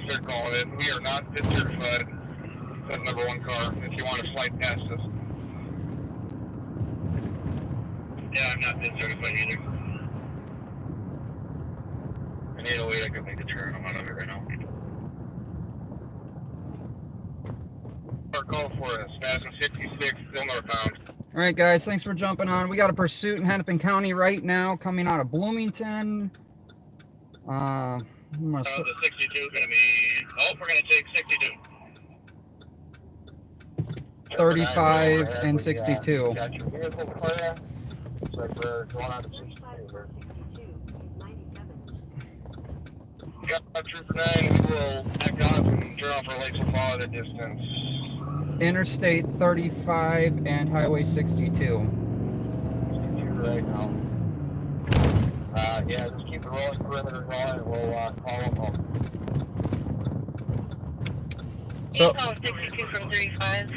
they're calling it. We are not PIT certified. That's number one car. If you want to slide past us. Yeah, I'm not PIT certified either. I need a way I can make a turn. I'm out of it right now. Our call for us. Madison 66, still northbound. All right, guys, thanks for jumping on. We got a pursuit in Hennepin County right now, coming out of Bloomington. The 62 is going to be, we're going to take 62. 35 and 62. Got your vehicle clear. Looks like we're going on to 62. He's 97. Got Trooper 9, we will back off and turn off our lights and follow the distance. Interstate 35 and Highway 62. 62 right now. Yeah, just keep the rolling perimeter going and we'll call them home. So, 62 from 35.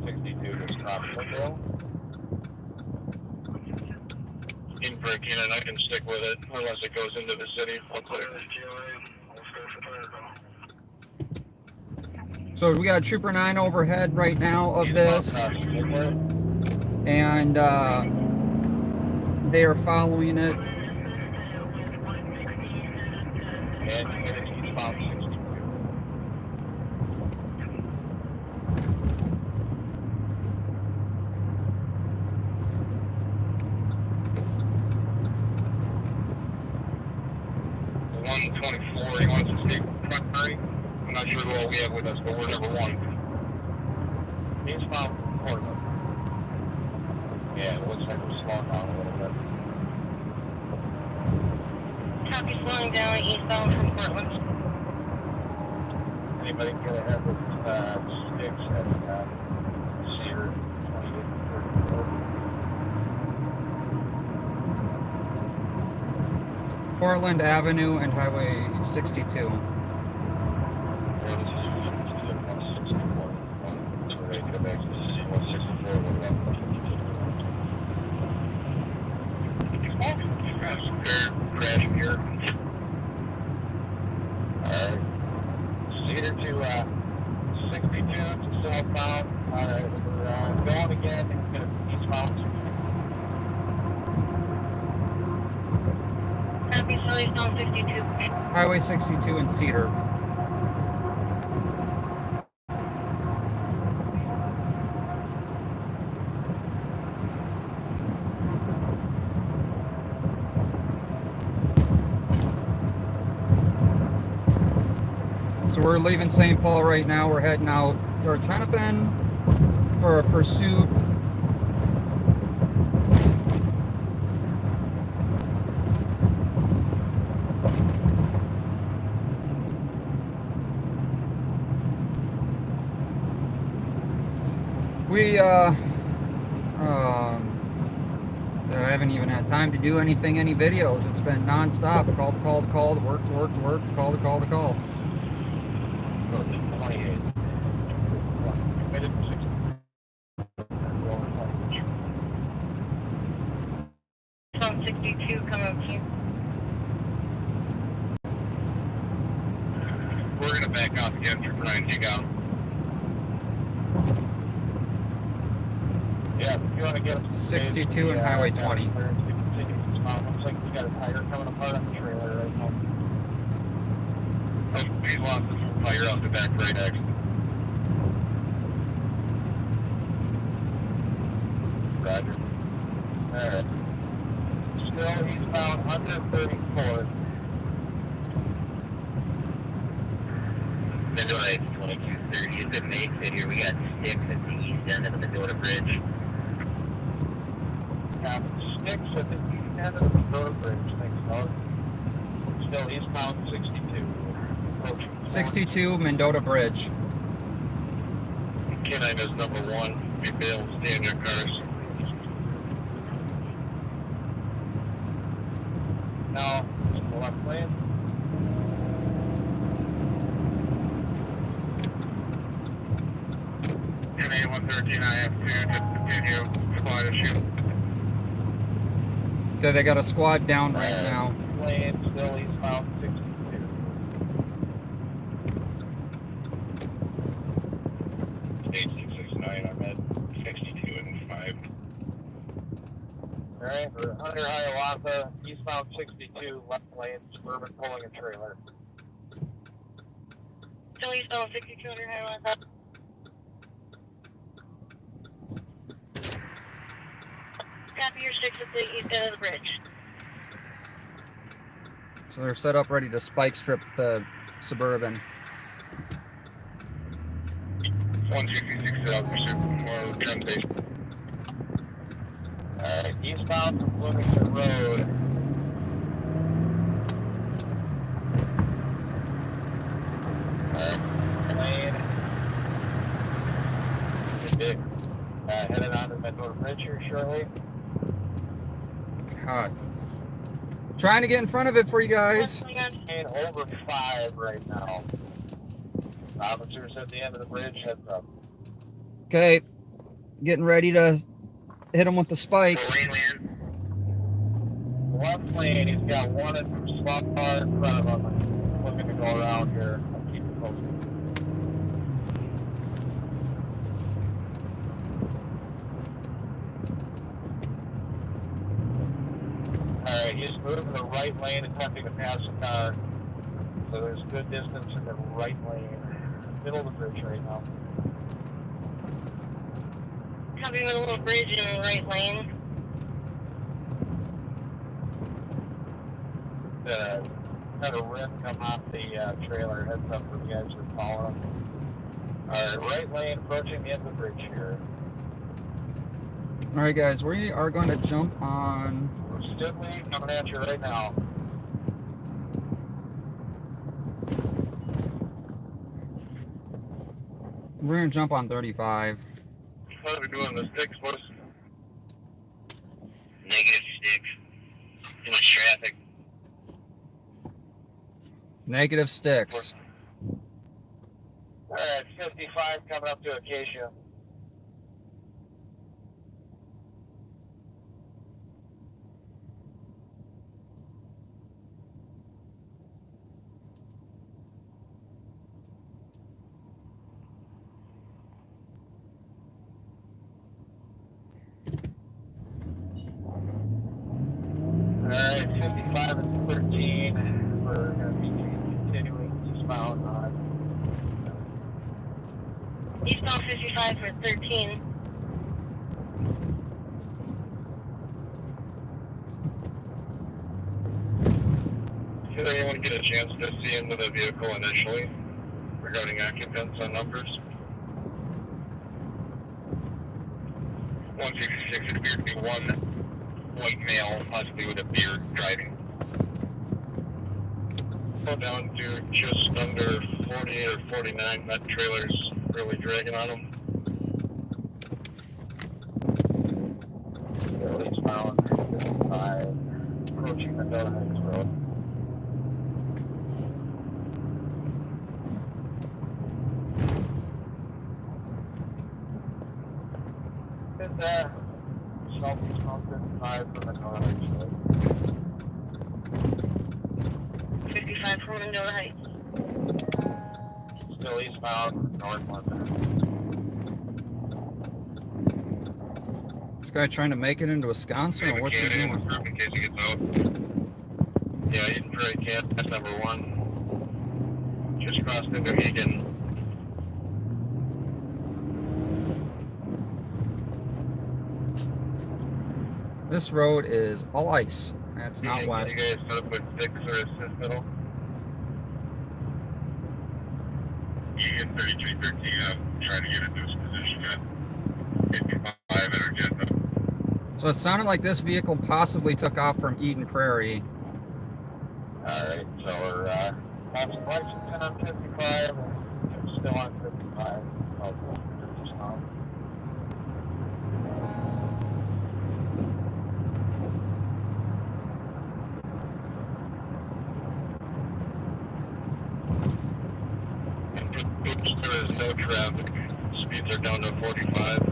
62 just stopped window. In breaking and I can stick with it unless it goes into the city. I'll clear. so we got Trooper 9 overhead right now of this, and they are following it. And you get it eastbound 62. The 124, he wants to stay primary. I'm not sure who all we have with us, but we're number one. Eastbound Portland. Yeah, it looks like we're slowing down a little bit. Copy, slowing down eastbound from Portland. Anybody get ahead with sticks at Cedar 2834? Portland Avenue and Highway 62. Crashing here. Alright. Cedar to 62 to southbound. Alright, we're going again. It's going to be eastbound. Copy, slowing down 62. Highway 62 and Cedar. So we're leaving St. Paul right now. We're heading out towards Hennepin for a pursuit. I haven't even had time to do any videos. It's been non-stop. Call to call to call, to work to work to work, to call to call to call. 28. Committed to 60. From 62, come up here. We're going to back off again for 9 dig out. Yeah, if you want to get us 62 and Highway 20. Looks like we got a tire coming apart on the trailer right now. Oh, he's lost his fire out the back right axle. Roger. Alright. Still eastbound under 34. Mendota 2230 is in Mesa here. We got sticks at the east end of the Mendota Bridge. Sticks at the east end of the Mendota Bridge. Thanks, dog. Still eastbound 62. 62 Mendota Bridge. K9 is number one. Be able to stay in your cars. Now, the left lane. K9 113, I have to continue. Squad issue. Okay, they got a squad down right now. Lane. still eastbound 62. State 669, I'm at 62 and 5. Alright, we're under Hiawatha, eastbound 62, left lane, suburban pulling a trailer. Still eastbound 6200 Hiawatha. Copy your 6 at the east end of the bridge. So they're set up ready to spike strip the Suburban. 166 out, or 10 base. Alright, eastbound from Bloomington Road. Alright, lane. Big. Headed on to Mendoza Bridge here shortly. God. Trying to get in front of it for you guys. Lane over 5 right now. Officers at the end of the bridge, heads up. Okay. Getting ready to hit him with the spikes. Left lane, he's got one in spot car in front of him. I'm looking to go around here. I'll keep it posted. Alright, he's moving the right lane, attempting to pass a car. So there's good distance in the right lane. Middle of the bridge right now. Copy with a little bridge in the right lane. Had a rim come off the trailer. Heads up for the guys who are following. Alright, right lane approaching the end of the bridge here. Alright guys, we are going to jump on Stinley coming at you right now. we're gonna jump on 35. What are we doing? The sticks, boys? Negative sticks. Too much traffic. Negative sticks. Alright, 55 coming up to Acacia. Alright, 55 and 13. We're going to be continuing eastbound on. Eastbound 55 for 13. Did anyone get a chance to see into the vehicle initially regarding occupants and numbers? 166, it appeared to be one white male, possibly with a beard, driving. Go down to just under 40 or 49. That trailer's really dragging on them. Eastbound 55, approaching Mendoza Heights Road. And southeastbound 55 from Mendoza Heights Road. 55 from Mendoza Heights. Still eastbound, north London. This guy trying to make it into Wisconsin, or what's he doing? In case he gets out. Yeah, Eden Prairie Cat, that's number 1. Just crossed into Egan. This road is all ice. It's not Can wet. you guys set up with sticks or assist middle? Egan 3313, I'm trying to get into this position at 55 and Argento. So it sounded like this vehicle possibly took off from Eden Prairie. Alright, so we're passing Lexington on 55 and still on 55. Oh, just now. There is no traffic. Speeds are down to 45.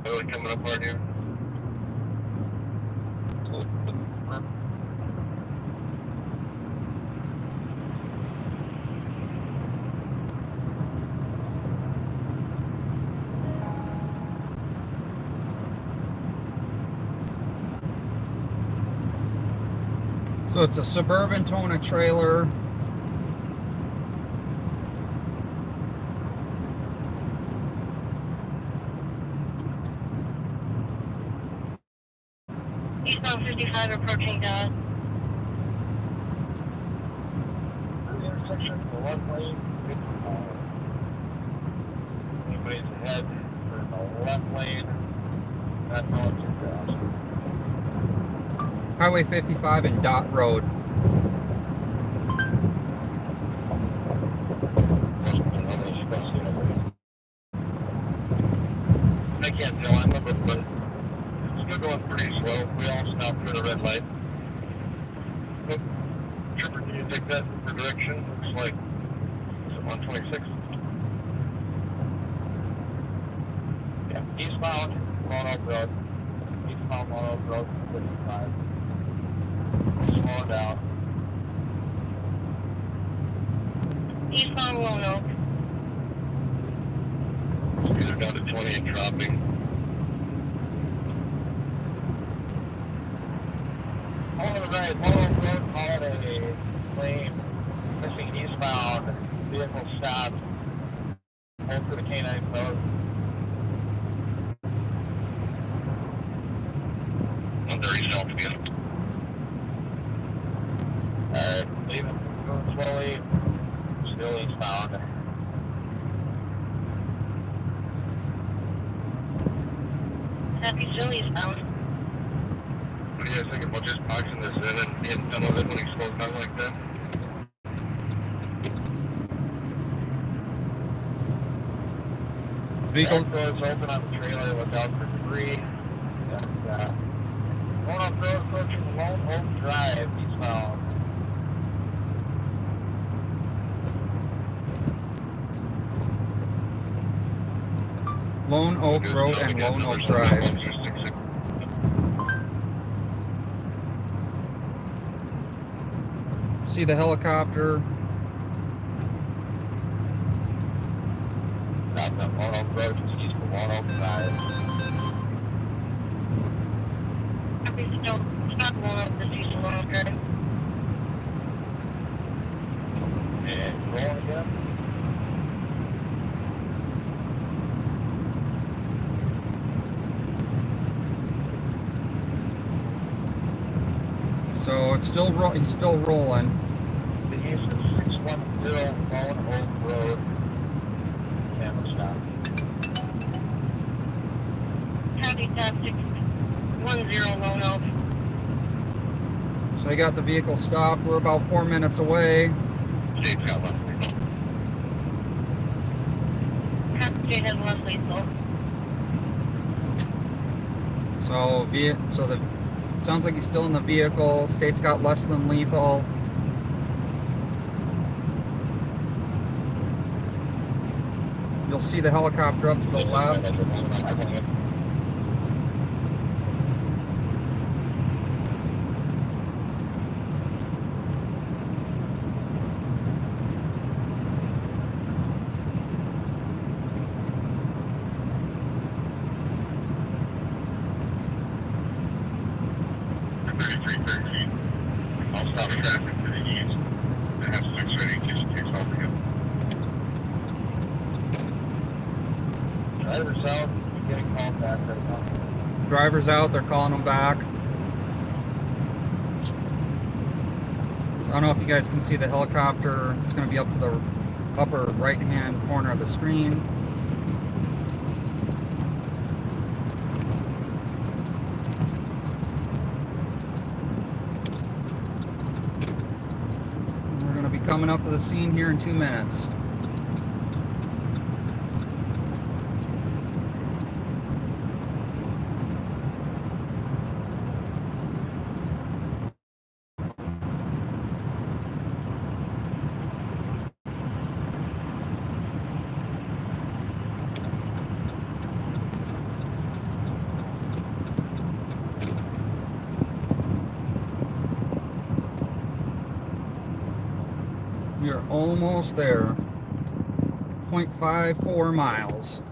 Really coming up hard here. So it's a Suburban Tona trailer. Eastbound 55 approaching Dodge. The intersection, the left lane, anybody's ahead, or in the left lane, that's all it's across. Highway 55 and Dot Road. I can't tell, I remember, but it's still going pretty slow. We all stopped for the red light. But, Trooper, can you take that for direction? Looks like it's 126. Yeah, eastbound, Lone Oak Road. Eastbound Lone Oak Road, 55. Slow down. Eastbound Lone Oak. Speeds are down to 20 and dropping. On the right, Lone Oak Road, call it a lane. Missing eastbound, vehicle stopped. Hold for the K9 road. I'm very south again. Alright, leaving, moving slowly, still eastbound. Happy Still eastbound. What do you guys think about just boxing this in and being done with it when he slows down like that? Vehicle. Back doors open on the trailer, look out for debris. And, Lone Oak Road approaching Lone Oak Drive, eastbound. Lone Oak Road and Lone Oak Drive. See the helicopter. Stop at Lone Oak Road, just east of Lone Oak Drive. Happy Still. Stop Lone Oak, this east of Lone Oak Drive. And rolling again. So it's still he's still rolling. The east is 610 Lone Oak Road. Camera stop. Happy Stop 610 Lone Oak. So I got the vehicle stopped. We're about 4 minutes away. State's got left. Happy State has less lethal. So the sounds like he's still in the vehicle. State's got less than lethal. You'll see the helicopter up to the left. I'll stop traffic to the east. I have 6 ready in case it takes off again. Driver's out, getting called back right now. Driver's out. They're calling him back. I don't know if you guys can see the helicopter. It's going to be up to the upper right-hand corner of the screen. We're going to be coming up to the scene here in 2 minutes. We're almost there. 0.54 miles.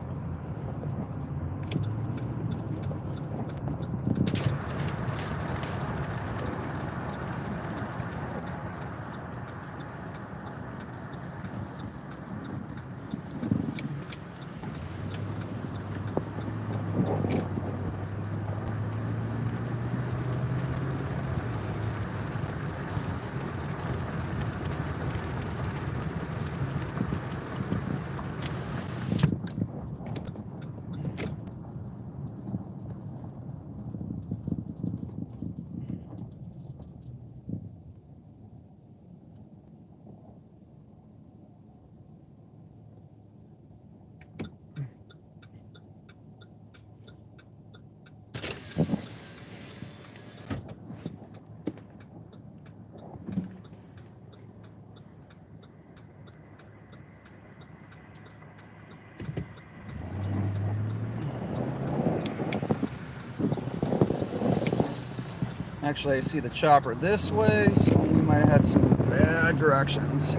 Actually, I see the chopper this way, so we might have had some bad directions. So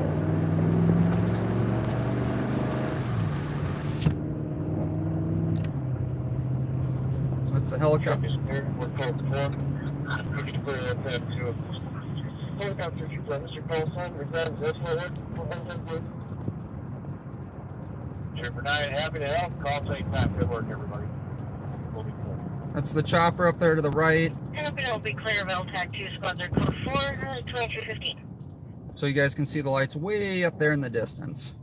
it's a helicopter. Truck is clear. We're code 4. Cookie clear at that too. Helicopter, you got Mr. Colson. Your friends, that's what Trooper 9, happy to help. Call take time. Good work, everybody. We'll be clear. That's the chopper up there to the right. And it'll be clear of LTAC 2, squads are code 4, 2315. So you guys can see the lights way up there in the distance.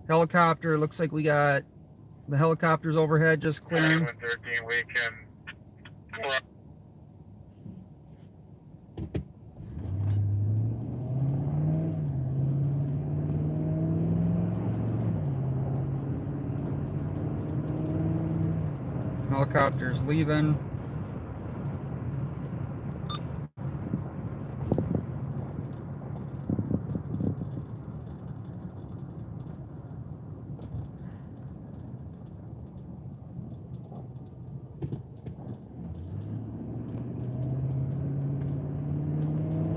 Helicopter, looks like we got the helicopters overhead just clearing. 113 weekend. Helicopters leaving.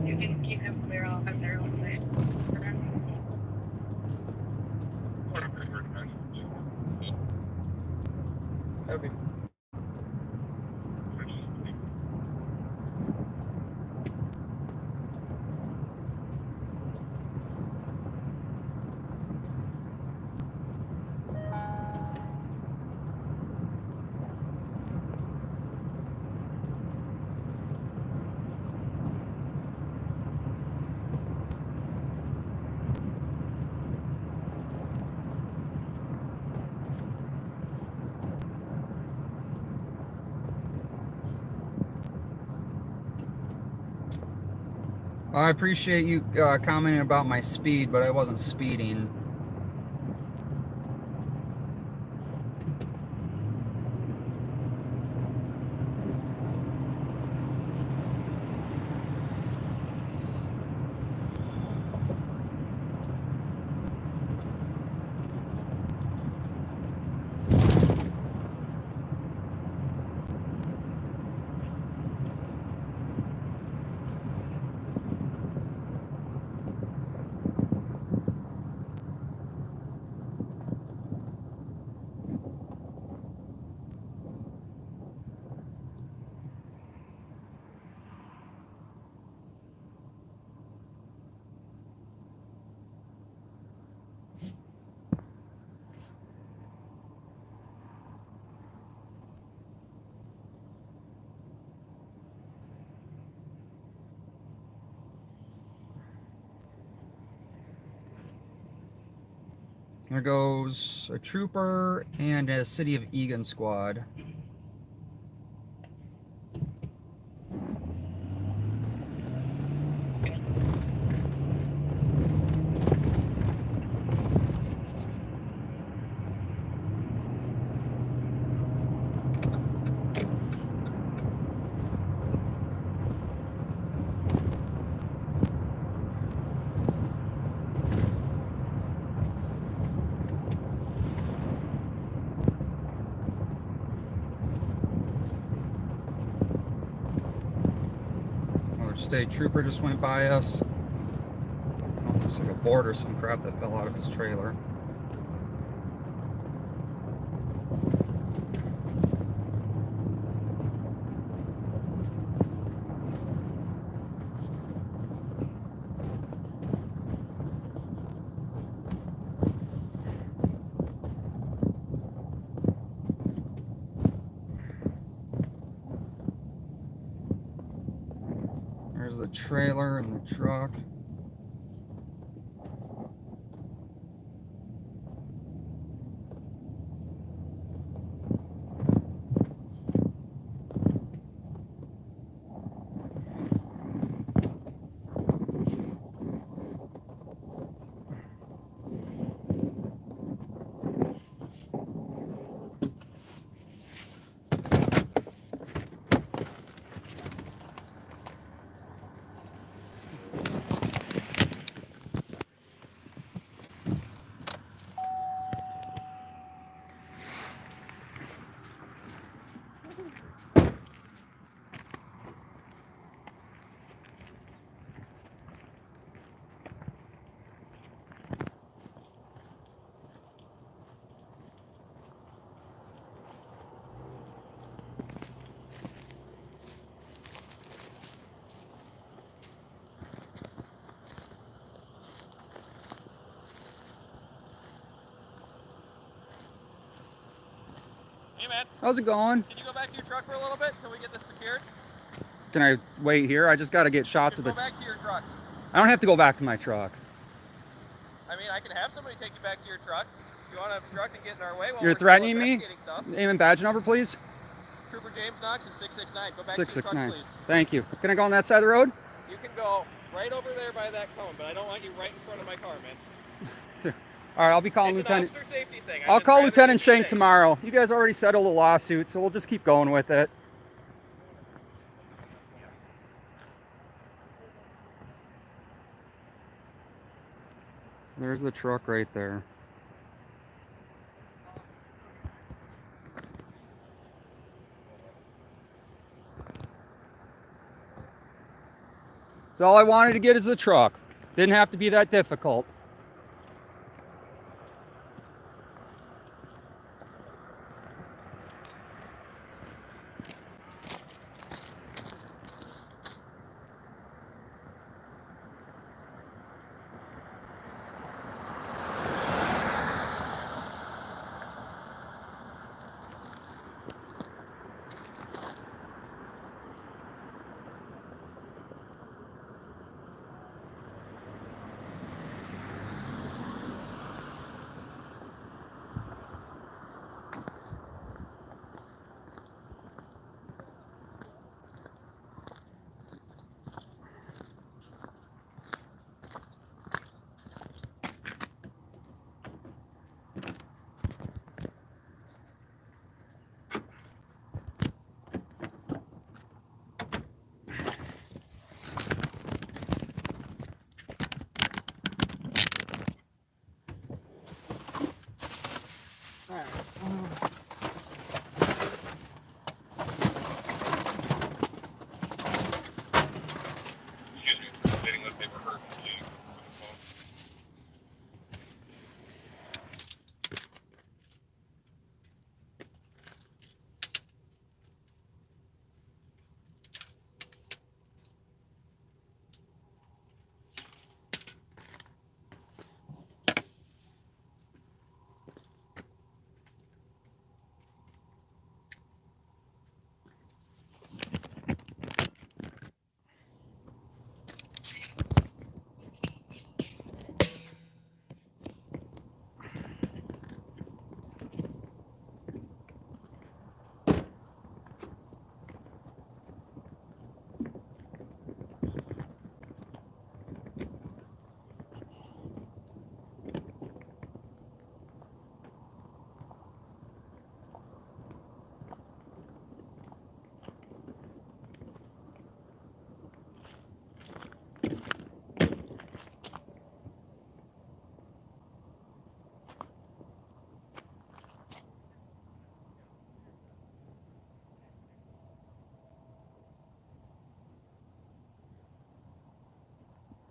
You can keep him clear off if they're on site. Okay. I appreciate you commenting about my speed, but I wasn't speeding. There goes a trooper and a City of Egan squad. Another state trooper just went by us. Looks like a board or some crap that fell out of his trailer. There's the trailer and the truck. Hey man, How's it going? can you go back to your truck for a little bit until we get this secured? Can I wait here? I just got to get You shots can of go the... back to your truck. I don't have to go back to my truck. I mean, I can have somebody take you back to your truck. If you want to obstruct and get in our way while You're we're still threatening me? investigating stuff. Name and badge number, please. Trooper James Knox and 669. Go back to your truck, 669. please. Thank you. Can I go on that side of the road? You can go right over there by that cone, but I don't want you right in front of my car, man. All right, I'll be calling It's an Lieutenant... officer safety thing. I'll call Lieutenant Shank safe. tomorrow. You guys already settled a lawsuit, so we'll just keep going with it. There's the truck right there. So all I wanted to get is the truck. Didn't have to be that difficult.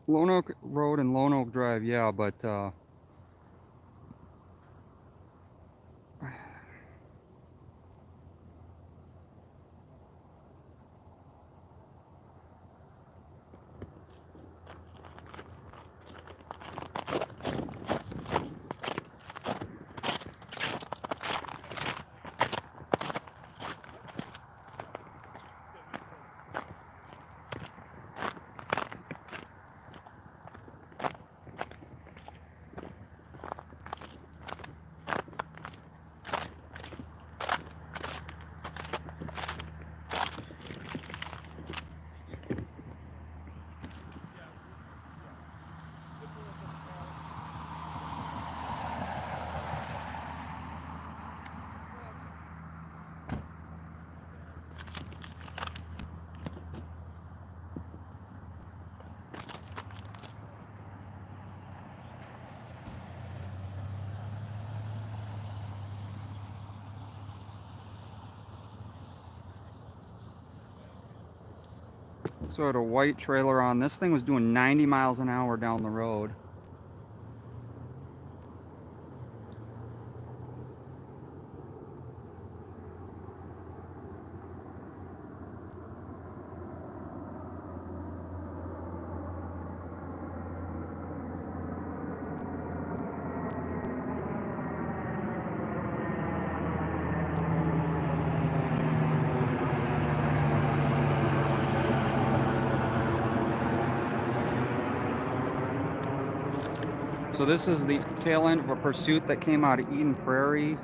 Lone Oak Road and Lone Oak Drive, yeah, but so I had a white trailer on. This thing was doing 90 miles an hour down the road. So this is the tail end of a pursuit that came out of Eden Prairie.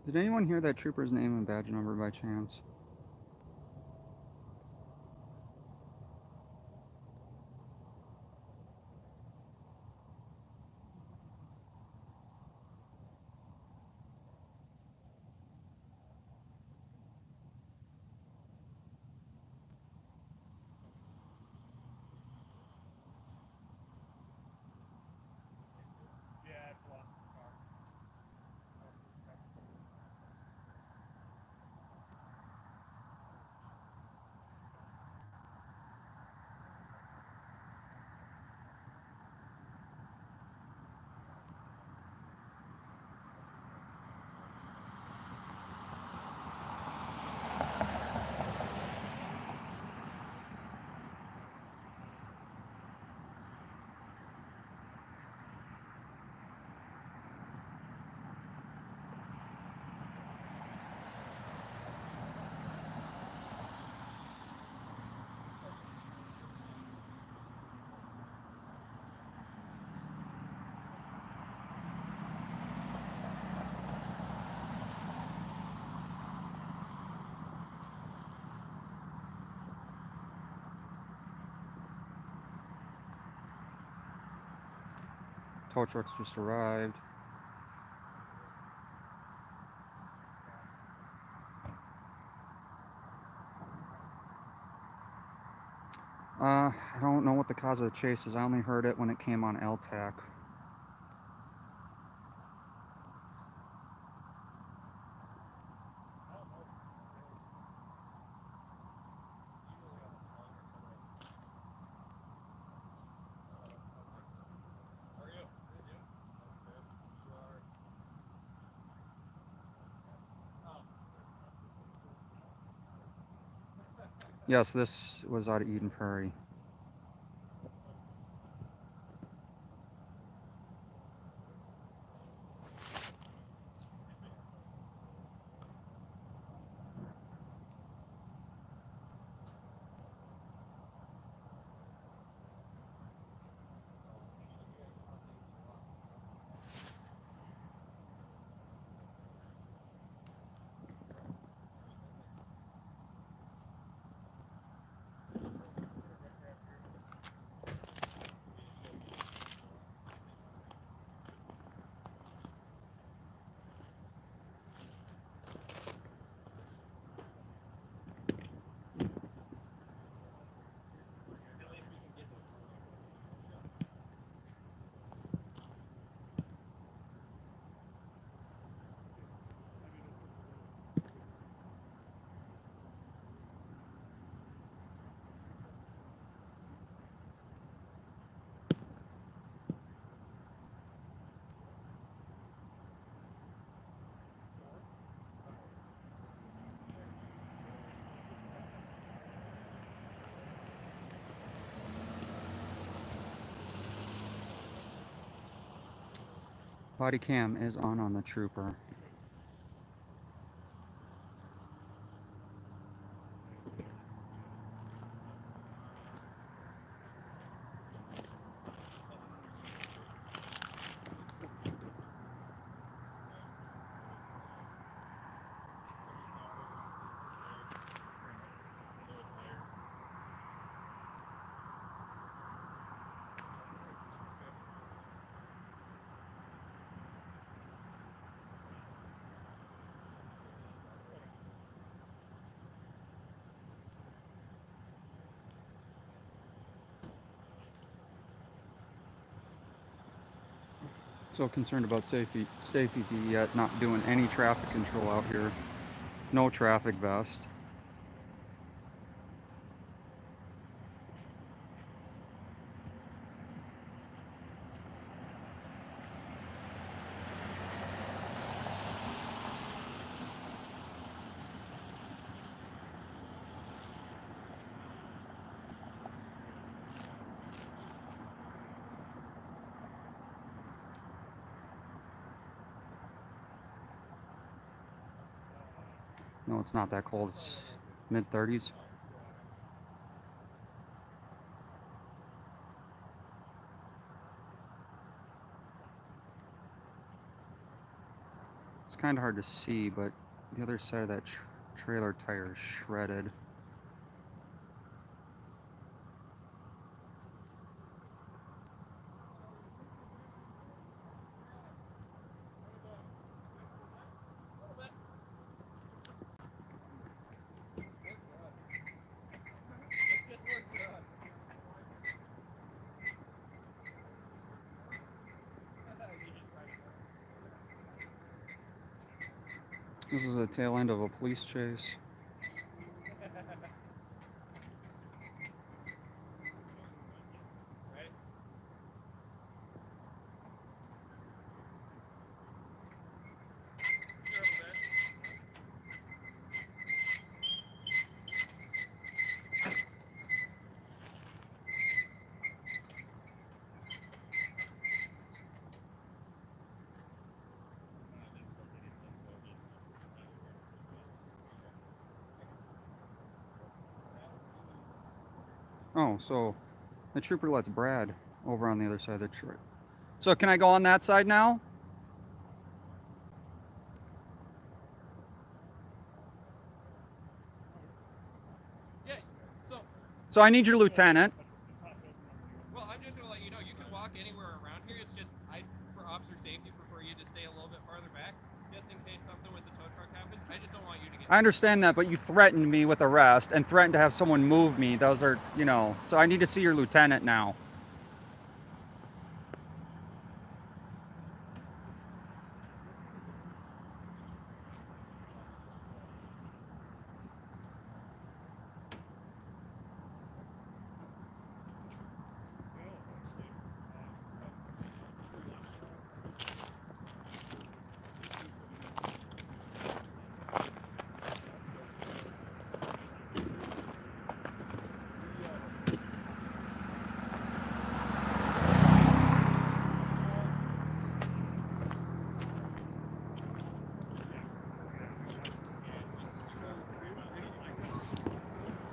Did anyone hear that trooper's name and badge number by chance? Tow trucks just arrived. I don't know what the cause of the chase is. I only heard it when it came on LTAC. Yes, this was out of Eden Prairie. Body cam is on the trooper. So concerned about safety yet not doing any traffic control out here. No traffic vest. No, it's not that cold. It's mid 30s. It's kind of hard to see, but the other side of that trailer tire is shredded. This is the tail end of a police chase. Oh, so the trooper lets Brad over on the other side of the truck. So can I go on that side now? Yeah. So I need your lieutenant. Well, I'm just gonna let you know you can walk anywhere around here. It's just for officer safety, prefer you to stay a little bit farther back, just in case something with the tow truck happens. I just don't want you to get. I understand that, but you threatened me with arrest and threatened to have someone move me. Those are, you know, so I need to see your lieutenant now.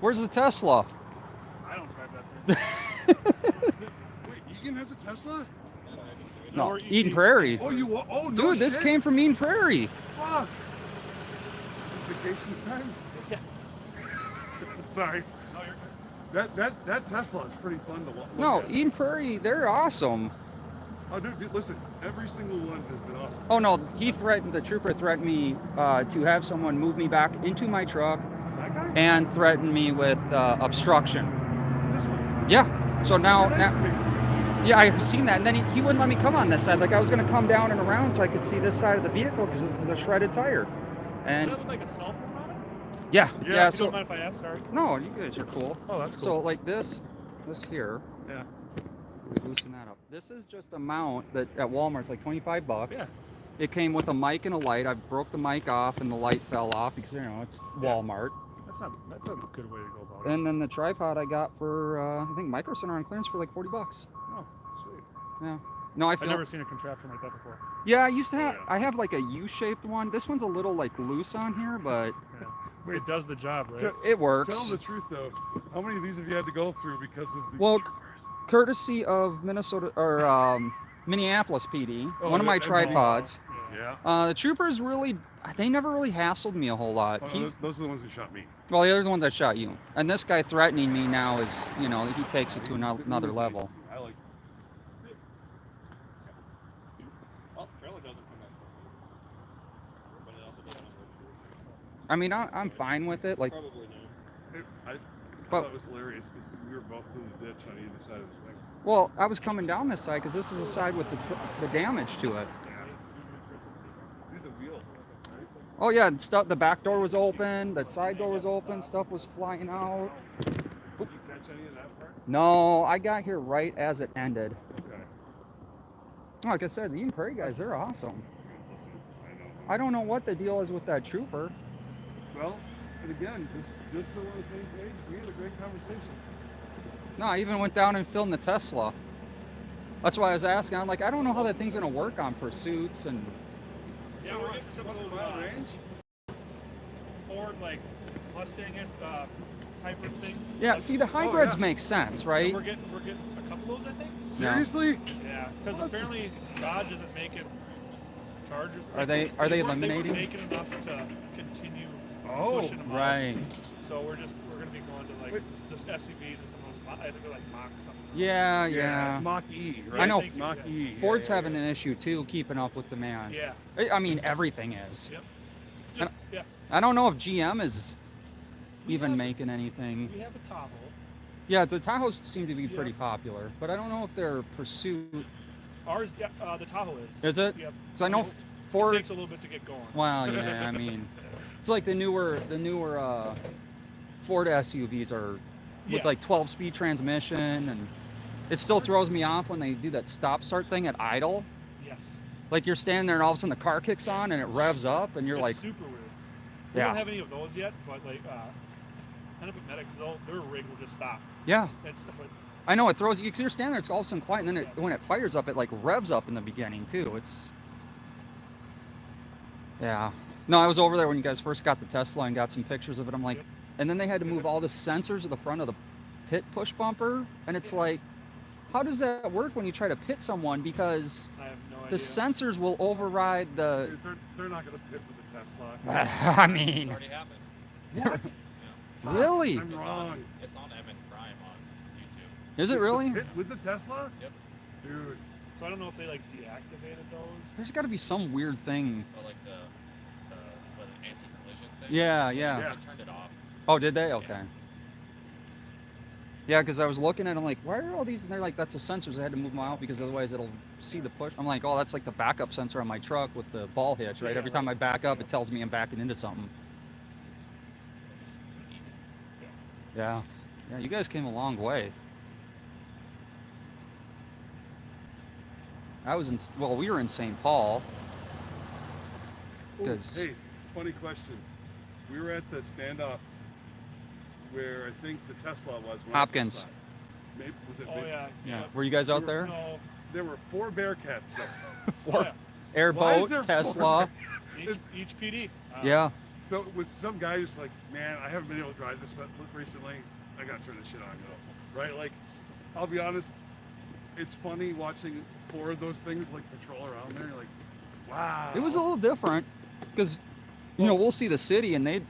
Where's the Tesla? I don't drive that thing. Wait, Egan has a Tesla? No, Or Eden Prairie. Oh, you? Oh, no Dude, this shit. came from Eden Prairie. Fuck. Is this vacation time? Yeah. Sorry. No, you're good. That Tesla is pretty fun to look No, at. Eden Prairie, they're awesome. Oh, dude, listen. Every single one has been awesome. Oh no, the trooper threatened me to have someone move me back into my truck That guy? and threatened me with obstruction. This one. Yeah. So now, Super nice to me. yeah, I've seen that. And then he wouldn't let me come on this side. Like I was going to come down and around so I could see this side of the vehicle because it's the shredded tire. Is And that with like a cell phone on it? yeah, Yeah, yeah. you So don't mind if I ask? Sorry. no, you guys are cool. Oh, that's So cool. like this here, Yeah. we loosen that up. This is just a mount that at Walmart's like 25 bucks. Yeah. It came with a mic and a light. I broke the mic off and the light fell off because, you know, it's Walmart. That's a good way to go about it. And then the tripod I got for, I think Micro Center on clearance for like 40 bucks. Oh, sweet. Yeah. No, I I've feel. never seen a contraption like that before. Yeah, I used to have. yeah. I have like a U-shaped one. This one's a little like loose on here, but Yeah. It does the job, right? it works. Tell them the truth though. How many of these have you had to go through because of the Well, troopers? Courtesy of Minnesota or Minneapolis PD, Oh, one of my and tripods. Yeah. The troopers really, they never really hassled me a whole lot. Oh, those are the ones who shot me. Well, the other ones that shot you, and this guy threatening me now is, you know, he takes it to another It was nice level. to me. I like. Well, trailer doesn't come back for me. But it also doesn't have I mean, I'm fine with it. Like, Probably no. I But- thought it was hilarious because we were both in the ditch on either side of the thing. well, I was coming down this side because this is the side with the damage to it. Do the wheel. Right? Oh yeah, and stuff. The back door was open. The side door was open. Stuff was flying out. Did you catch any of that part? No, I got here right as it ended. Okay. Like I said, the Eden Prairie guys, they're awesome. Listen, I know. I don't know what the deal is with that trooper. Well, and again, just so we're on the same page, we had a great conversation. No, I even went down and filmed the Tesla. That's why I was asking. I'm like, I don't know how that thing's gonna work on pursuits and. Yeah, we're getting some of those range. Ford like Mustang-ish hybrid things. Yeah, see, the hybrids yeah. make sense, right? We're getting a couple of those, I think. Seriously? Yeah, because apparently Dodge isn't making Chargers. Are they weren't- eliminating? They weren't making enough to continue pushing them out. right. So we're going to be going to like the SUVs and some of those. I think they're like Mach something. Yeah. Mach E, right? I know Mach E. Ford's having an issue too, keeping up with demand. Yeah. I mean, everything is. Yep. Just, yeah. I don't know if GM is even making anything. We have a Tahoe. Yeah, the Tahoes seem to be pretty popular, but I don't know if their pursuit Ours, yeah, the Tahoe is. is it. Yep. So I know It Ford. takes a little bit to get going. Well, yeah, I mean, it's like the newer Ford SUVs are with Yeah. like 12-speed transmission, and it still throws me off when they do that stop-start thing at idle. Yes. Like you're standing there and all of a sudden the car kicks on and it revs up, and you're It's like, super weird. We Yeah. don't have any of those yet, but like Medics, their rig will just stop. yeah. It's but I know it throws you because you're standing there, it's all of a sudden quiet, and then when it fires up, it like revs up in the beginning too. It's yeah. No, I was over there when you guys first got the Tesla and got some pictures of it. I'm like, Yep. and then they had to move all the sensors to the front of the pit push bumper, and it's like, how does that work when you try to pit someone? Because I have no the idea. sensors will override the. They're not going to pit with the Tesla. I It's mean, already happened. What? really? I'm wrong. It's on Emmett Prime on YouTube. Is it really? Pit with the Tesla? Yep. Dude. So I don't know if they like deactivated those. There's got to be some weird thing. Or like the anti-collision thing. Yeah. Yeah. They turned it off. Oh, did they? Okay. Yeah, because I was looking at it, I'm like, why are all these? And they're like, that's the sensors. I had to move them out because otherwise it'll see the push. I'm like, oh, that's like the backup sensor on my truck with the ball hitch, right? Yeah, Every time I back up, it tells me I'm backing into something. Yeah. Yeah, you guys came a long way. I was in, well, we were in St. Paul. Oh, 'Cause- hey, funny question. We were at the standoff where I think the Tesla was. when I first Hopkins. saw it. Maybe, was it? Oh maybe- yeah. Yeah. Were you guys out there? No. There were 4 Bearcats. Though. Four yeah. Why is airboat, there 4 Tesla. Each PD. Yeah. So it was some guy just like, man, I haven't been able to drive this recently. I gotta turn this shit on, go. Right? Like, I'll be honest, it's funny watching 4 of those things like patrol around there. You're like, wow. It was a little different because, you know, we'll see the city and they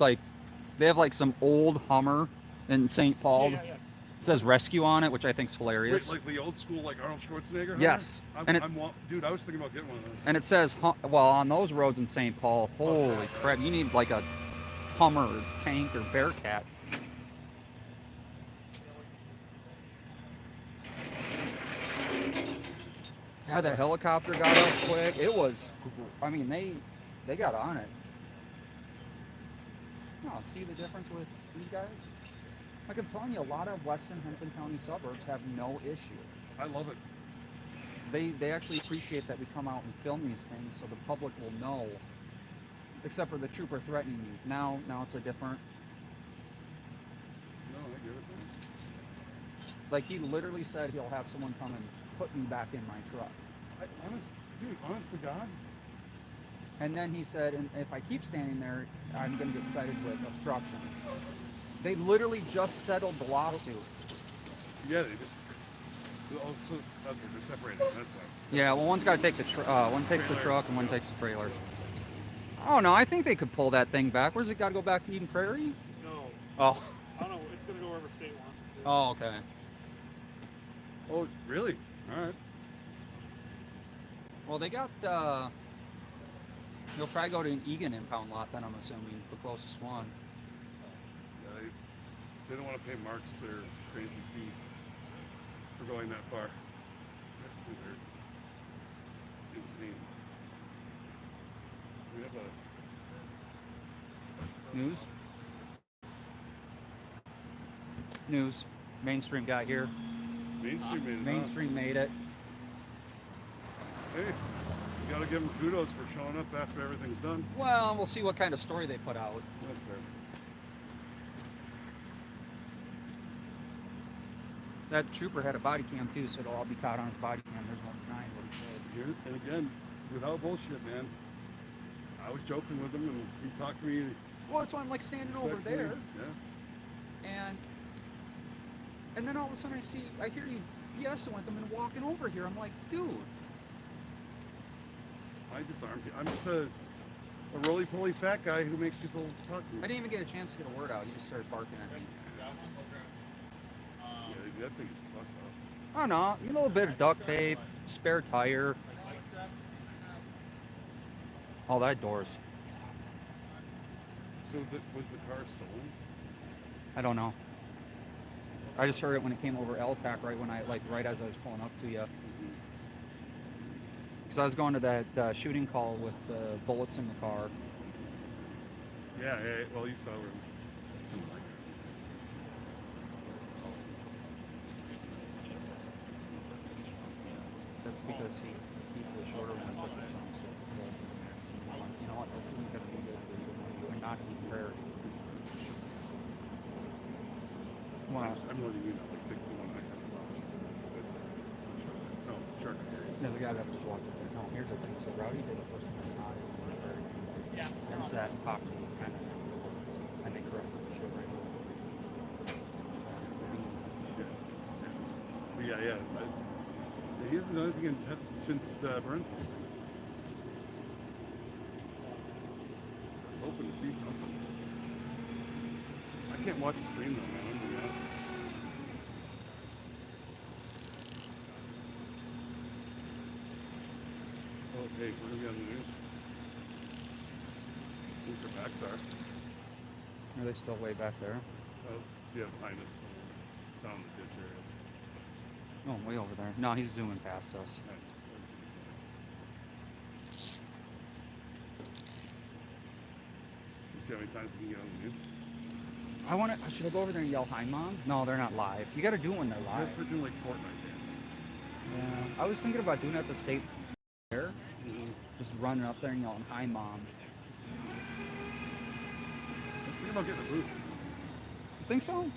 have like some old Hummer in St. Paul. Yeah. It says rescue on it, which I think is hilarious. Like the old school, like Arnold Schwarzenegger. Hummer? Yes. And Dude, I was thinking about getting one of those. And it says, well, on those roads in St. Paul, holy crap, you need like a Hummer or tank or Bearcat. Yeah, that helicopter got up quick. It was, I mean, they got on it. Oh, see the difference with these guys? Like I'm telling you, a lot of western Hennepin County suburbs have no issue. I love it. They actually appreciate that we come out and film these things so the public will know. Except for the trooper threatening me. Now it's a different. No, I get it, man. Like he literally said he'll have someone come and put me back in my truck. Honest to God. And then he said, and if I keep standing there, I'm going to get cited with obstruction. They literally just settled the lawsuit. Yeah, they did. Also, okay, they're separated. That's why. Yeah, well, one's got to take the one takes the truck and one takes the trailer. Oh no, I think they could pull that thing back. Where's it got to go back to Eden Prairie? No, Oh. I don't know. It's gonna go wherever state wants it to. Oh, okay. Oh, really? All right. Well, they got. They'll probably go to an Egan impound lot then. I'm assuming the closest one. Yeah, they don't want to pay Marks their crazy fee for going that far. They're insane. We have a News. News. Mainstream got here. mainstream made it. Mainstream made it. Hey, you gotta give them kudos for showing up after everything's done. Well, we'll see what kind of story they put out. That's fair. That trooper had a body cam too, so it'll all be caught on his body cam. There's no denying what he said. Here, and again, without bullshit, man. I was joking with him, and he talked to me. Well, that's why I'm like standing over respectfully. there, Yeah. and then all of a sudden I hear you BSing with him and walking over here. I'm like, dude. I disarmed you. I'm just a roly-poly fat guy who makes people talk to me. I didn't even get a chance to get a word out. He just started barking at me. Yeah, that thing is fucked up. I don't know, a little bit of duct tape, spare tire. Oh, that door's. So was the car stolen? I don't know. I just heard it when it came over LTAC right as I was pulling up to you. Because I was going to that shooting call with the bullets in the car. Yeah, well, you saw where. Something like that. These two guys. That's because he was shorter when I took the film. So, you know what? This isn't going to be good for you. We're not eating prayer. Wow. I'm letting you know, like the one I have about this guy. No, shark. No, the guy that was walking there. No, here's the thing. So Rowdy did it first time on and sat and talked to the lieutenant afterwards, and they corrected the shit right away. Yeah. He hasn't done anything since Burnsville. I was hoping to see something. I can't watch the stream though, man. I'm gonna be honest. Oh, hey, we're gonna be on the news. Who's their backs are? Are they still way back there? Oh, yeah, behind us, down the ditch area. Oh, way over there. No, he's zooming past us. You see how many times we can get on the news? Should I go over there and yell hi, Mom? No, they're not live. You gotta do it when they're I live. guess we're doing like Fortnite dances or something. Yeah. I was thinking about doing it at the state fair. Mm-hmm. Just running up there and yelling hi, Mom. Let's think about getting a booth. You think so?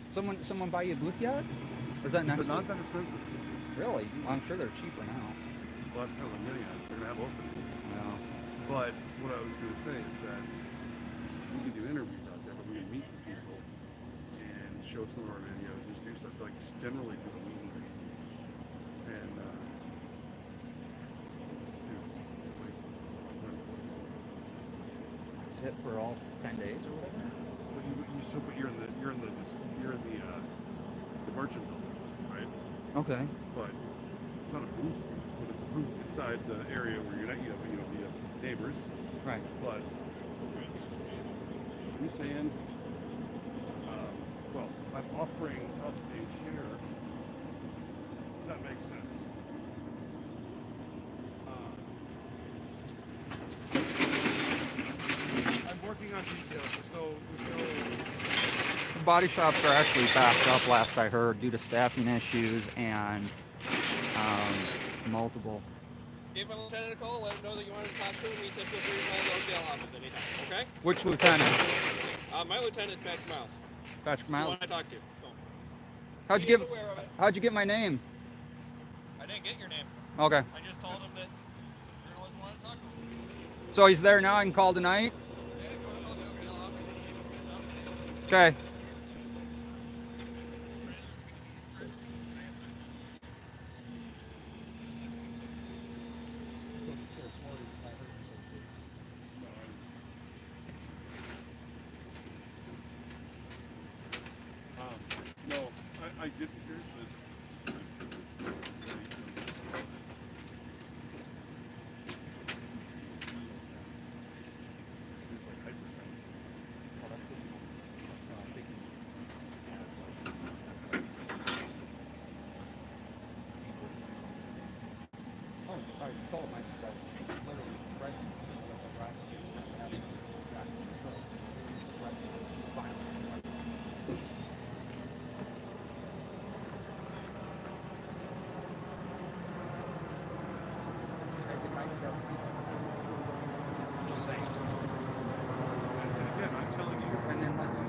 Someone buy you a booth yet? Or is that next But not week? that expensive. Really? Well, I'm sure they're cheaper now. Well, that's kind of a mini ad. They're gonna have openings. No. But what I was gonna say is that we can do interviews out there, but we can meet with people and show some of our videos, just do stuff like just generally do a meet and greet. And it's like $100. It's hit for all 10 days or whatever. But you're in the merchant building, right? Okay. But it's not a booth, but it's a booth inside the area where you're not, you have neighbors. Right. But I'm saying, well, I'm offering up a share. Does that make sense? I'm working on details. There's no. The body shops are actually backed up, last I heard, due to staffing issues and multiple. Give my lieutenant a call, let him know that you wanted to talk to him. He said feel free to call the Oakdale office anytime, okay? Which lieutenant? My lieutenant's Patrick Miles. Patrick The Miles. one I talked to. So. How'd you get my name? I didn't get your name. Okay. I just told him that journalists want to talk to him. So he's there now. I can call tonight. Yeah, go to the Oakdale office and see what comes up. Okay. No, I didn't hear it, Just saying. Again, I'm telling you. And then let's do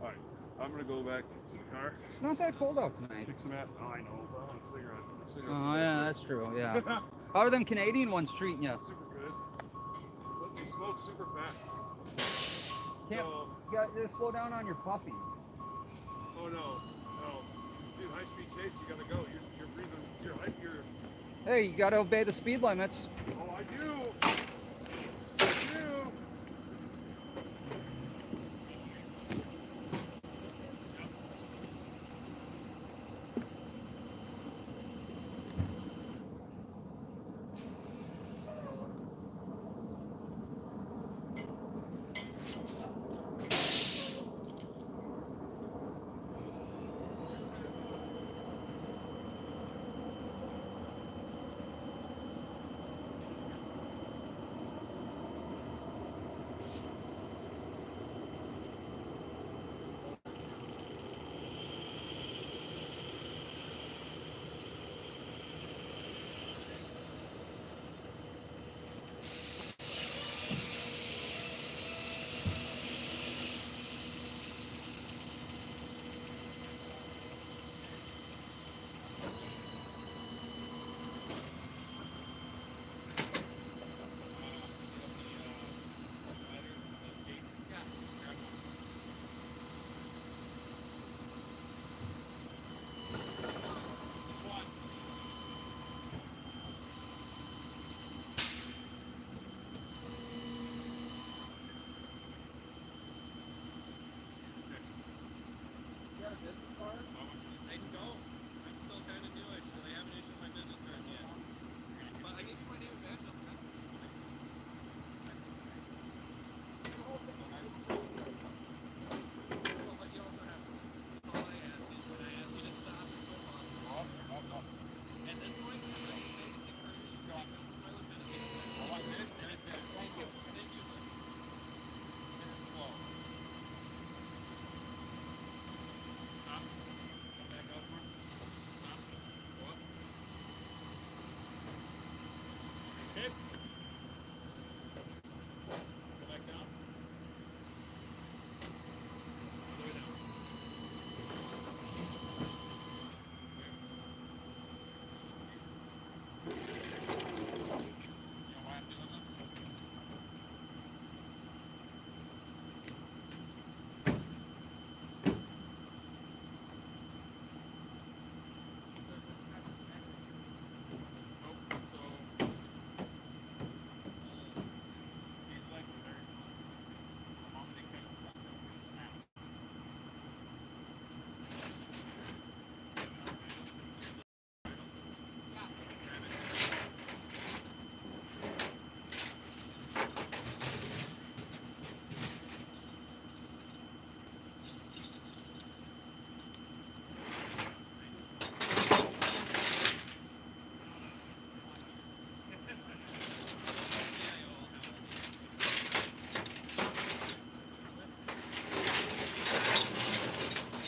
Alright, I'm gonna go back to the car, It's not that cold out tonight. kick some ass. Oh, I know, but I want a cigarette. Oh yeah, that's true. Yeah. How are them Canadian ones treating you? Super good. But they smoke super fast. Can't, So, you gotta slow down on your puffing. oh no, no. Dude, high speed chase, you gotta go. You're breathing, you're, Hey, you gotta obey the speed limits. oh, I do. I do. I don't. I'm still kind of newish, so they haven't issued my business card yet. But I gave you my name and badge number. But you also have all I ask is when I ask you to stop and go off. At this point, I'm going to basically encourage you to drop it from my lieutenant. Thank you. Thank you, sir. And it's slow. Stop.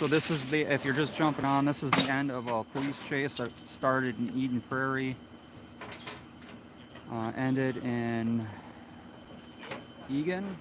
So this is the, if you're just jumping on, this is the end of a police chase that started in Eden Prairie, ended in Egan.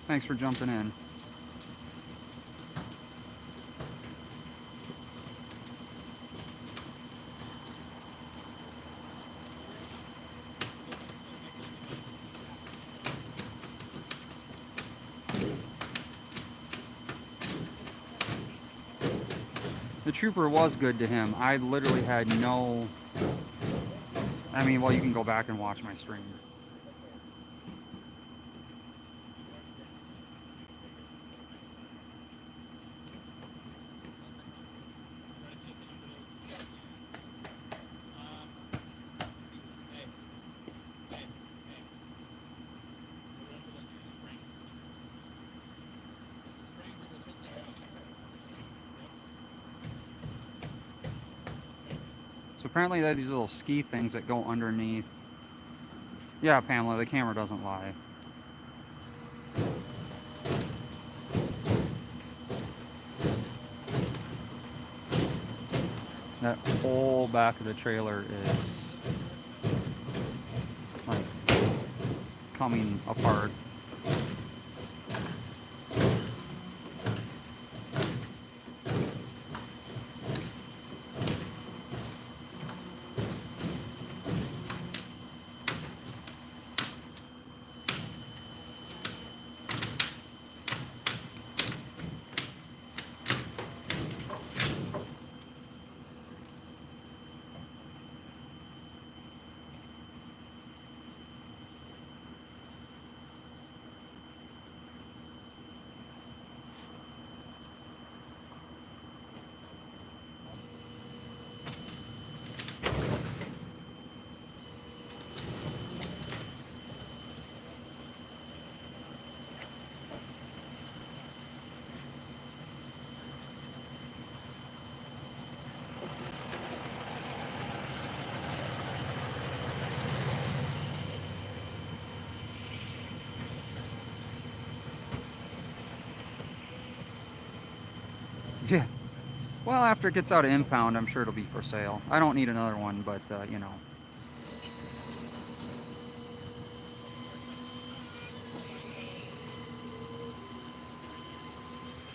Thanks for jumping in. The trooper was good to him. I literally had no... I mean, well, you can go back and watch my stream. So apparently they have these little ski things that go underneath. Yeah, Pamela, the camera doesn't lie. That whole back of the trailer is like coming apart. Yeah. Well, after it gets out of impound, I'm sure it'll be for sale. I don't need another one, but, you know.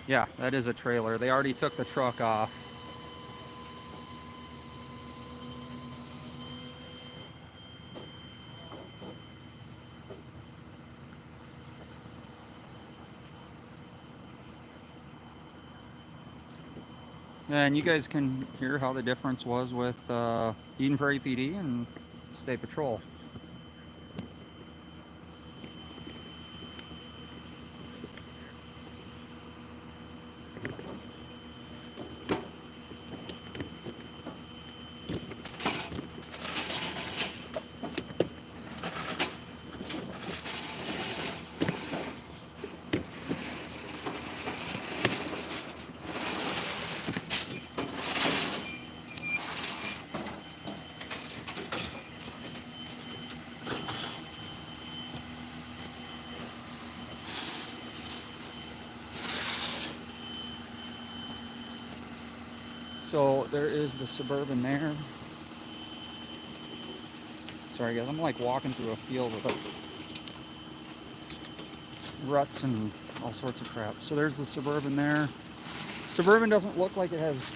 Yeah, that is a trailer. They already took the truck off. And you guys can hear how the difference was with Eden Prairie PD and State Patrol. So there is the Suburban there. Sorry guys, I'm like walking through a field with ruts and all sorts of crap. So there's the Suburban there. Suburban doesn't look like it has...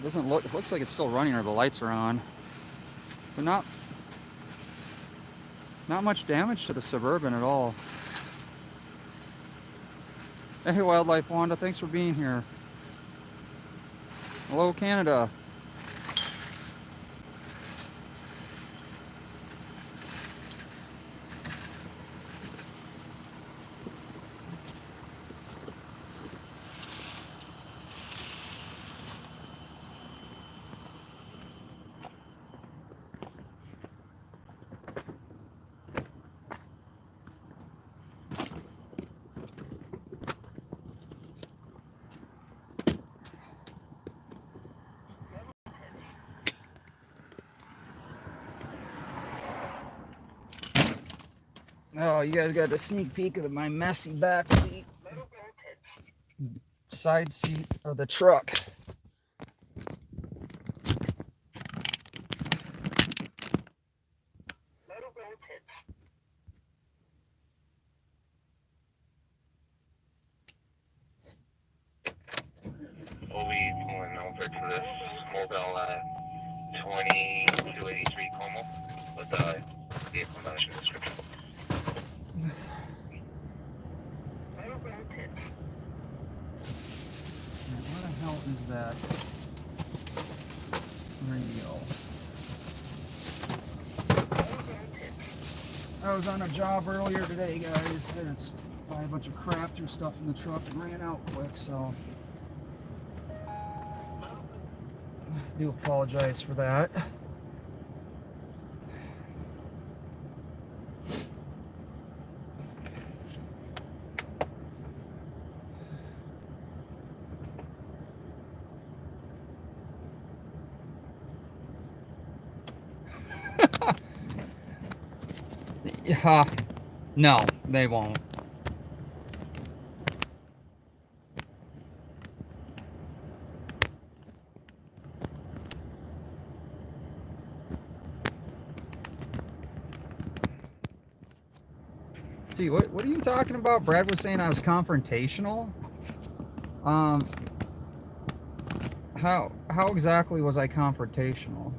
It looks like it's still running or the lights are on. But not much damage to the Suburban at all. Hey Wildlife Wanda, thanks for being here. Hello Canada. Oh, you guys got a sneak peek of my messy back seat. Side seat of the truck. We'll be pulling over to this mobile 2283 Como with the information description. Where the hell is that radio? I was on a job earlier today, guys. I had to buy a bunch of crap, threw stuff in the truck, and ran out quick, so I do apologize for that. Yeah, no, they won't. See, what are you talking about? Brad was saying I was confrontational. How exactly was I confrontational?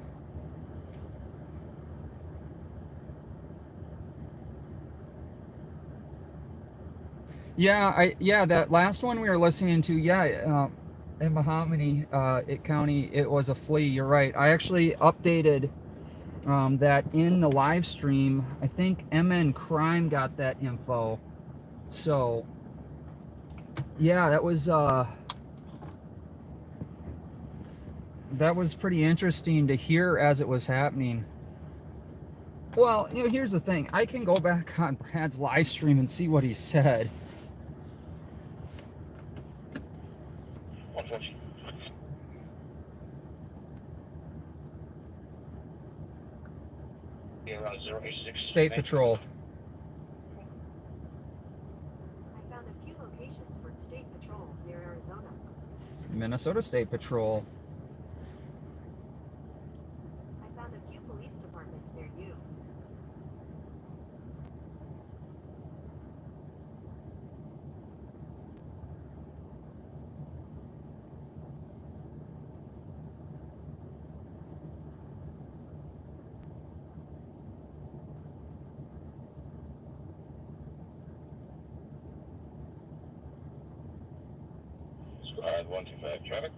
Yeah, that last one we were listening to, in Mahominy County, it was a flea. You're right. I actually updated that in the live stream. I think MN Crime got that info. So, yeah, that was pretty interesting to hear as it was happening. Well, here's the thing. I can go back on Brad's live stream and see what he said. State Patrol. I found a few locations for State Patrol near Arizona. Minnesota State Patrol. I found a few police departments near you. Squad 125 traffic.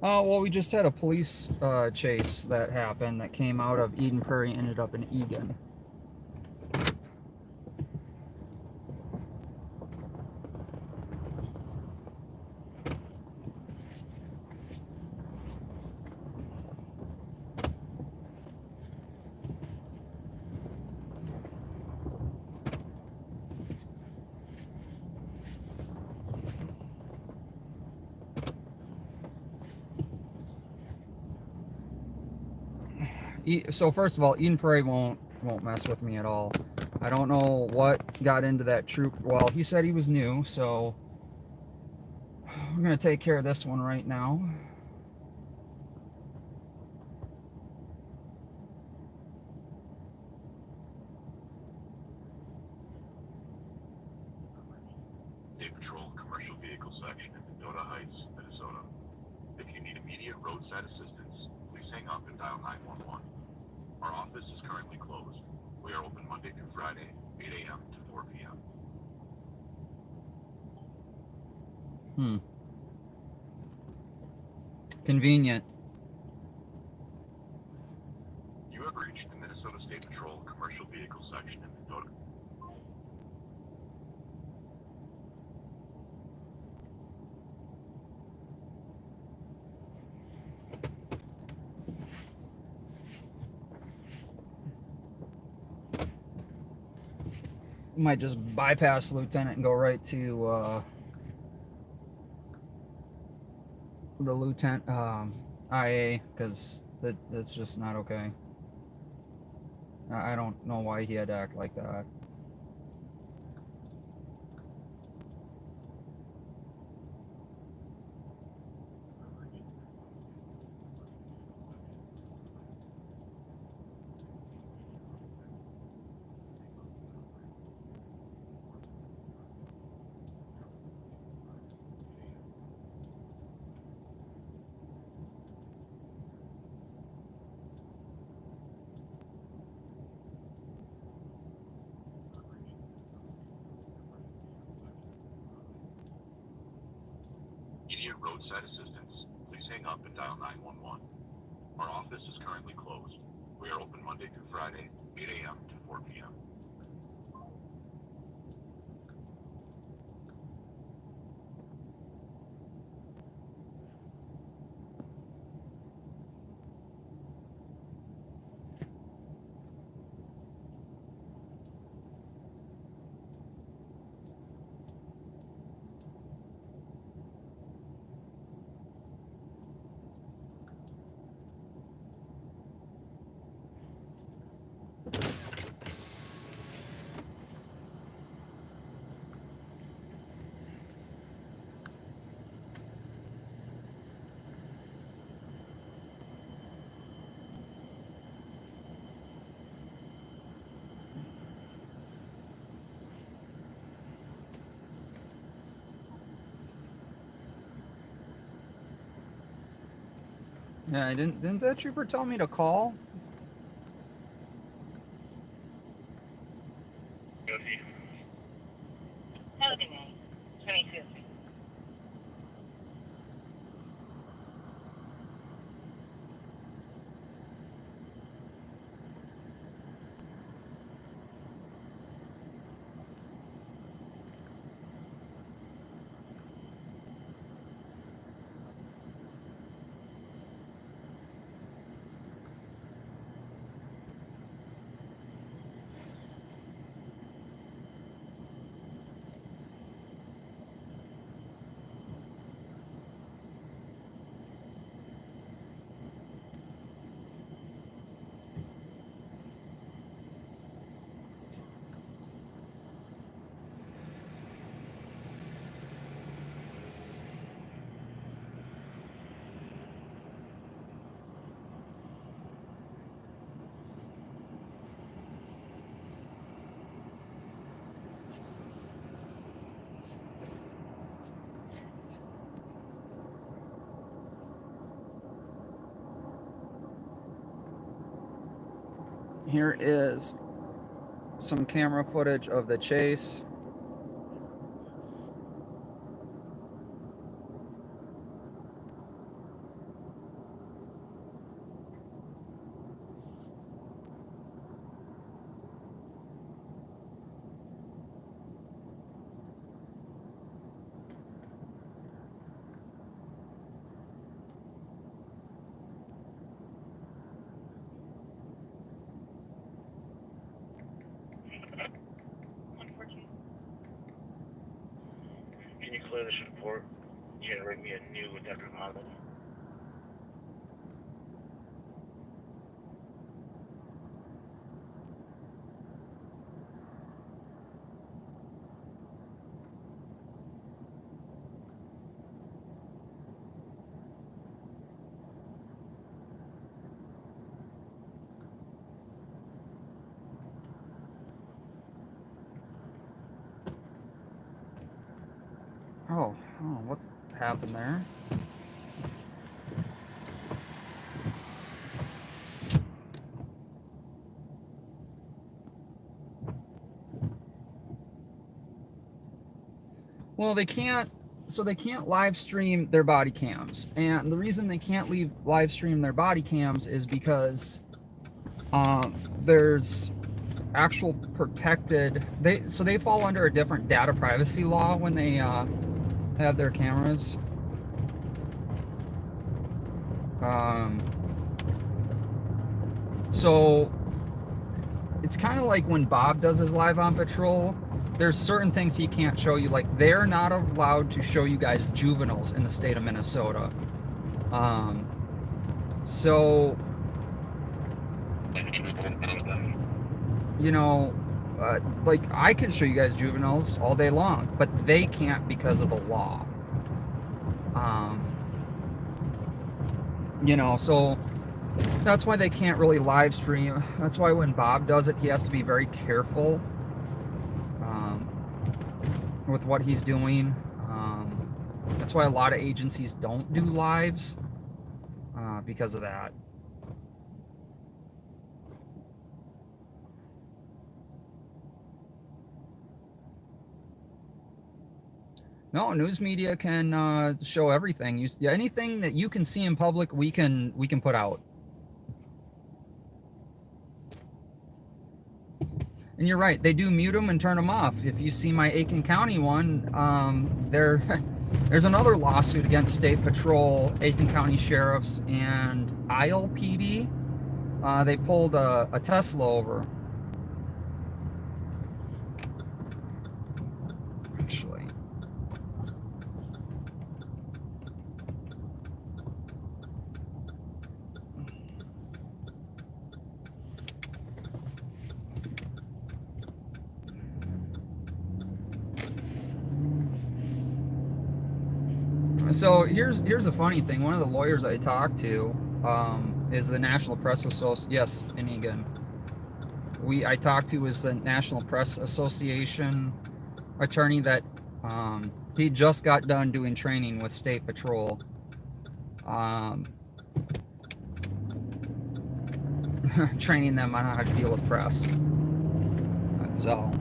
Oh, well, we just had a police chase that happened that came out of Eden Prairie, ended up in Egan. So first of all, Eden Prairie won't mess with me at all. I don't know what got into that troop. Well, he said he was new, so I'm gonna take care of this one right now. State Patrol Commercial Vehicle Section in Mendota Heights, Minnesota. If you need immediate roadside assistance, please hang up and dial 911. Our office is currently closed. We are open Monday through Friday, 8 a.m. to 4 p.m. Convenient. You have reached the Minnesota State Patrol Commercial Vehicle Section in Mendota. Might just bypass Lieutenant and go right to the Lieutenant IA, because that's just not okay. I don't know why he had to act like that. Immediate roadside assistance, please hang up and dial 911. Our office is currently closed. We are open Monday through Friday, 8 a.m. to 4 p.m. Yeah, didn't that trooper tell me to call? Loading A, 2050. Here is some camera footage of the chase. Can you clear this report? Generate me a new Decker model. Oh, what happened there? Well, they can't live stream their body cams. And the reason they can't live stream their body cams is because there's actual protected, they fall under a different data privacy law when they have their cameras. So it's kind of like when Bob does his live on patrol, there's certain things he can't show you. Like, they're not allowed to show you guys juveniles in the state of Minnesota. So, you know, like, I can show you guys juveniles all day long, but they can't because of the law. You know, so that's why they can't really live stream. That's why when Bob does it, he has to be very careful with what he's doing. That's why a lot of agencies don't do lives because of that. No, news media can show everything. Anything that you can see in public, we can put out. And you're right, they do mute them and turn them off. If you see my Aiken County one, there's another lawsuit against State Patrol, Aiken County Sheriffs, and Isle PD. They pulled a Tesla over. Actually. So here's the funny thing. One of the lawyers I talked to is the National Press Association. Yes, in Egan. I talked to is the National Press Association attorney that he just got done doing training with State Patrol. Training them on how to deal with press. So.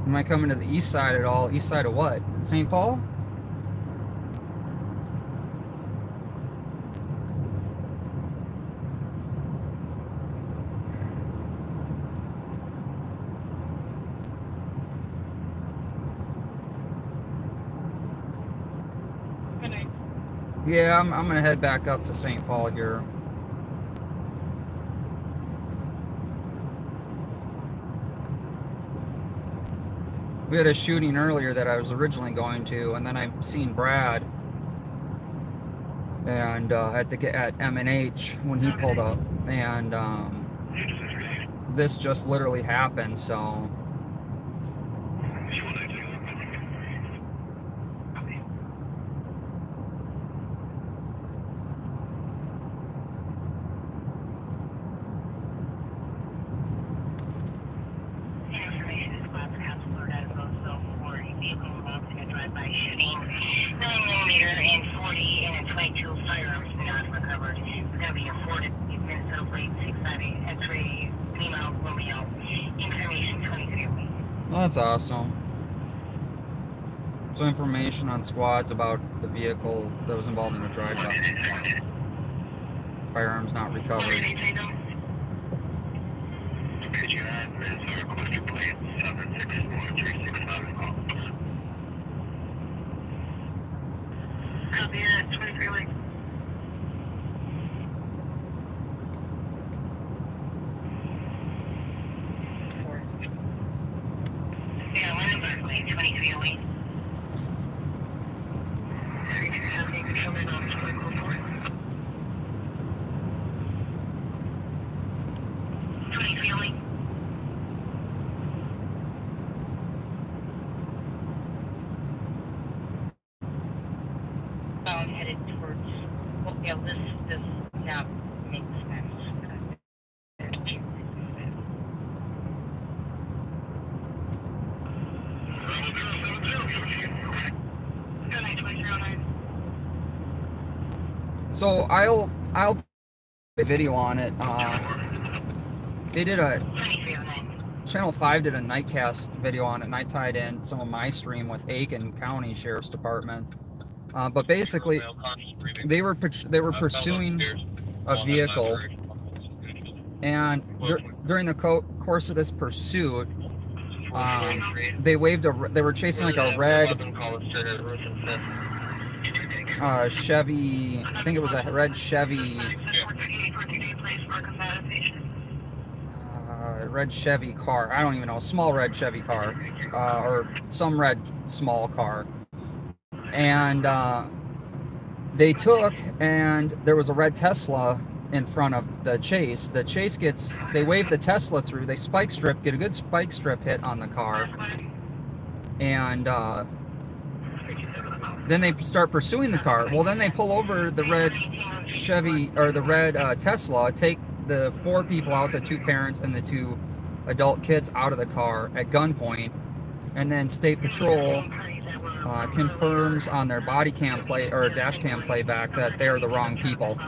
Am I coming to the east side at all? East side of what? St. Paul? Yeah, I'm gonna head back up to St. Paul here. We had a shooting earlier that I was originally going to, and then I seen Brad, and had to get at M&H when he pulled up, and this just literally happened, so. Well, that's awesome. So information on squads about the vehicle that was involved in a drive-by. Firearms not recovered. Could you add Minnesota cluster plate 764-365 calls? Copy that, 23 weeks. Yeah, my number. feeling? 3270 could come in on 24. 20 feeling. Headed towards, well, yeah, this now makes sense. So I'll put a video on it. They did a Channel 5 did a nightcast video on it, and I tied in some of my stream with Aiken County Sheriff's Department. But basically, they were pursuing a vehicle, and during the course of this pursuit, they were chasing like a red Chevy. I think it was a red Chevy. Red Chevy car. I don't even know. Small red Chevy car, or some red small car. And they took, and there was a red Tesla in front of the chase. The chase they wave the Tesla through, they spike strip, get a good spike strip hit on the car, and then they start pursuing the car. Well, then they pull over the red Chevy, or the red Tesla, take the 4 people out, the 2 parents and the 2 adult kids out of the car at gunpoint, and then State Patrol confirms on their body cam play or dash cam playback that they're the wrong people.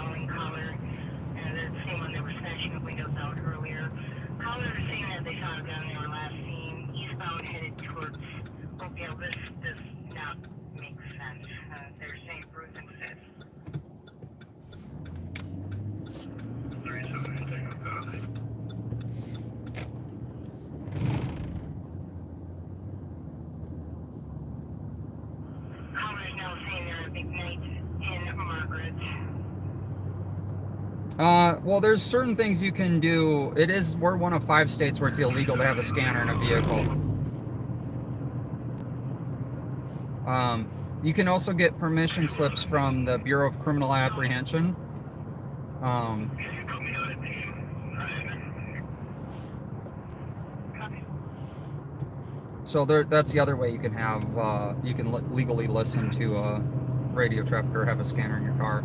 Well, there's certain things you can do. We're one of 5 states where it's illegal to have a scanner in a vehicle. You can also get permission slips from the Bureau of Criminal Apprehension. So that's the other way you can have, you can legally listen to a radio traffic or have a scanner in your car.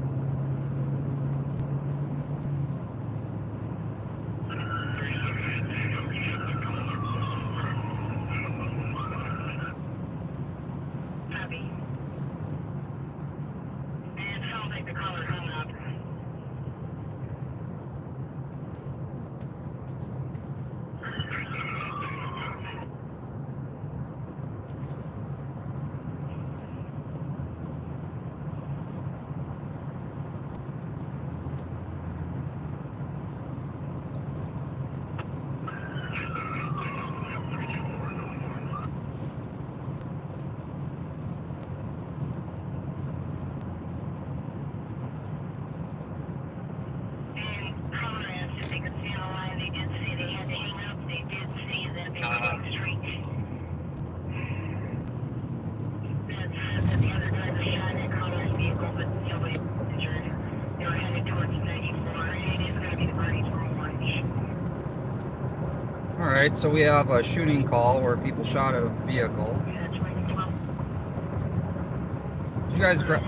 Alright, so we have a shooting call where people shot a vehicle. Did you guys grab...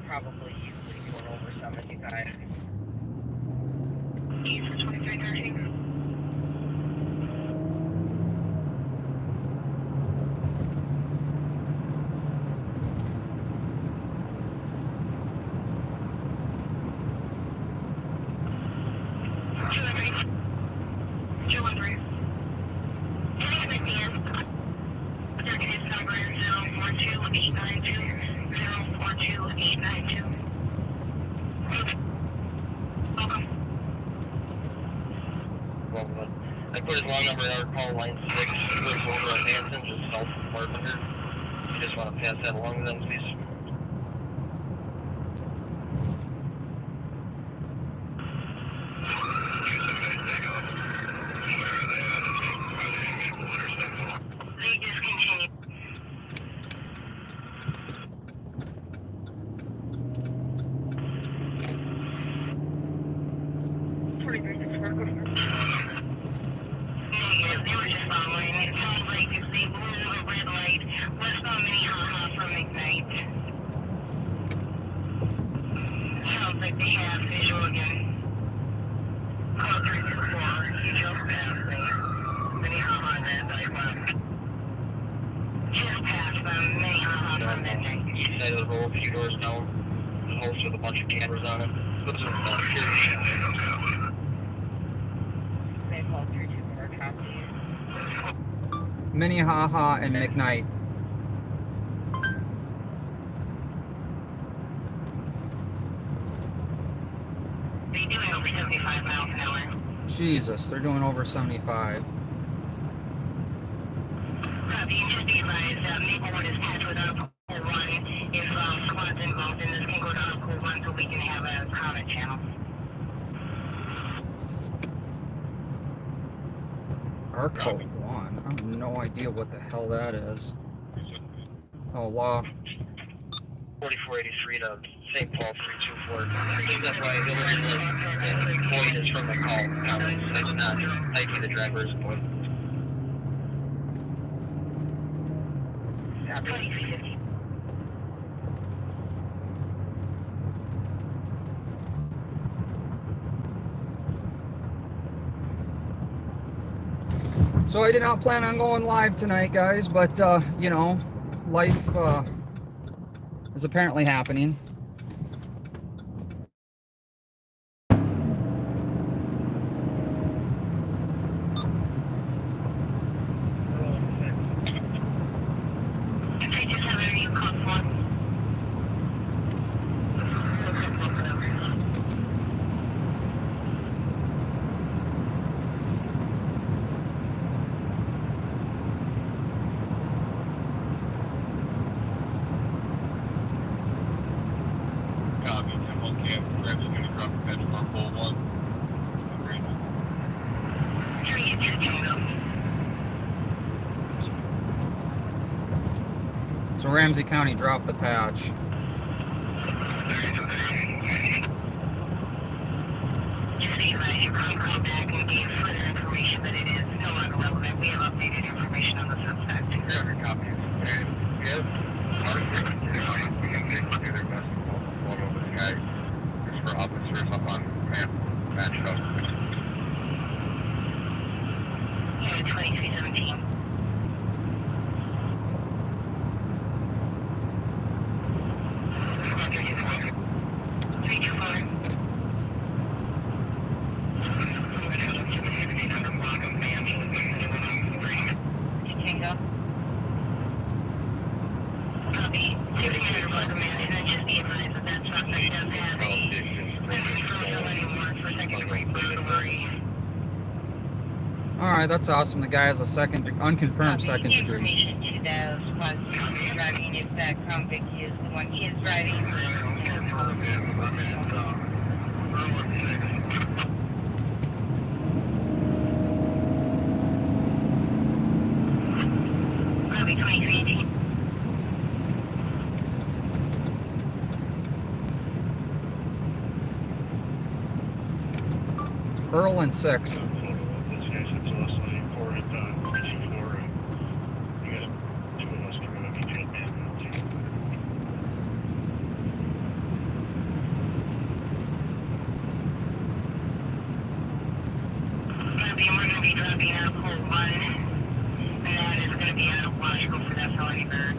Probably usually going over some of you guys. Yes. 36 number 042892. 042892. Welcome. Well, I put his long number in our call line 6. He lives over at Hanson, just south of Carpenter. You just want to pass that along to them, please. They discontinued. Negative. They were just following. It sounds like if they blew a red light west on Minnehaha from McKnight. Sounds like they have visual again. Call 324. He just passed me. Minnehaha red light left. Just past them. Minnehaha from midnight. East side of the road, a few doors down. There's a house with a bunch of cameras on it. Those are security. They call 324. Copy. Minnehaha and McKnight. They doing over 75 miles an hour. Jesus, they're doing over 75. Copy, and just be advised, Maplewood is patched with Uncle 1. If squad's involved in this, can go to Uncle 1 so we can have a comment channel. Arco 1. I have no idea what the hell that is. Oh, law. 4483 to St. Paul 324. That's why the original void is from the call comments. That's not IP the driver's void. 2350. So I did not plan on going live tonight, guys, but you know, life is apparently happening. I just have a new call for. Copy, 10-1 camp. Grab's going to drop a benchmark pole 1. Three, two, Tango. So Ramsey County dropped the patch. Just be advised, you can call back and give further information, but it is no longer relevant. We have updated information on the suspect. Yeah, copy. And yes, our we can take do their best to pull over the guy. Just for officers up on matched up. Yeah, 2317. Alright, that's awesome. The guy has a unconfirmed second degree. Information to the squad driving if that convict is the one he is driving. Copy 2318. Earl and 6th. Copy, we're going to be dropping out pole 1, and that is going to be out of Washington for that felony bird.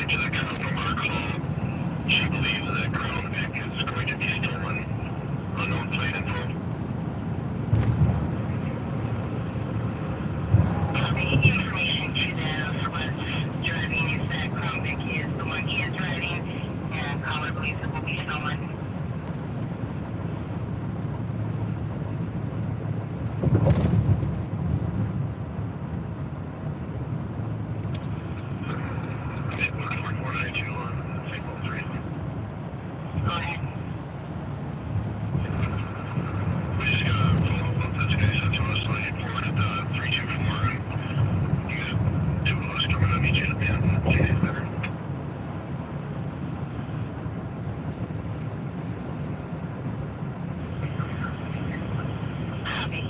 According to the cop from our call, she believes that Crown Vic is going to be stolen. Unknown plate info. The information to the was driving is that Crown Vic is the one he is driving, and caller believes it will be stolen. Go ahead. We just got a follow-up on this case. That's what I reported 324. You got two of us coming to meet you at the end. See you there. Copy.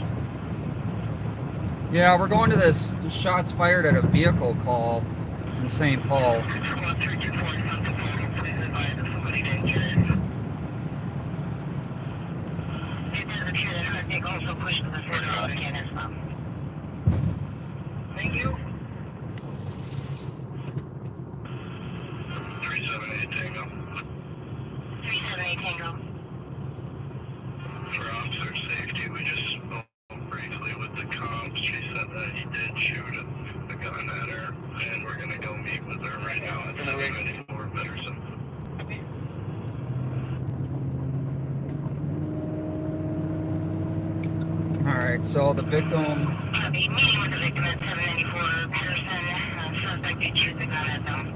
Yeah, we're going to this shots fired at a vehicle call in St. Paul. 324 is not the photo. Please advise if somebody didn't get it. It does appear that her dick also pushed to the center of the can as well. Thank you. 378 Tango. 378 Tango. For officer safety, we just spoke briefly with the cops. She said that he did shoot a gun at her, and we're gonna go meet with her right now at 794 Pedersen. Alright, so the victim, Copy. Meeting with the victim at 794 Pedersen. Suspect did shoot the gun at them.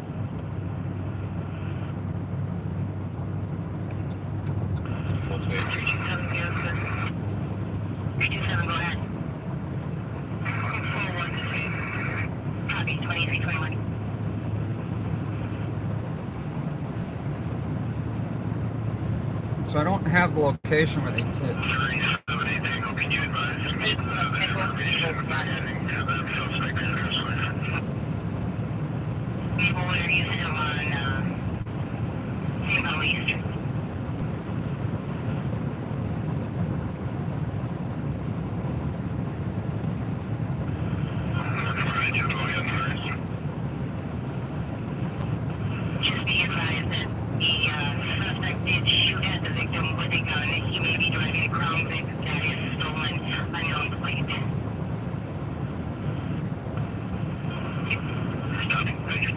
Okay. 327 go ahead. 413. Copy. 2321. so I don't have the location where they did. 378 Tango, can you advise me of the information regarding the suspect address? People are using him on St. Paul East. Just be advised that the suspect did shoot at the victim with a gun. He may be driving a Crown Vic that is stolen, unknown plate. Stop. Thank you.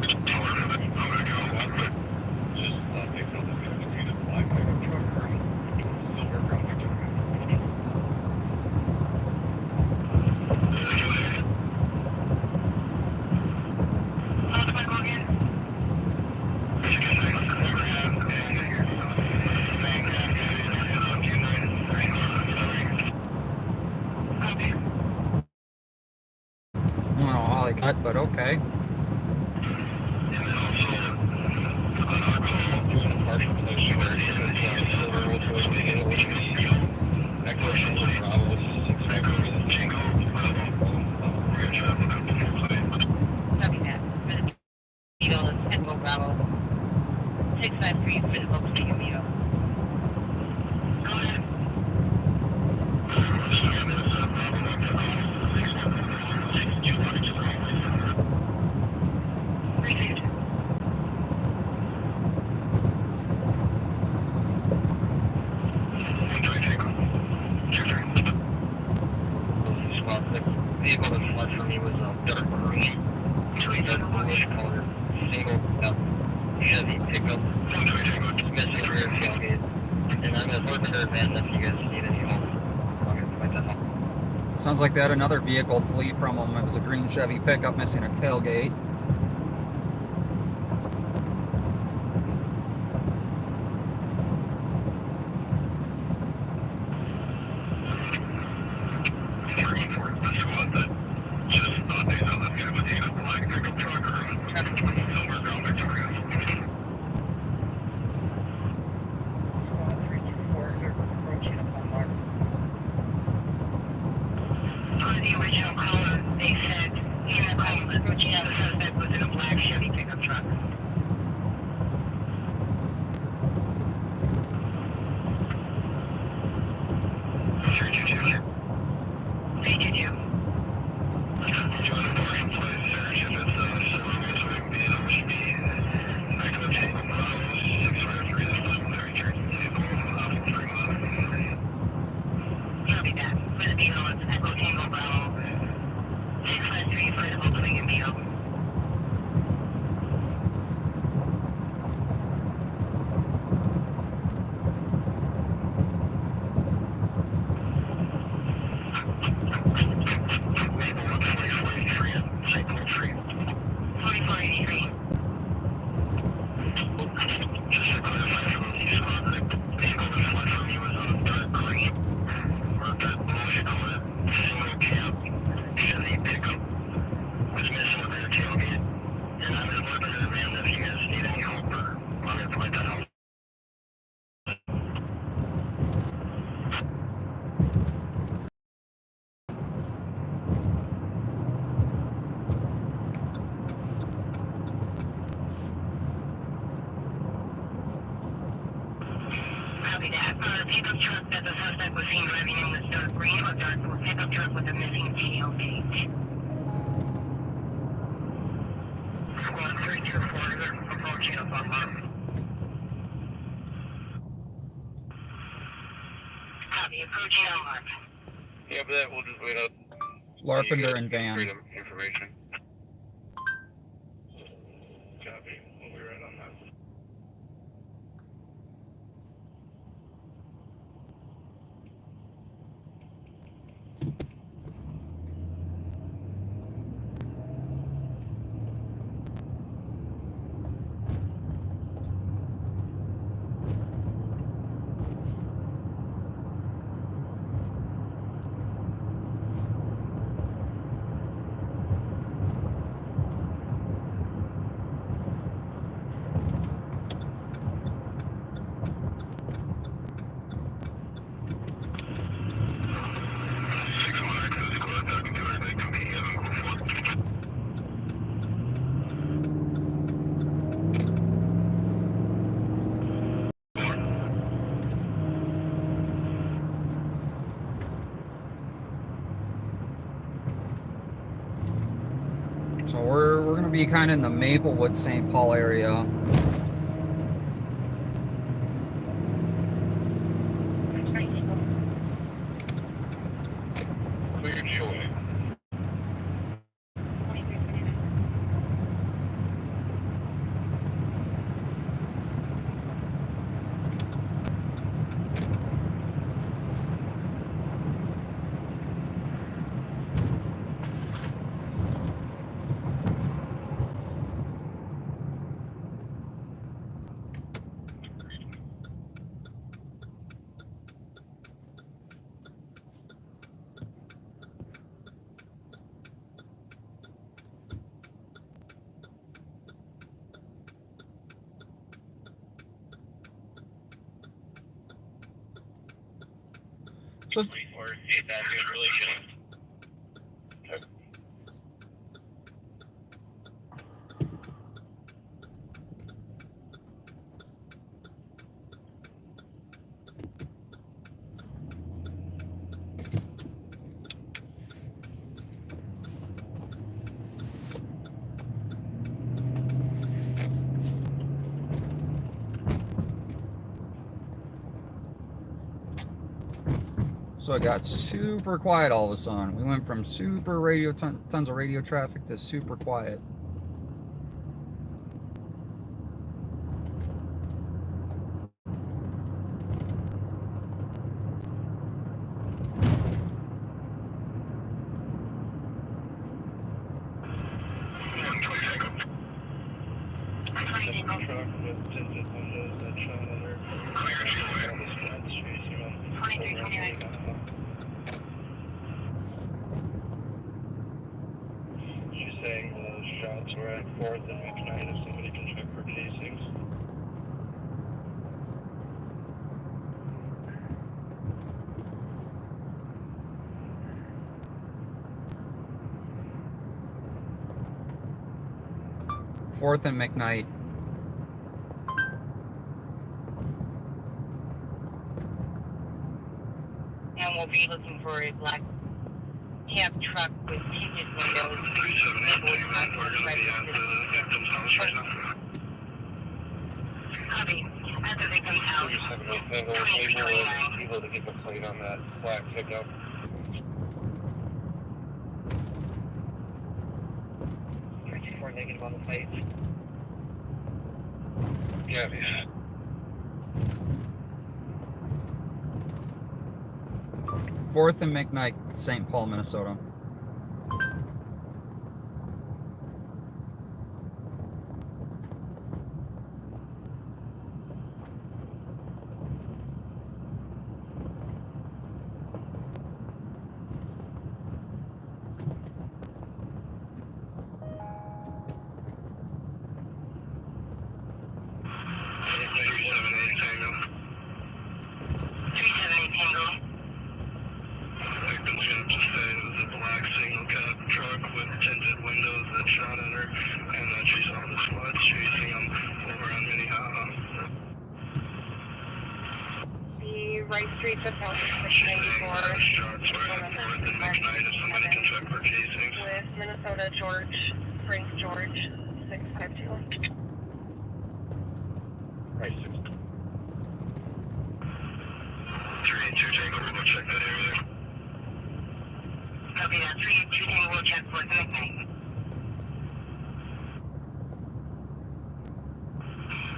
Just picked up a 52 black pickup truck or silver Crown Vic truck. I don't know how they cut, but okay. Doing a partial place where it's silver Rolls-Royce Beetle, which is Echo Silver Bravo 653. Copy that. Beetle is Echo Bravo 653 for the Volkswagen Beetle. Go ahead. Received. Vehicle that fled for me was a dark green, bluish color, single Chevy pickup. It's missing the rear tailgate. And I'm going to look at van if you guys need any help. I'm going to find that out. Sounds like they had another vehicle flee from them. It was a green Chevy pickup missing a tailgate. The original caller, they said in the call that Regina, the suspect can be out. Maplewood 4483 and St. Paul Street. 4483. Just to clarify from the squad, the vehicle that fled from you was a dark green, or the, what do you call it, single cab Chevy pickup. Was missing a rear tailgate. And I'm just looking at the van if you guys need any help or want me to point that out. Copy that. The pickup truck that the suspect was seen driving in was dark green or dark blue pickup truck with a missing tailgate. Squad 324, they're approaching up on mark. Copy, approaching on mark. Yeah, but that we'll just wait up. Larpenter and Van. Freedom information. Copy. We'll be right on that. So we're gonna be kind of in the Maplewood, St. Paul area. Cleared showing. So, Or if that's good, really shouldn't. Okay. so it got super quiet all of a sudden. We went from super radio, tons of radio traffic to super quiet. Truck with tinted windows that shine under. She's saying the shots were at 4th and McKnight if somebody can check for casings. Fourth and McKnight. And we'll be looking for a black cab truck with tinted windows. Copy. At the victim's house. Able to get the plate on that black pickup. 324 negative on the plate. Copy. 4th and McKnight, St. Paul, Minnesota. Victim's gonna just say it was a black single cab truck with tinted windows that shot at her, and that she saw the squad chasing him over on Minnehaha. The Wright Street Patrol She's saying that shots were at 4th and McKnight if somebody can check for casings. with Minnesota George, Frank George, 652. Right, 382 Tango, we'll go check that area. Copy that. 382 Tango will check for McKnight.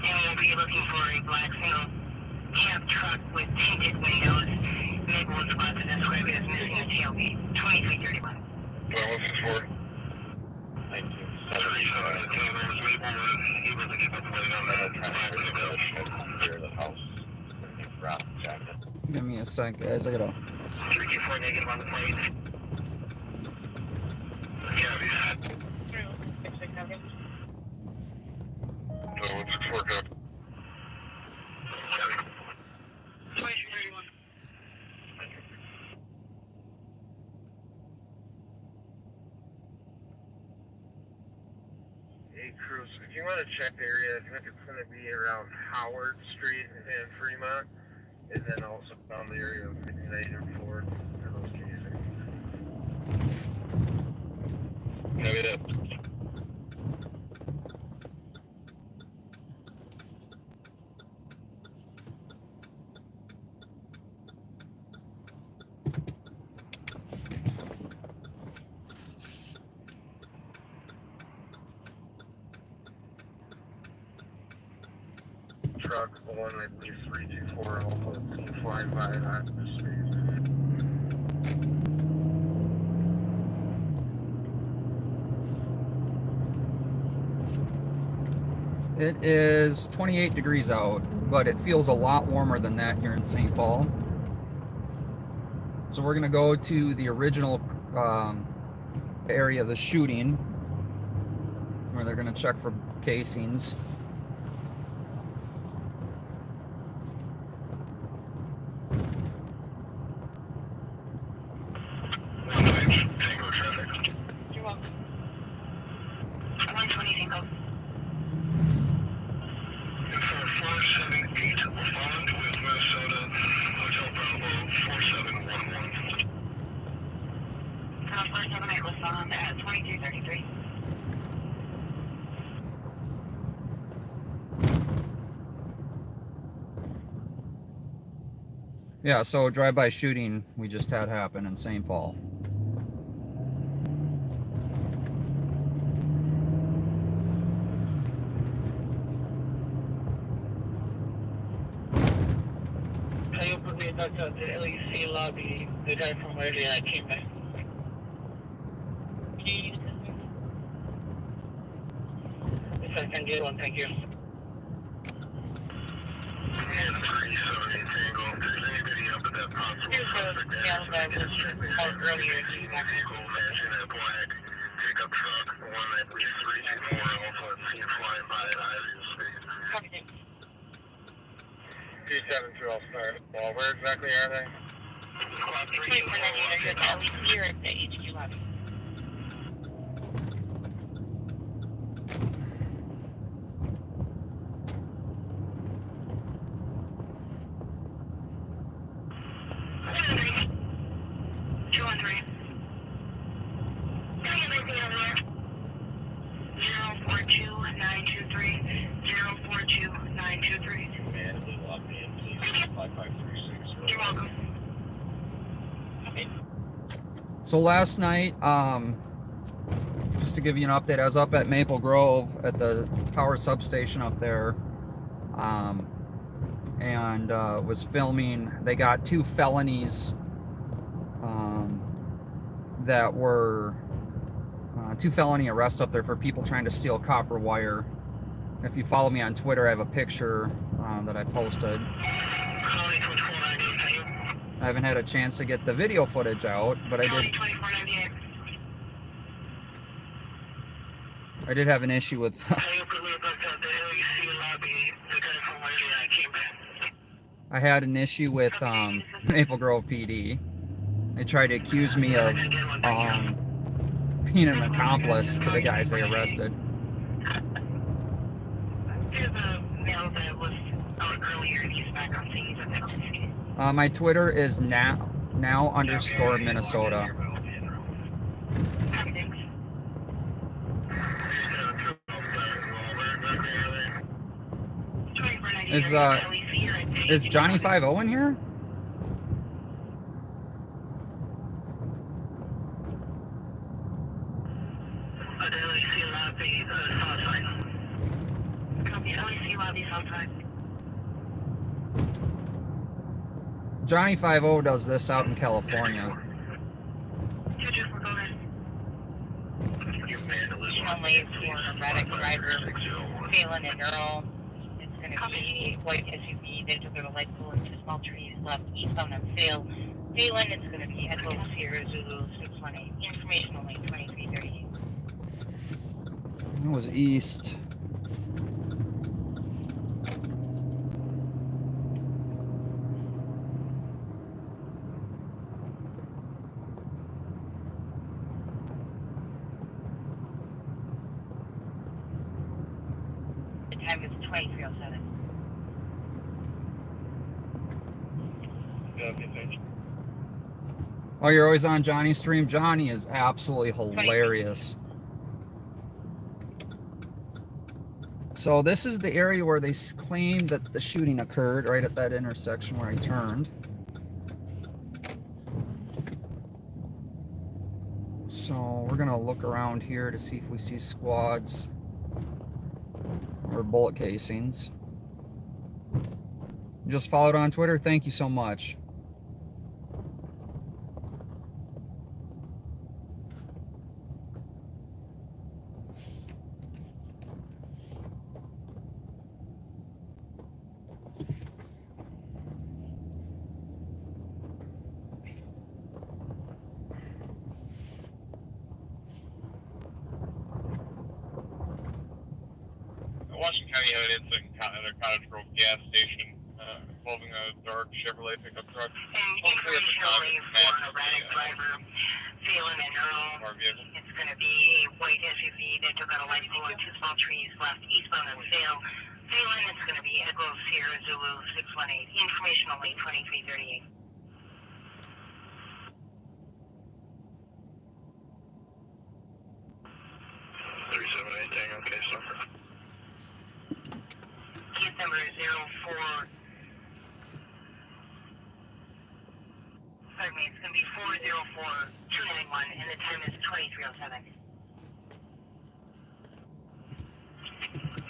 And we'll be looking for a black single cab truck with tinted windows. Maybe one spot to describe it as missing a tailgate. 2331. Well, what's this for? thank you. 37 Tango was able to get the plate on that black pickup. Clear the house. Route jacket. Give me a sec, guys. I gotta. 324 negative on the plate. Copy. So what's this for, Copy? 2331. Hey, Cruz, if you want to check the area, I think it's going to be around Howard Street and Fremont, and then also down the area of McKnight and Ford for those cases. Copy that. Truck, one, I believe 324, also seen flying by that space. It is 28 degrees out, but it feels a lot warmer than that here in St. Paul. So we're gonna go to the original area of the shooting, where they're gonna check for casings. Tango traffic. You're welcome. 120 Tango. For 478 LaFond with Minnesota, Hotel Bravo 4711. 478 was found at 2233. Yeah, so drive-by shooting we just had happen in St. Paul. Can you put me in touch with the LEC lobby, the guy from earlier I came back? If I can get one, thank you. Here's the gal that was out earlier. She's back here. Pickup truck, one at least 324, also seen flying by at Ivy Street. Copy that. 272 All-Star. Well, where exactly are they? Squad 2498, are you at the LEC or at the HQ lobby? Man, we love me, please. 5536. You're welcome. So last night, just to give you an update, I was up at Maple Grove at the power substation up there, and was filming. They got 2 felonies that were 2 felony arrests up there for people trying to steal copper wire. If you follow me on Twitter, I have a picture that I posted. I haven't had a chance to get the video footage out, but I did have an issue with I had an issue with Maple Grove PD. They tried to accuse me of being an accomplice to the guys they arrested. My Twitter is now_Minnesota. Is Johnny 5-0 in here? Johnny 5-0 does this out in California. Only for erratic driver, Phelan and Earl. It's going to be white SUV. They took out a light pole and 2 small trees left eastbound on Phil. Phelan, it's going to be Echo Sierra Zulu 618. Information only 2338. That was east. The time is 2307. Oh, you're always on Johnny's stream? Johnny is absolutely hilarious. So this is the area where they claim that the shooting occurred, right at that intersection where I turned. So we're gonna look around here to see if we see squads or bullet casings. Just followed on Twitter. Thank you so much. Washington County had an incident at a Cottage Grove gas station involving a dark Chevrolet pickup truck. Hopefully at the time it's matched Erratic driver, Phelan and Earl. our vehicle. It's going to be a white SUV. They took out a light pole and 2 small trees left eastbound on Phil. Phelan, it's going to be Echo Sierra Zulu 618. Information only 2338. Okay, sir. Case number 04. Pardon me, it's going to be 404291, and the time is 2307.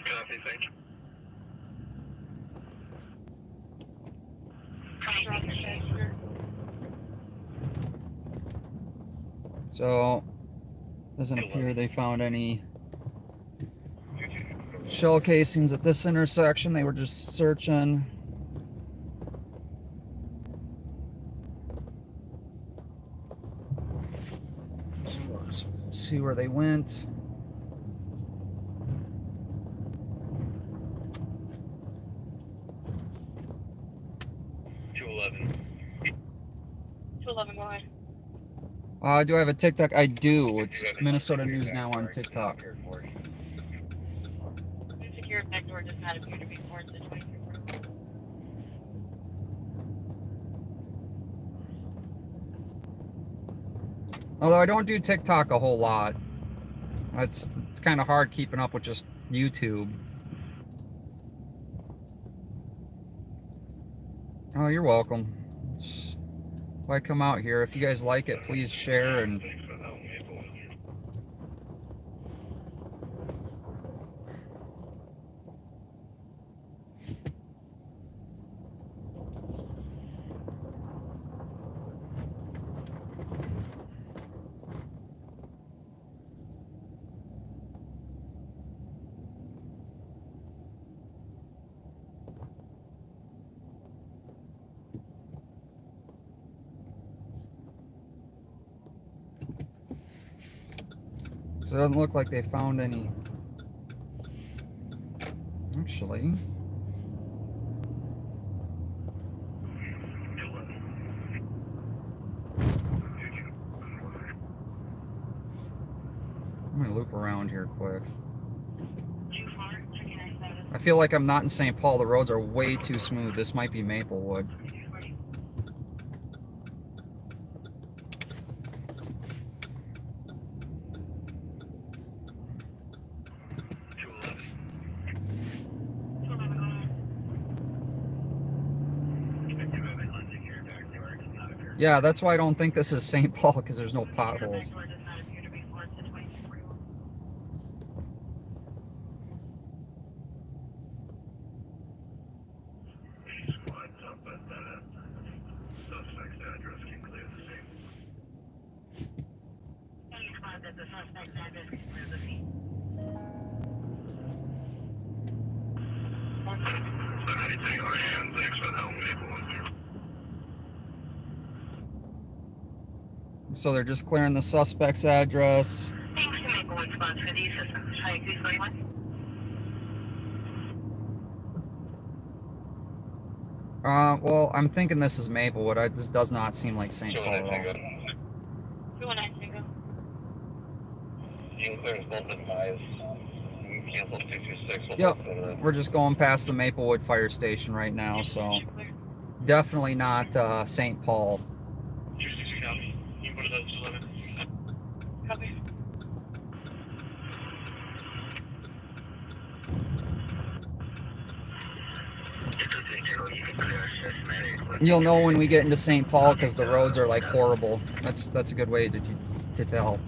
Copy, thank you. 2338. So doesn't appear they found any shell casings at this intersection. They were just searching. So let's see where they went. Go ahead. Do I have a TikTok? I do. It's Minnesota News Now on TikTok. Secured back door does not appear to be towards the 2340. Although I don't do TikTok a whole lot. It's kind of hard keeping up with just YouTube. Oh, you're welcome. Why come out here? If you guys like it, please share and So it doesn't look like they found any. Actually. I'm gonna loop around here quick. I feel like I'm not in St. Paul. The roads are way too smooth. This might be Maplewood. Yeah, that's why I don't think this is St. Paul, because there's no potholes. So they're just clearing the suspect's address. Thanks to Maplewood spots for the assistance. Hi, 241. Well, I'm thinking this is Maplewood. This does not seem like St. Paul at all. 219 Tango. You clears both of eyes. Cancel 226. Yep, we're just going past the Maplewood fire station right now, so definitely not St. Paul. Copy. You'll know when we get into St. Paul because the roads are like horrible. That's a good way to tell.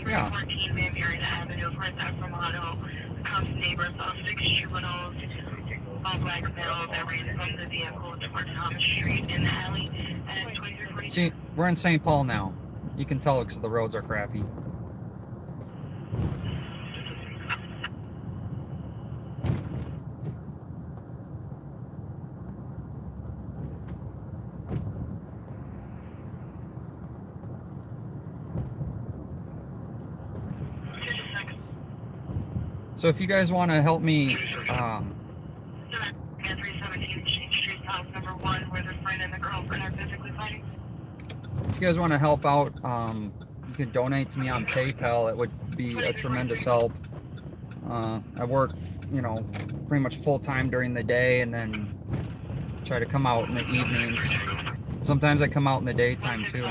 Yeah. 314 Van Buren Avenue, report that from Auto. The cops neighbors saw 6 juveniles, all black males that ran from the vehicle towards Thomas Street in the alley at 2340. See, we're in St. Paul now. You can tell because the roads are crappy. So if you guys want to help me, 317 Exchange Street, house number 1, where the friend and the girlfriend are physically fighting. if you guys want to help out, you can donate to me on PayPal. It would be a tremendous help. I work, pretty much full time during the day, and then try to come out in the evenings. Sometimes I come out in the daytime too.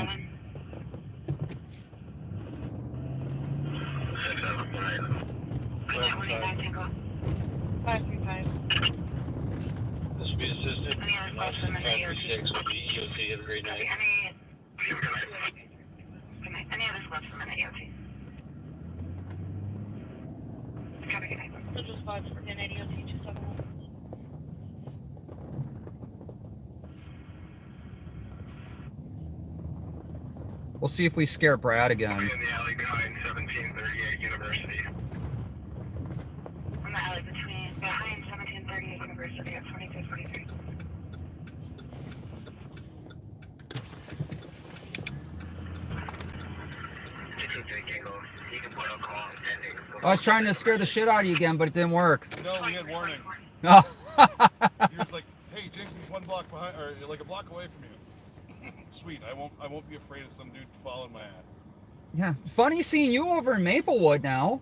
This will be assisted. 536 will be EOT. Have a great night. Any other spots from an AOT? Copy, good night. Central spots for NADOT 271. We'll see if we scare Brad again. In the alley behind 1738 University. In the alley behind 1738 University at 2243. I was trying to scare the shit out of you again, but it didn't work. No, we had warning. Oh. He was like, "Hey, Jason's 1 block behind, or like a block away from you." Sweet, I won't be afraid of some dude following my ass. Yeah, funny seeing you over in Maplewood now.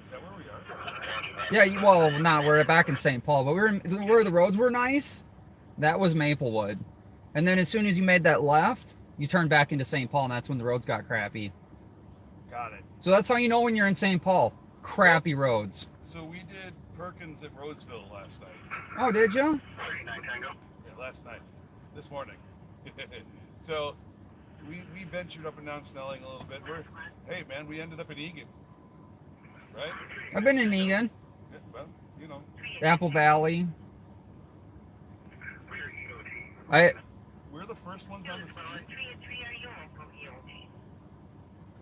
Is that where we are? Yeah, well, not we're back in St. Paul, but where the roads were nice. That was Maplewood, and then as soon as you made that left, you turned back into St. Paul, and that's when the roads got crappy. Got it. So that's how you know when you're in St. Paul. Crappy roads. So we did Perkins at Roseville last night. Oh, did you? Yeah, last night. This morning. So we ventured up and down Snelling a little bit. Hey man, we ended up in Egan. Right? I've been in Egan. Yeah, well, Apple Valley. We're the first ones on the scene.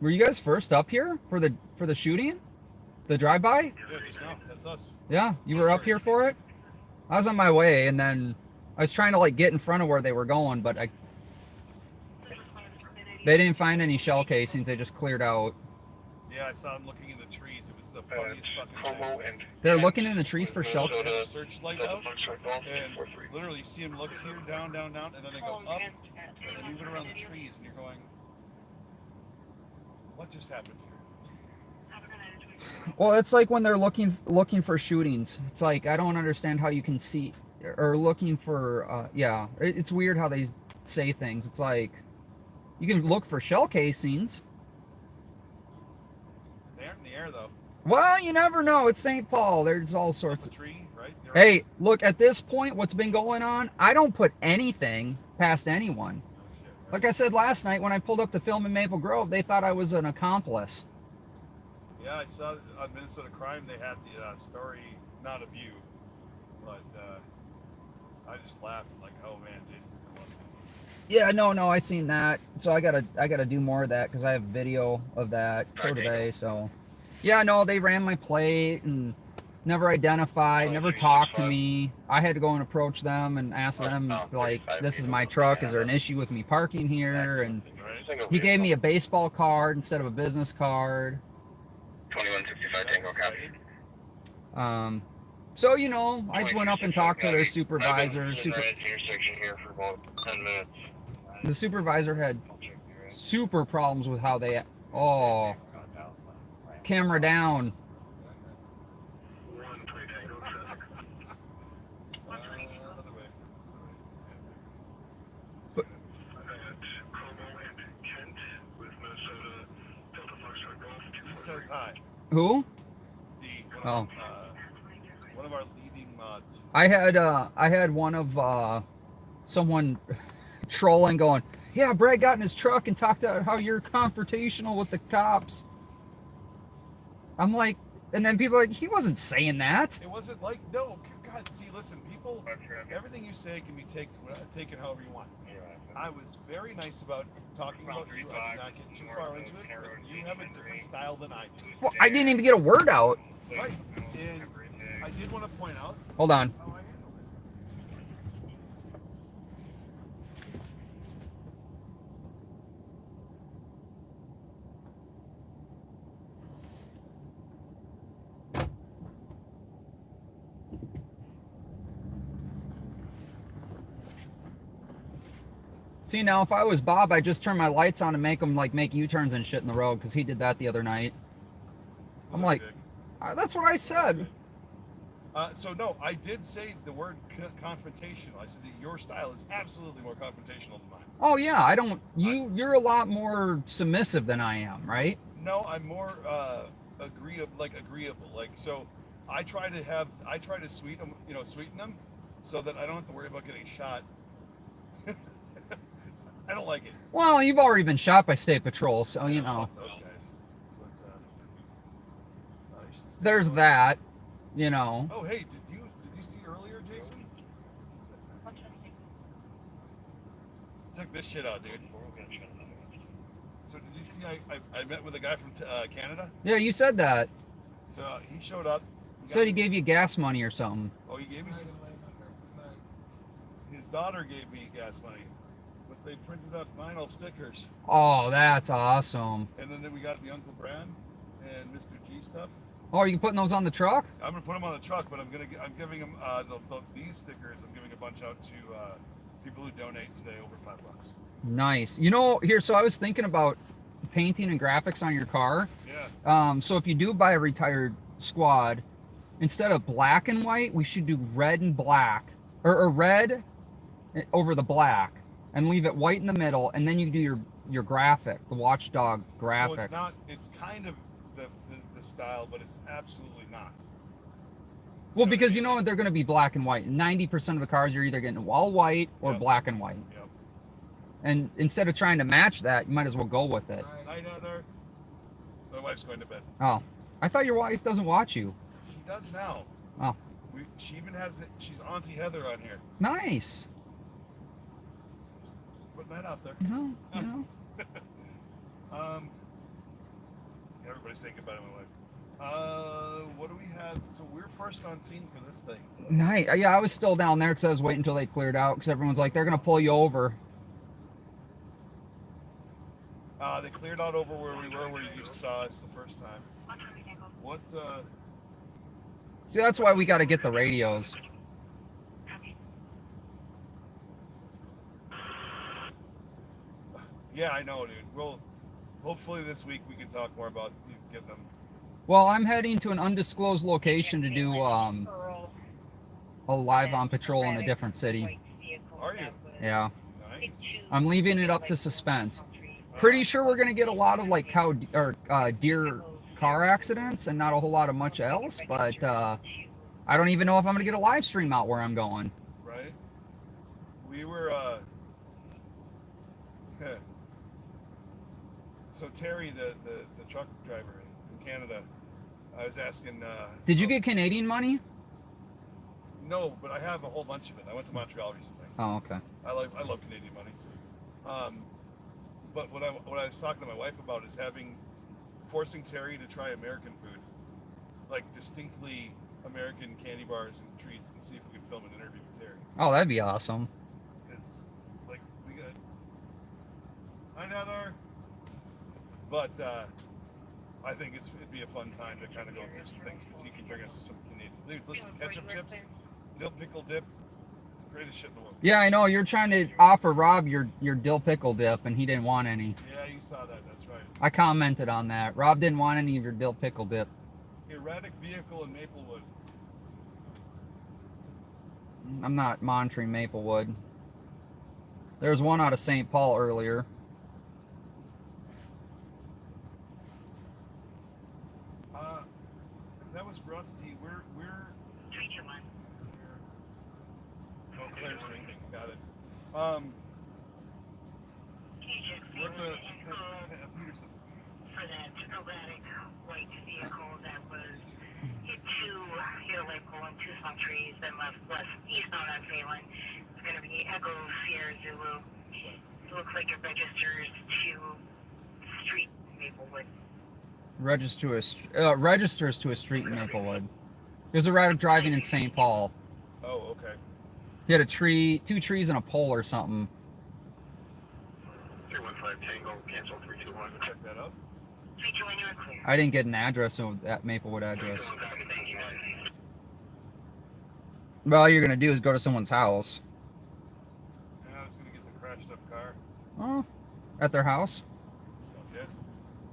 Were you guys first up here for the shooting? The drive-by? Yeah, just now. That's us. Yeah, you were up here for it? I was on my way, and then I was trying to get in front of where they were going, but they didn't find any shell casings. They just cleared out. Yeah, I saw him looking in the trees. It was the funniest fucking Como thing. and They're looking in the trees for They shelter. had a searchlight out, Foxtrot Golf and 243. literally you see him look here, down, down, down, and then they go up, and then moving around the trees, and you're going, what just happened here? Well, it's like when they're looking for shootings. It's like I don't understand how you can see or looking for. Yeah, it's weird how they say things. It's like you can look for shell casings. They aren't in the air though. Well, you never know. It's St. Paul. There's all sorts The of. tree, right? You're Hey, look, at this point, what's been going on, I don't put anything past anyone. Like I said last night when I pulled up to film in Maple Grove, they thought I was an accomplice. Yeah, I saw on Minnesota Crime they had the story, not of you, but I just laughed like, oh man, Jason's going. Yeah, no, I seen that. So I gotta do more of that because I have video of that. So do they. So, yeah, no, they ran my plate and never identified, never talked to me. I had to go and approach them and ask them like, this is my truck. Is there an issue with me parking here? And he gave me a baseball card instead of a business card. 2165 Tango copy. So, you know, I went up and talked to their supervisor. Intersection here for about 10 minutes. The supervisor had super problems with how they. Oh, camera down. But, He says hi. who? D. Oh. One of our leading mods. I had one of someone trolling going, yeah, Brad got in his truck and talked about how you're confrontational with the cops. I'm like, and then people are like, he wasn't saying that. It wasn't like, no, God, see, listen, people, everything you say can be taken however you want. I was very nice about talking about you. I did not get too far into it, but you have a different style than I do. Well, I didn't even get a word out. Right. And I did want to point out Hold on. how I handled it. See, now if I was Bob, I'd just turn my lights on and make them like make U-turns and shit in the road because he did that the other night. I'm like, that's what I said. So no, I did say the word confrontational. I said that your style is absolutely more confrontational than mine. Oh yeah, I don't. You're a lot more submissive than I am, right? No, I'm more agreeable. Like, so I try to sweeten them, so that I don't have to worry about getting shot. I don't like it. Well, you've already been shot by State Patrol, so you know. Fuck those guys. But, you should stick There's with- that, you know. Oh hey, did you see earlier, Jason? Check this shit out, dude. So did you see? I met with a guy from Canada. Yeah, you said that. So he showed up. Said he gave you gas money or something. Oh, he gave me some. His daughter gave me gas money, but they printed out vinyl stickers. Oh, that's awesome. And then we got the Uncle Brand and Mr. G stuff. Oh, are you putting those on the truck? I'm gonna put them on the truck, but I'm giving them these stickers. I'm giving a bunch out to people who donate today over $5. Nice. You know, here, so I was thinking about painting and graphics on your car. Yeah. So if you do buy a retired squad, instead of black and white, we should do red and black, or red over the black, and leave it white in the middle, and then you do your graphic, the watchdog graphic. So it's not. It's kind of the style, but it's absolutely not. Well, because you know they're going to be black and white. 90% of the cars you're either getting all white or Yep. black and white. Yep. And instead of trying to match that, you might as well go with it. Night, Heather. My wife's going to bed. Oh, I thought your wife doesn't watch you. She does now. Oh, She even has it. She's Auntie Heather on here. nice. Putting that out there. No, no. Everybody's saying goodbye to my wife. What do we have? So we're first on scene for this thing. Nice. Yeah, I was still down there because I was waiting until they cleared out because everyone's like, they're going to pull you over. They cleared out over where we were, where you saw us the first time. What? See, that's why we got to get the radios. Yeah, I know, dude. Well, hopefully this week we can talk more about getting them. Well, I'm heading to an undisclosed location to do a live on patrol in a different city. Are you? Yeah. Nice. I'm leaving it up to suspense. Pretty sure we're gonna get a lot of like deer car accidents and not a whole lot of much else, but I don't even know if I'm gonna get a live stream out where I'm going. Right. We were. So Terry, the truck driver in Canada, I was asking. Did you get Canadian money? No, but I have a whole bunch of it. I went to Montreal recently. Oh, okay. I love Canadian money. But what I was talking to my wife about is forcing Terry to try American food, like distinctly American candy bars and treats, and see if we can film an interview with Terry. Oh, that'd be awesome. Because like we got, hi Heather. But I think it'd be a fun time to kind of go through some things because he can bring us some Canadian. Dude, listen, ketchup chips, dill pickle dip, greatest shit in the world. Yeah, I know. You're trying to offer Rob your dill pickle dip, and he didn't want any. Yeah, you saw that. That's right. I commented on that. Rob didn't want any of your dill pickle dip. Erratic vehicle in Maplewood. I'm not monitoring Maplewood. There's one out of St. Paul earlier. That was for us, D. We're 321. oh, Claire's drinking. Got it. We're at the Peterson. For that erratic white vehicle that was hit two light pole and two small trees, then left eastbound on Phelan. It's going to be Echo Sierra Zulu. It looks like it registers to Street Maplewood. Registers to a street in Maplewood. There's a erratic driving in St. Paul. Oh, okay. He had two trees and a pole or something. 315 Tango, cancel 321. Check that up. 321, you're clear. I didn't get an address of that Maplewood address. Well, all you're gonna do is go to someone's house. And I was gonna get the crashed up car. Oh, at their house? Yeah.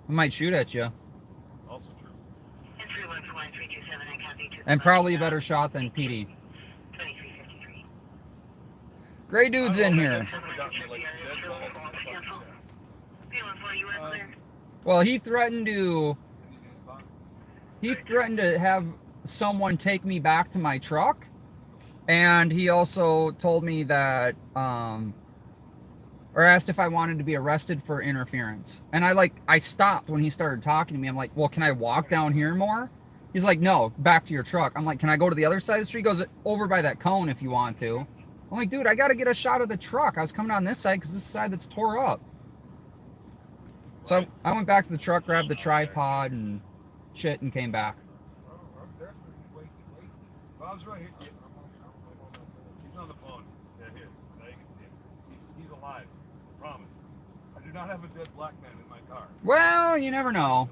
I might shoot at you. Also true. And 314, 327, I copy. And probably a better shot than PD. 2353. Gray dude's in here. That trooper got me like dead balls in the fucking chest. Feeling for you, are clear. Well, he threatened to have someone take me back to my truck, and he also told me that or asked if I wanted to be arrested for interference. And I stopped when he started talking to me. I'm like, well, can I walk down here more? He's like, no, back to your truck. I'm like, can I go to the other side of the street? He goes, over by that cone if you want to. I'm like, dude, I got to get a shot of the truck. I was coming on this side because this is the side that's tore up. So I went back to the truck, grabbed the tripod and shit, and came back. Wait. Bob's right here. He's on the phone. Yeah, here. Now you can see him. He's alive. I promise. I do not have a dead black man in my car. Well, you never know.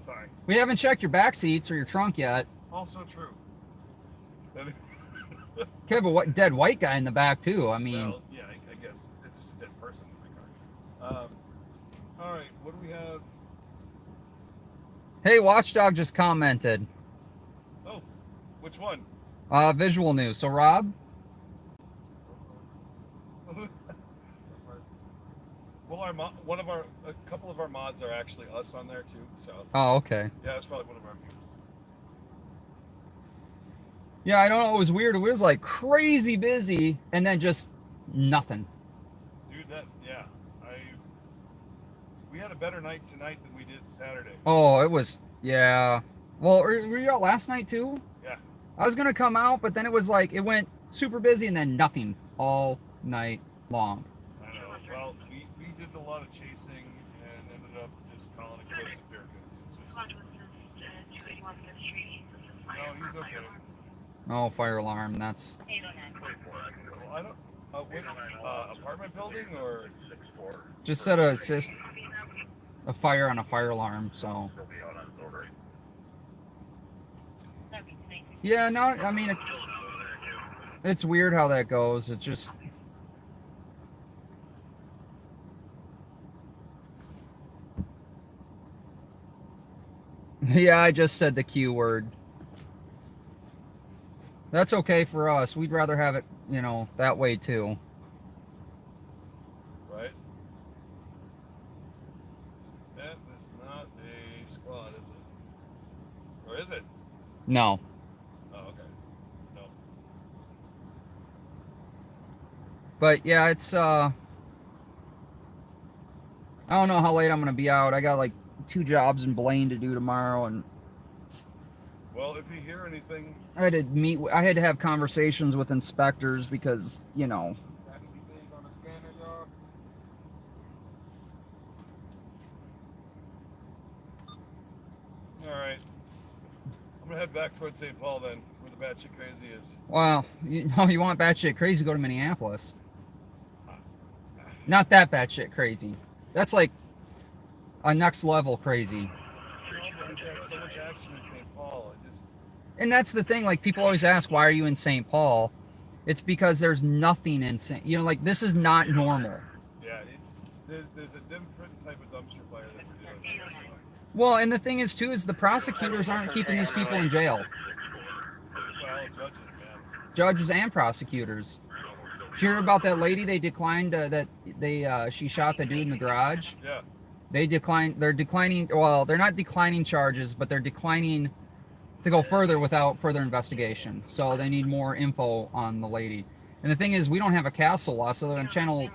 Sorry. We haven't checked your back seats or your trunk yet. Also true. Okay, but dead white guy in the back too. I mean, well, yeah, I guess it's just a dead person in my car. All right, what do we have? hey, Watchdog just commented. Oh, which one? Visual news. So Rob, well, a couple of our mods are actually us on there too. So oh, okay. yeah, it's probably one of our mutants. Yeah, I don't know. It was weird. It was like crazy busy, and then just nothing. Dude, we had a better night tonight than we did Saturday. Oh, it was, yeah. Well, were you out last night too? Yeah. I was gonna come out, but then it was like it went super busy and then nothing all night long. I know. Well, we did a lot of chasing and ended up just calling it quits at Bear Goods. It's just, no, he's okay. Oh, fire alarm. That's. 809. Well, What, apartment building or? Just set a fire on a fire alarm. So yeah, no, I mean it's weird how that goes. It just yeah, I just said the Q word. That's okay for us. We'd rather have it, that way too. Right. That is not a squad, is it? Or is it? No. Oh, okay. No. But yeah, it's I don't know how late I'm gonna be out. I got like 2 jobs in Blaine to do tomorrow, and Well, if you hear anything, I had to have conversations with inspectors because, all right. I'm gonna head back towards St. Paul then, where the batshit crazy is. wow, you want batshit crazy, go to Minneapolis. Not that batshit crazy. That's like a next level crazy. We've had so much action in St. Paul. And that's the thing, like people always ask, why are you in St. Paul? It's because there's nothing in St. Like this is not normal. Yeah, there's a different type of dumpster fire that we're dealing with. Well, and the thing is too, is the prosecutors aren't keeping these people in jail. Well, judges, man. Judges and prosecutors. Did you hear about that lady? They declined she shot the dude in the garage. Yeah. They're declining. Well, they're not declining charges, but they're declining to go further without further investigation. So they need more info on the lady. And the thing is, we don't have a castle law. So on Channel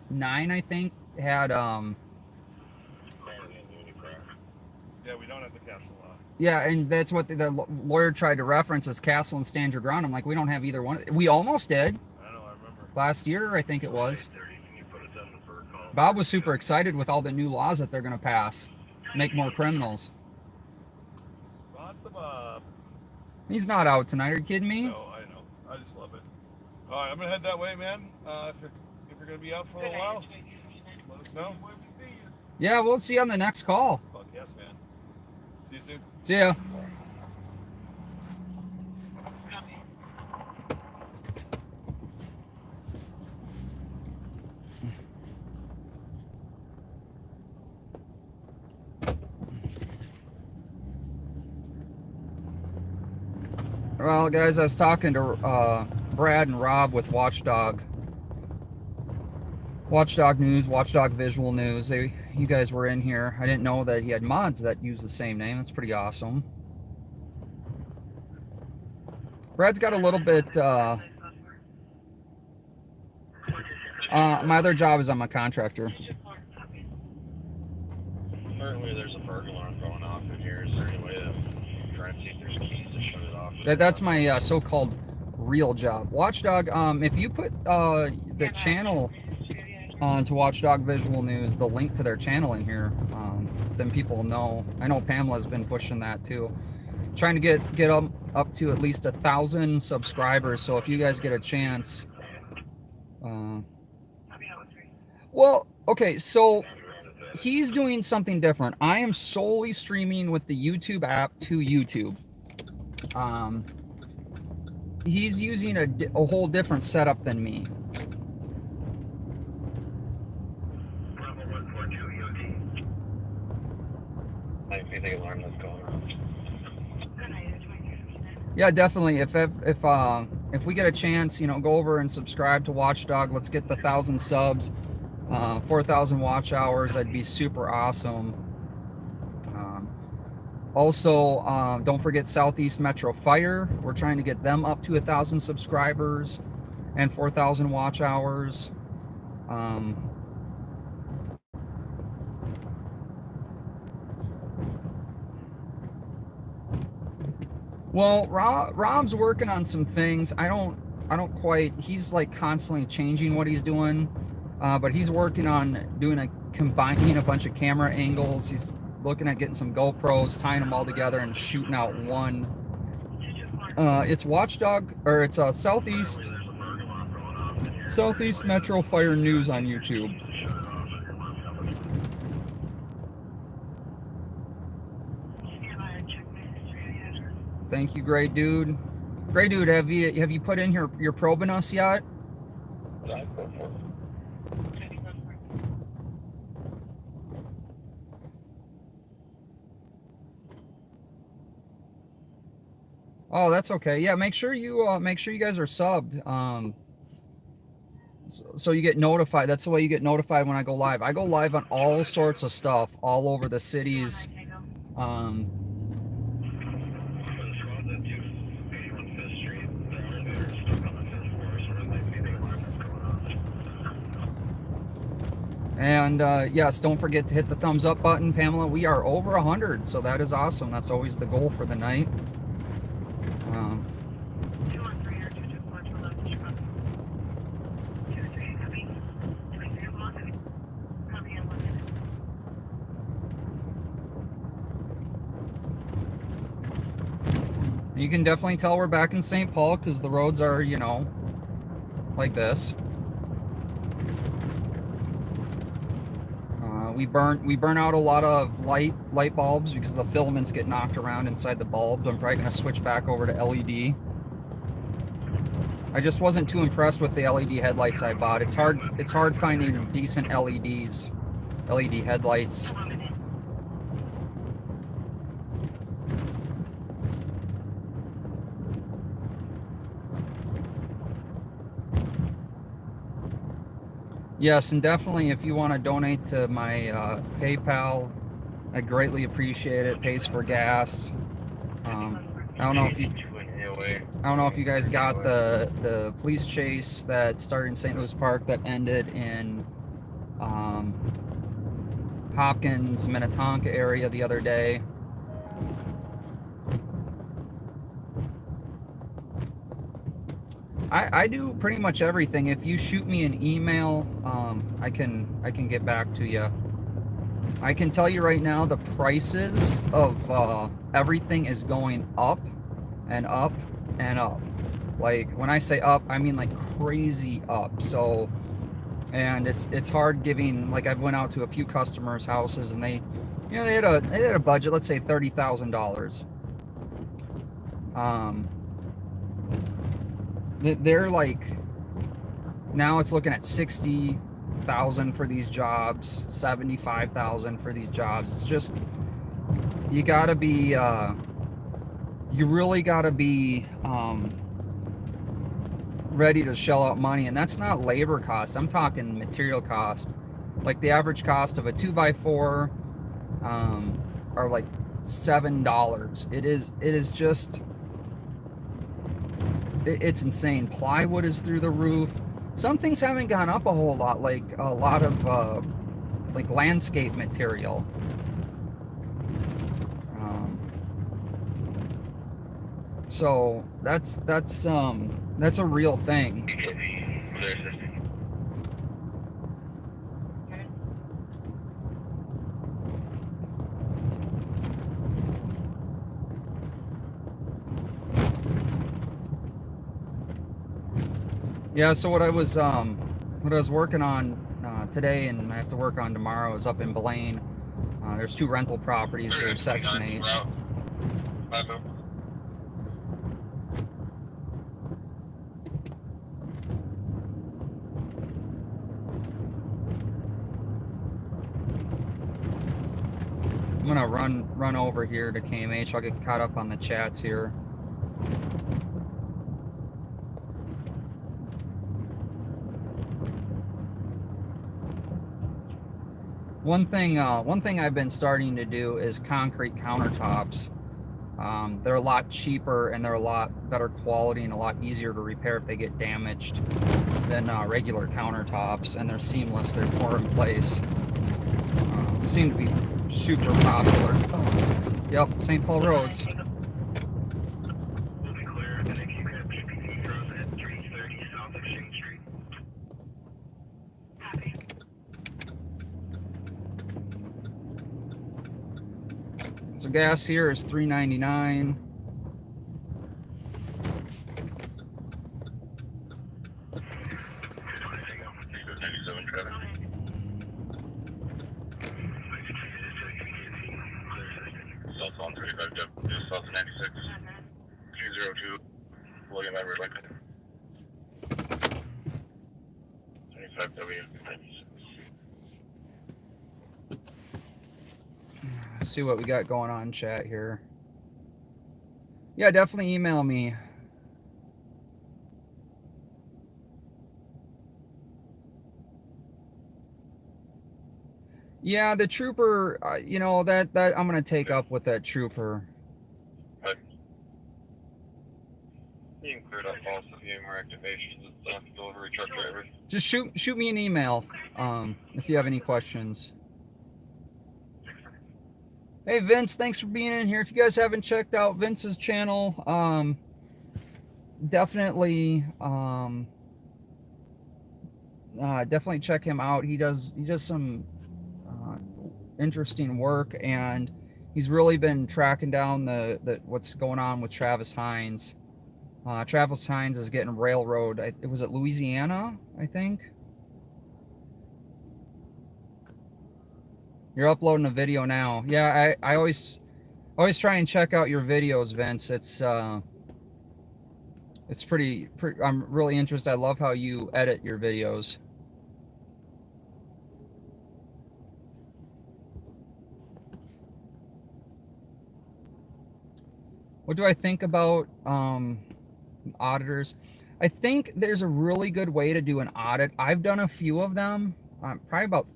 9, I think, had Yeah, we don't have the castle law. yeah, and that's what the lawyer tried to reference as castle and stand your ground. I'm like, we don't have either one. We almost did. I know, I remember. Last year, I think it was. Bob was super excited with all the new laws that they're going to pass, make more criminals. Spot the Bob. He's not out tonight. Are you kidding me? No, I know. I just love it. All right, I'm gonna head that way, man. If you're gonna be out for a little while, let us know. Yeah, we'll see you on the next call. Fuck yes, man. See you soon. See ya. Well, guys, I was talking to Brad and Rob with Watchdog News, Watchdog Visual News. You guys were in here. I didn't know that he had mods that use the same name. That's pretty awesome. Brad's got a little bit. My other job is I'm a contractor. Apparently there's a burglar alarm going off in here. Is there any way to try and see if there's keys to shut it off? That's my so-called real job. Watchdog, if you put the channel to Watchdog Visual News, the link to their channel in here, then people will know. I know Pamela's been pushing that too. Trying to get up to at least 1,000 subscribers. So if you guys get a chance, well, okay, so he's doing something different. I am solely streaming with the YouTube app to YouTube. He's using a whole different setup than me. I think the alarm that's going off. Yeah, definitely. If we get a chance, go over and subscribe to Watchdog. Let's get the 1,000 subs, 4,000 watch hours. That'd be super awesome. Also, don't forget Southeast Metro Fire. We're trying to get them up to 1,000 subscribers and 4,000 watch hours. Well, Rob's working on some things. I don't quite. He's like constantly changing what he's doing, but he's working on combining a bunch of camera angles. He's looking at getting some GoPros, tying them all together, and shooting out one. It's Watchdog, or it's Southeast Southeast Metro Fire News on YouTube. Thank you, Gray Dude. Gray Dude, have you put in your probe in us yet? Oh, that's okay. Yeah, make sure you guys are subbed. So you get notified. That's the way you get notified when I go live. I go live on all sorts of stuff all over the cities. And yes, don't forget to hit the thumbs up button, Pamela. We are over 100, so that is awesome. That's always the goal for the night. You can definitely tell we're back in St. Paul because the roads are, you know, like this. We burn out a lot of light bulbs because the filaments get knocked around inside the bulb. I'm probably going to switch back over to LED. I just wasn't too impressed with the LED headlights I bought. It's hard finding decent LED headlights. Yes, and definitely if you want to donate to my PayPal, I greatly appreciate it. Pays for gas. I don't know if you guys got the police chase that started in St. Louis Park that ended in Hopkins, Minnetonka area the other day. I do pretty much everything. If you shoot me an email, I can get back to you. I can tell you right now the prices of everything is going up and up and up. Like when I say up, I mean like crazy up. So, and it's hard giving. Like I've went out to a few customers' houses and they had a budget. Let's say $30,000. They're like, now it's looking at 60,000 for these jobs, 75,000 for these jobs. It's just, you gotta be, you really gotta be ready to shell out money, and that's not labor cost. I'm talking material cost. Like the average cost of a 2x4 are like $7. It is just, it's insane. Plywood is through the roof. Some things haven't gone up a whole lot, like a lot of like landscape material. So that's a real thing. Yeah, so what I was working on today and I have to work on tomorrow is up in Blaine. There's 2 rental properties. There's Section 8. I'm gonna run over here to KMH. I'll get caught up on the chats here. One thing I've been starting to do is concrete countertops. They're a lot cheaper and they're a lot better quality and a lot easier to repair if they get damaged than regular countertops, and they're seamless. They're pour in place. They seem to be super popular. Yep, St. Paul roads. So gas here is $3.99. cell phone 35W, just south of 96, 202, William Edward Lincoln. 35W, 96. See what we got going on in chat here. Yeah, definitely email me. Yeah, the trooper, you know, that I'm going to take up with that trooper. But you can clear it up also via more activations and stuff, delivery truck drivers. Just shoot me an email if you have any questions. Hey Vince, thanks for being in here. If you guys haven't checked out Vince's channel, definitely definitely check him out. He does some interesting work, and he's really been tracking down the what's going on with Travis Hines. Travis Hines is getting railroad. It was at Louisiana, I think. You're uploading a video now. Yeah, I always try and check out your videos, Vince. It's pretty. I'm really interested. I love how you edit your videos. What do I think about auditors? I think there's a really good way to do an audit. I've done a few of them, probably about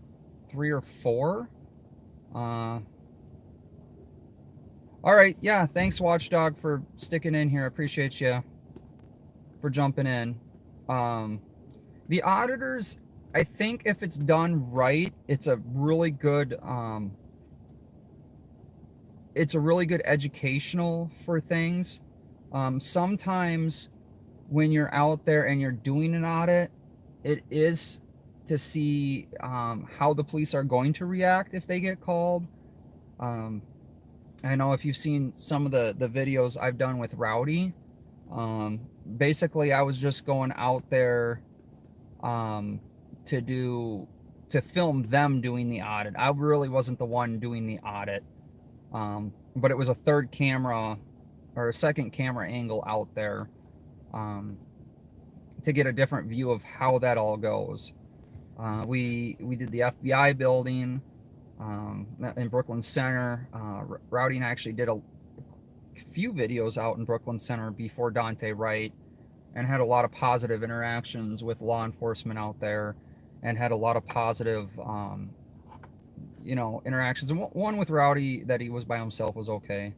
3 or 4. All right, yeah, thanks Watchdog for sticking in here. I appreciate you for jumping in. The auditors, I think if it's done right, it's a really good educational for things. Sometimes when you're out there and you're doing an audit, it is to see how the police are going to react if they get called. I know if you've seen some of the videos I've done with Rowdy, basically I was just going out there to film them doing the audit. I really wasn't the one doing the audit, but it was a third camera or a second camera angle out there to get a different view of how that all goes. We did the FBI building in Brooklyn Center. Rowdy and I actually did a few videos out in Brooklyn Center before Dante Wright, and had a lot of positive interactions with law enforcement out there, and had a lot of positive you know, interactions. And one with Rowdy that he was by himself was okay.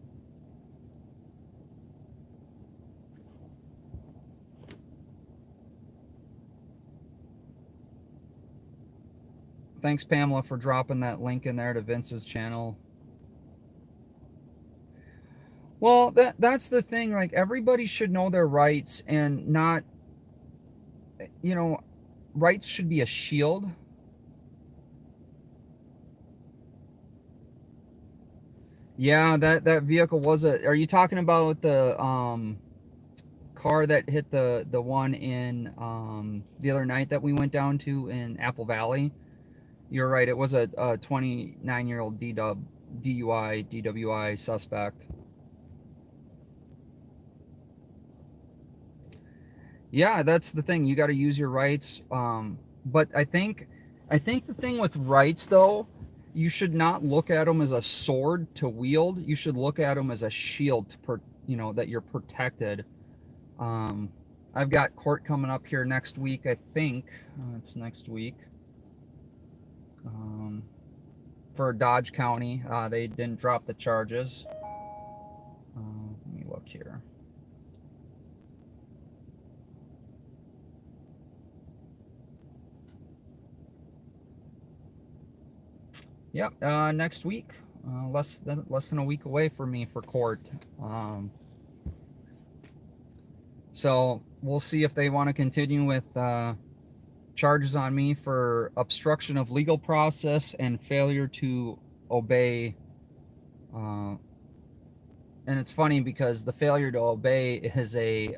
Thanks, Pamela, for dropping that link in there to Vince's channel. Well, that's the thing. Like, everybody should know their rights, and not, you know, rights should be a shield. Yeah, that vehicle was are you talking about the car that hit the one in the other night that we went down to in Apple Valley? You're right, it was a 29-year-old DWI suspect. Yeah, that's the thing. You got to use your rights. But I think the thing with rights, though, you should not look at them as a sword to wield. You should look at them as a shield to, you know, that you're protected. I've got court coming up here next week. I think it's next week. For Dodge County, they didn't drop the charges. Let me look here. Yep, next week, less than a week away for me for court. So we'll see if they want to continue with charges on me for obstruction of legal process and failure to obey. And it's funny because the failure to obey is a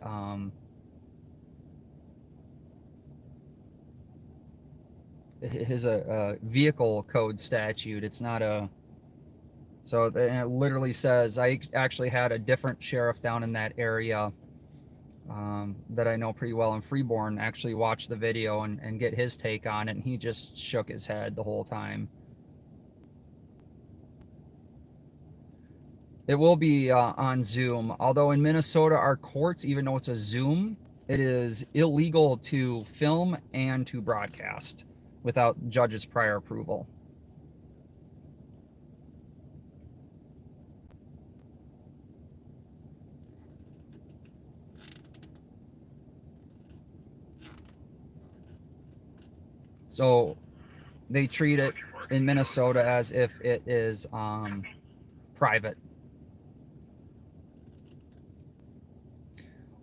vehicle code statute. It's not a So it literally says, I actually had a different sheriff down in that area that I know pretty well in Freeborn actually watch the video and get his take on it, and he just shook his head the whole time. It will be on Zoom, although in Minnesota, our courts, even though it's a Zoom, it is illegal to film and to broadcast without judge's prior approval. So they treat it in Minnesota as if it is private.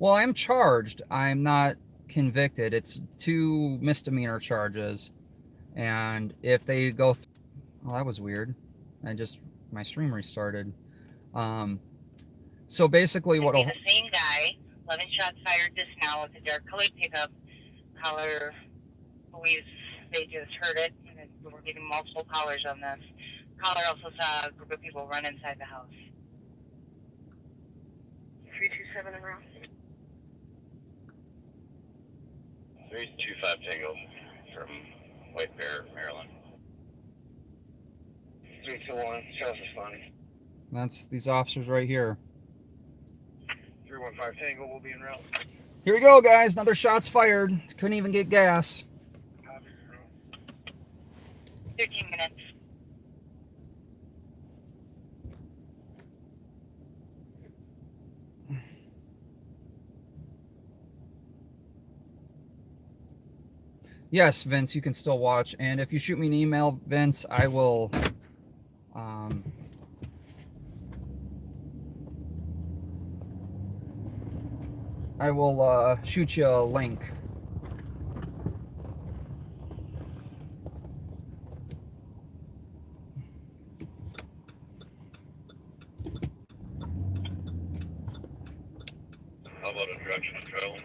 Well, I'm charged. I'm not convicted. It's 2 misdemeanor charges. And if they go, well, that was weird. My stream restarted. So basically what'll... The same guy, 11 shots fired just now with a dark colored pickup. Caller believes they just heard it, and we're getting multiple callers on this. Caller also saw a group of people run inside the house. 327 in row. 325 Tango from White Bear, Maryland. 321, Charles responding. That's these officers right here. 315 Tango will be en route. Here we go, guys. Another shots fired. Couldn't even get gas. 13 minutes. Yes, Vince, you can still watch. And if you shoot me an email, Vince, I will shoot you a link. How about a direction of travel?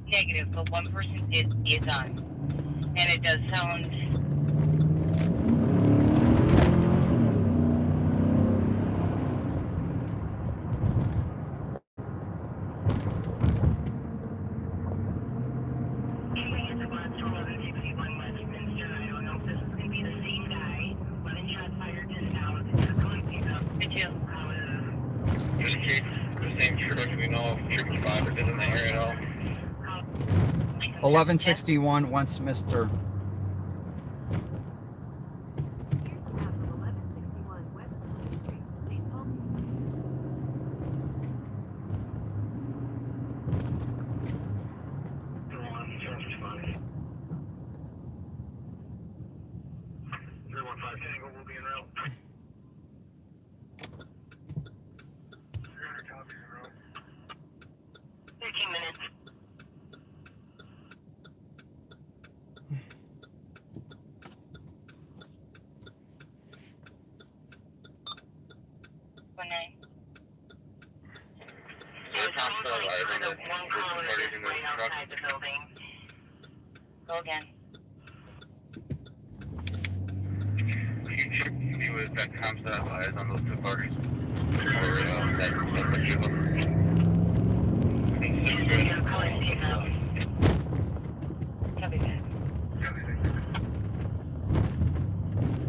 Negative, but one person did see a gun. And it does sound... Indicate the same truck we know of 325 is in the area at all. 1161 Westminster. Here's a map of 1161 Westminster Street, St. Paul. Charles responding. 315 Tango will be en route. 300 copies en route. 13 minutes. Go again. You be with that Comstock eyes on those 2 parties. Or that vehicle. Copy that.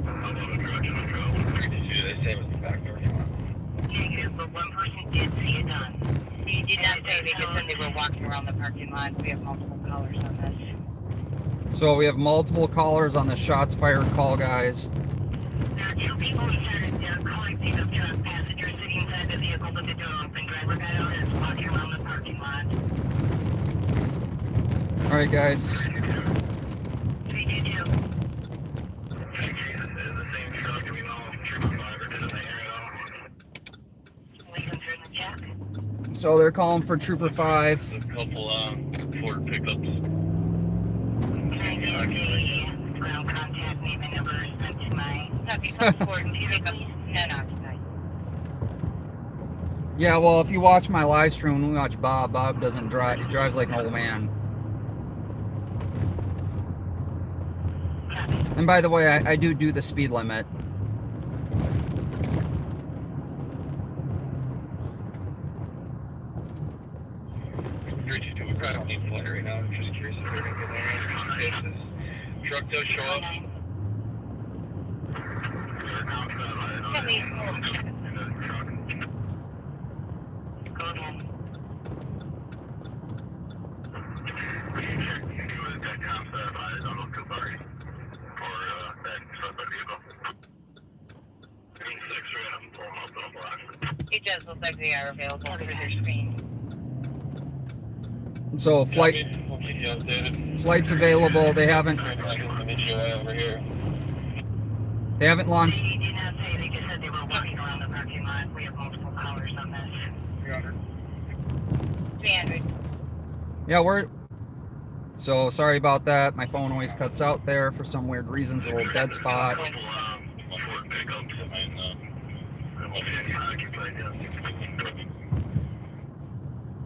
How about a direction of travel? 322, they say was the back door. Negative, but one person did see a gun. He did not say, they just said they were walking around the parking lot. We have multiple callers on this. So we have multiple callers on the shots fired call, guys. There are 2 people inside a colored pickup truck. Passenger sitting inside the vehicle with the door open. Driver got out and is walking around the parking lot. All right, guys. 322. The same truck we know of 325 is in the area at all. We concern the check. So they're calling for Trooper 5. A couple Ford pickups. Can I get the ground contact name and number sent to my... Copy, passport, pickup, none occupied. Yeah, well, if you watch my live stream, when we watch Bob doesn't drive. He drives like an old man. And by the way, I do the speed limit. Truck does show up. Heavy, we'll check. Go ahead. It does look like they are available for their screen. So We'll keep you updated. flights available. They haven't I'll meet you over here. launched. They did not say, they just said they were walking around the parking lot. We have multiple hours on this. 300. Yeah, we're. So sorry about that. My phone always cuts out there for some weird reasons. A little dead spot.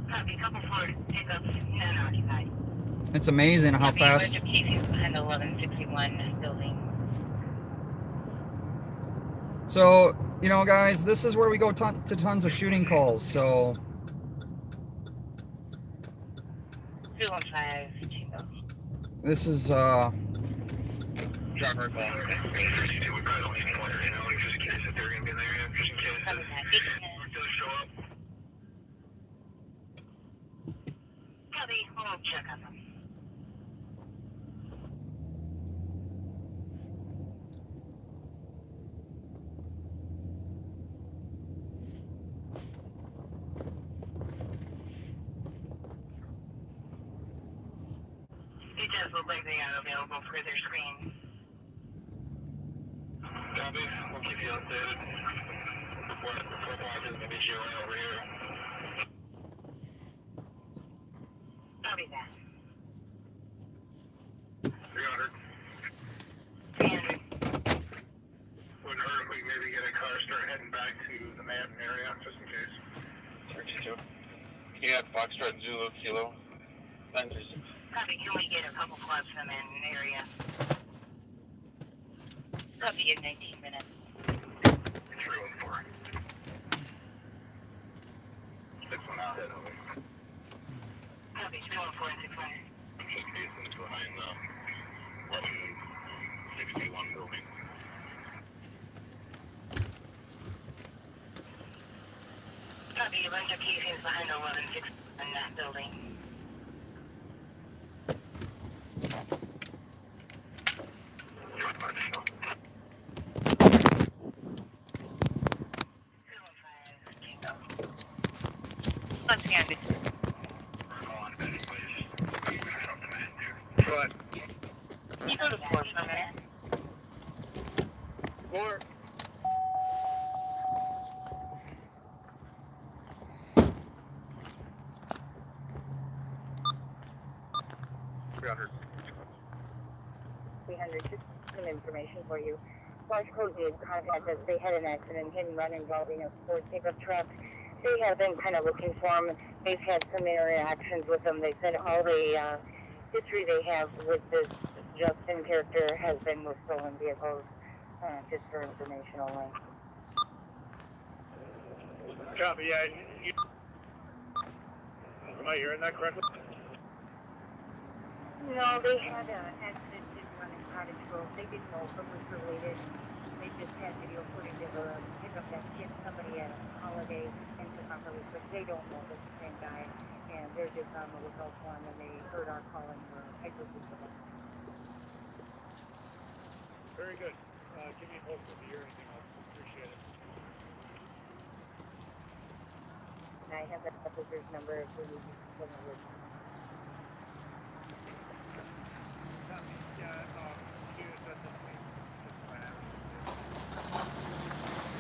Copy, couple Ford pickups, none occupied. It's amazing how Copy, fast. bunch of Casey's behind the 1161 building. So you know, guys, this is where we go to tons of shooting calls. So 215 Tango. this is Driver call. Copy that. 8 minutes. Copy, we'll check on them. It does look like they are available for their screen. Copy. We'll keep you updated. We'll meet you over here. Copy that. 300. 300. Wouldn't hurt if we maybe get a car, start heading back to the Manhattan area, just in case. 32. Yeah, Foxtrot Zulu Kilo. 936. Copy, can we get a couple clubs from an area? Copy in 19 minutes. 314. 61 out, head over. Copy, 214 and 65. Jason's behind the 1161 building. Copy, a bunch of casings behind the 1161 building. Once again, But can you go to 4 for a minute? 4. Just some information for you. Flash Code did contact us. They had an accident, hit and run involving a Ford pickup truck. They have been kind of looking for them. They've had some interactions with them. They said all the history they have with this Justin character has been with stolen vehicles, just for informational link. Copy, yeah. Am I hearing that correctly? No, they had an accident running Cottage Grove. They didn't know if it was related. They just had video footage of a pickup that hit somebody at a holiday and took off really quick. They don't know it's the same guy, and they're just on the lookout for him, and they heard our call and were hyper-vigilant. Very good. Give me a post if you hear anything else. Appreciate it. And I have that officer's number if we need to come over.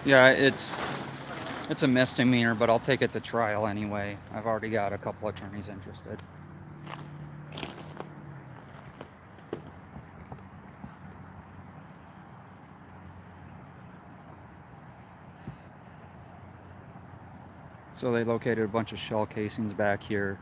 Yeah, it's a misdemeanor, but I'll take it to trial anyway. I've already got a couple attorneys interested. So they located a bunch of shell casings back here.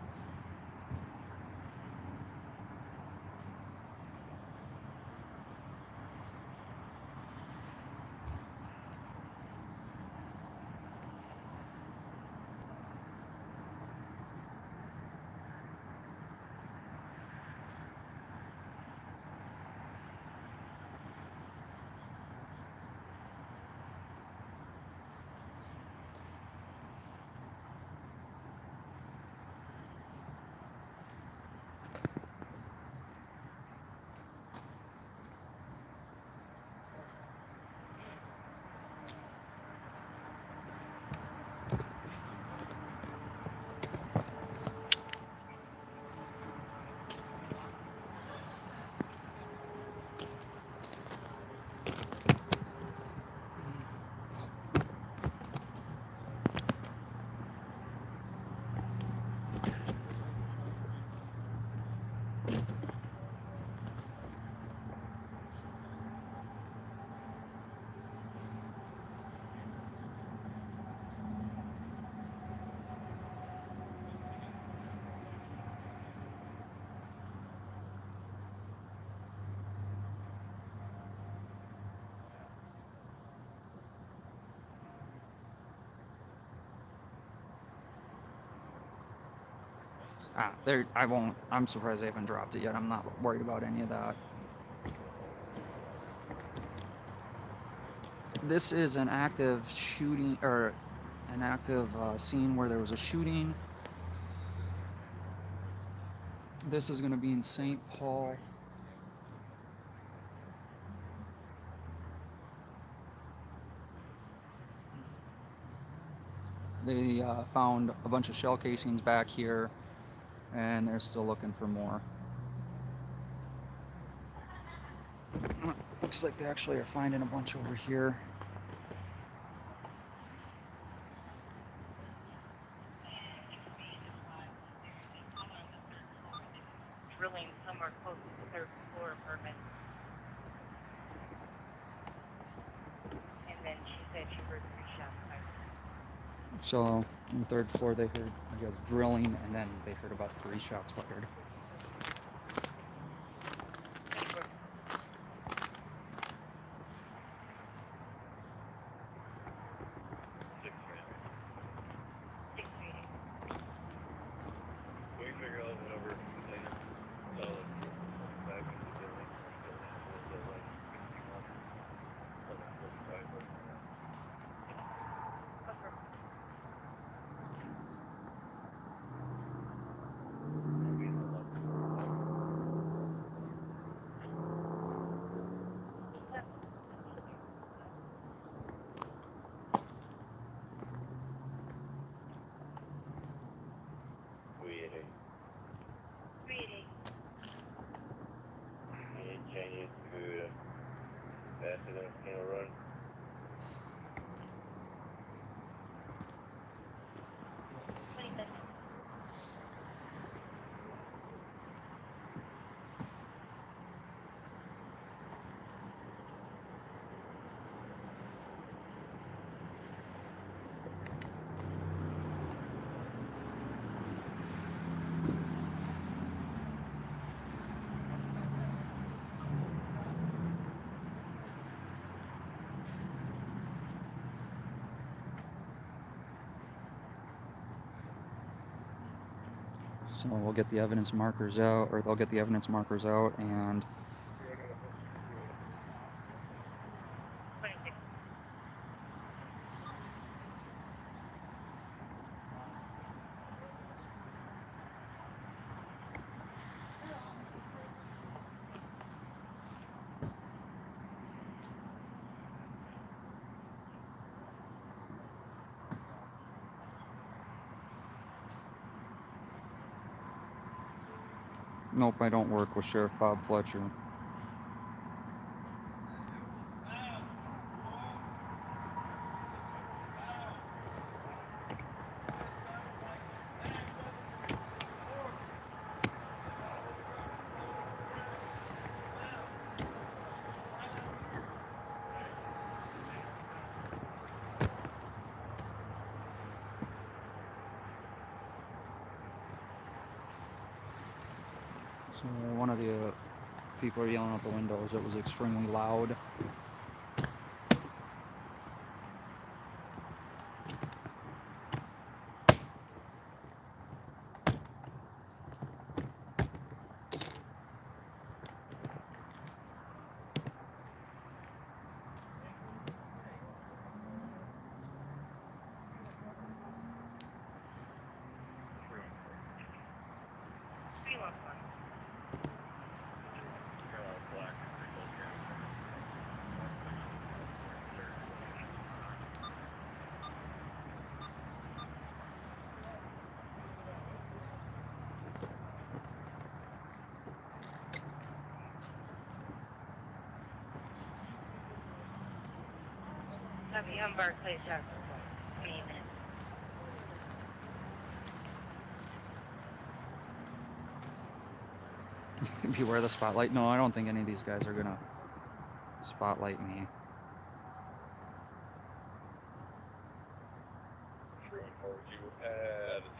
There, I won't. I'm surprised they haven't dropped it yet. I'm not worried about any of that. This is an active shooting, or an active scene where there was a shooting. This is going to be in St. Paul. They found a bunch of shell casings back here, and they're still looking for more. Looks like they actually are finding a bunch over here. Drilling somewhere close to the third floor apartment. And then she said she heard 3 shots fired. So on the third floor, they heard, I guess, drilling, and then they heard about 3 shots fired. So we'll get the evidence markers out, or they'll get the evidence markers out, and nope, I don't work with Sheriff Bob Fletcher. So one of the people are yelling out the windows. It was extremely loud. I'll be on Barclays Drive for 20 minutes. Beware the spotlight. No, I don't think any of these guys are gonna spotlight me. The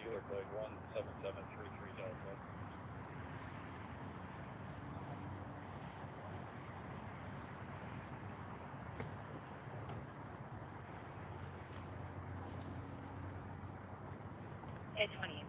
dealer code 17733 Delta. At 20 minutes.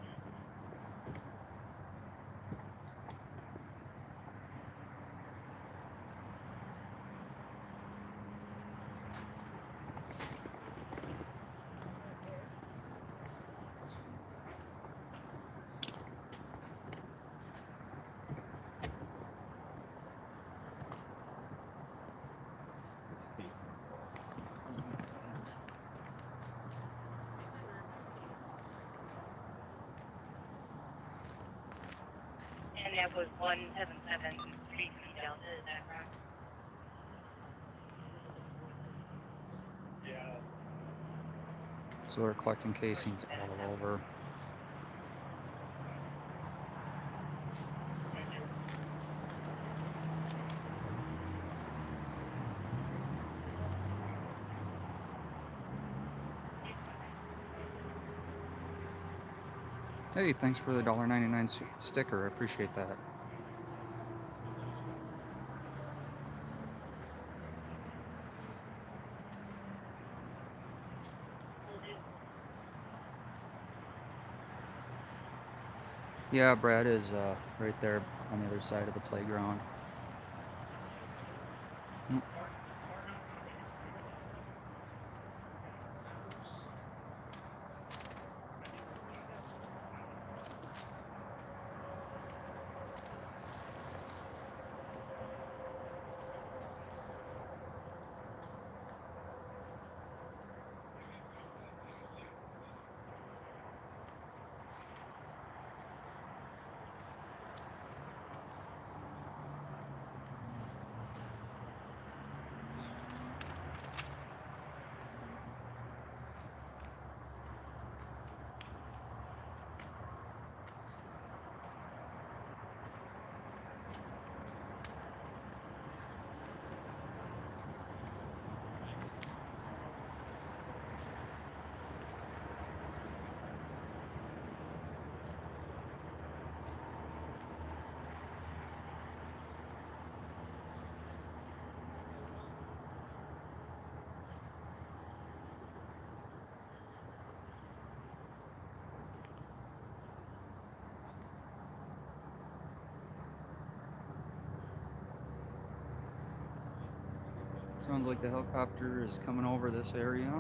And that was 17733 Delta, is that correct? Yeah. So they're collecting casings all over. Thank you. Hey, thanks for the $1.99 sticker. I appreciate that. Yeah, Brad is right there on the other side of the playground. Mm. Sounds like the helicopter is coming over this area.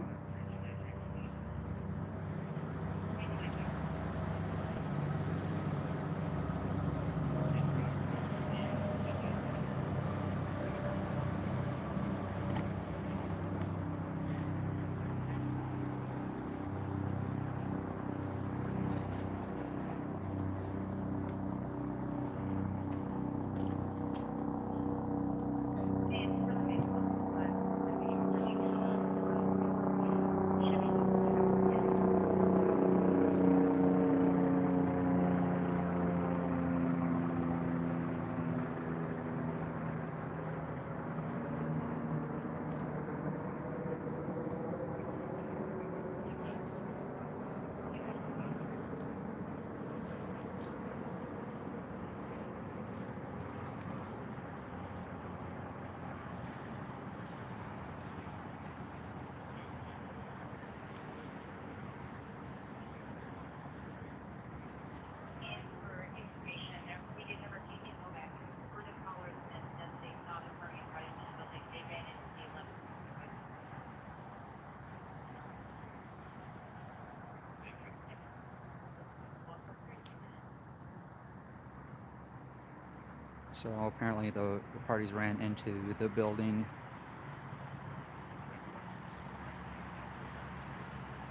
So apparently the parties ran into the building.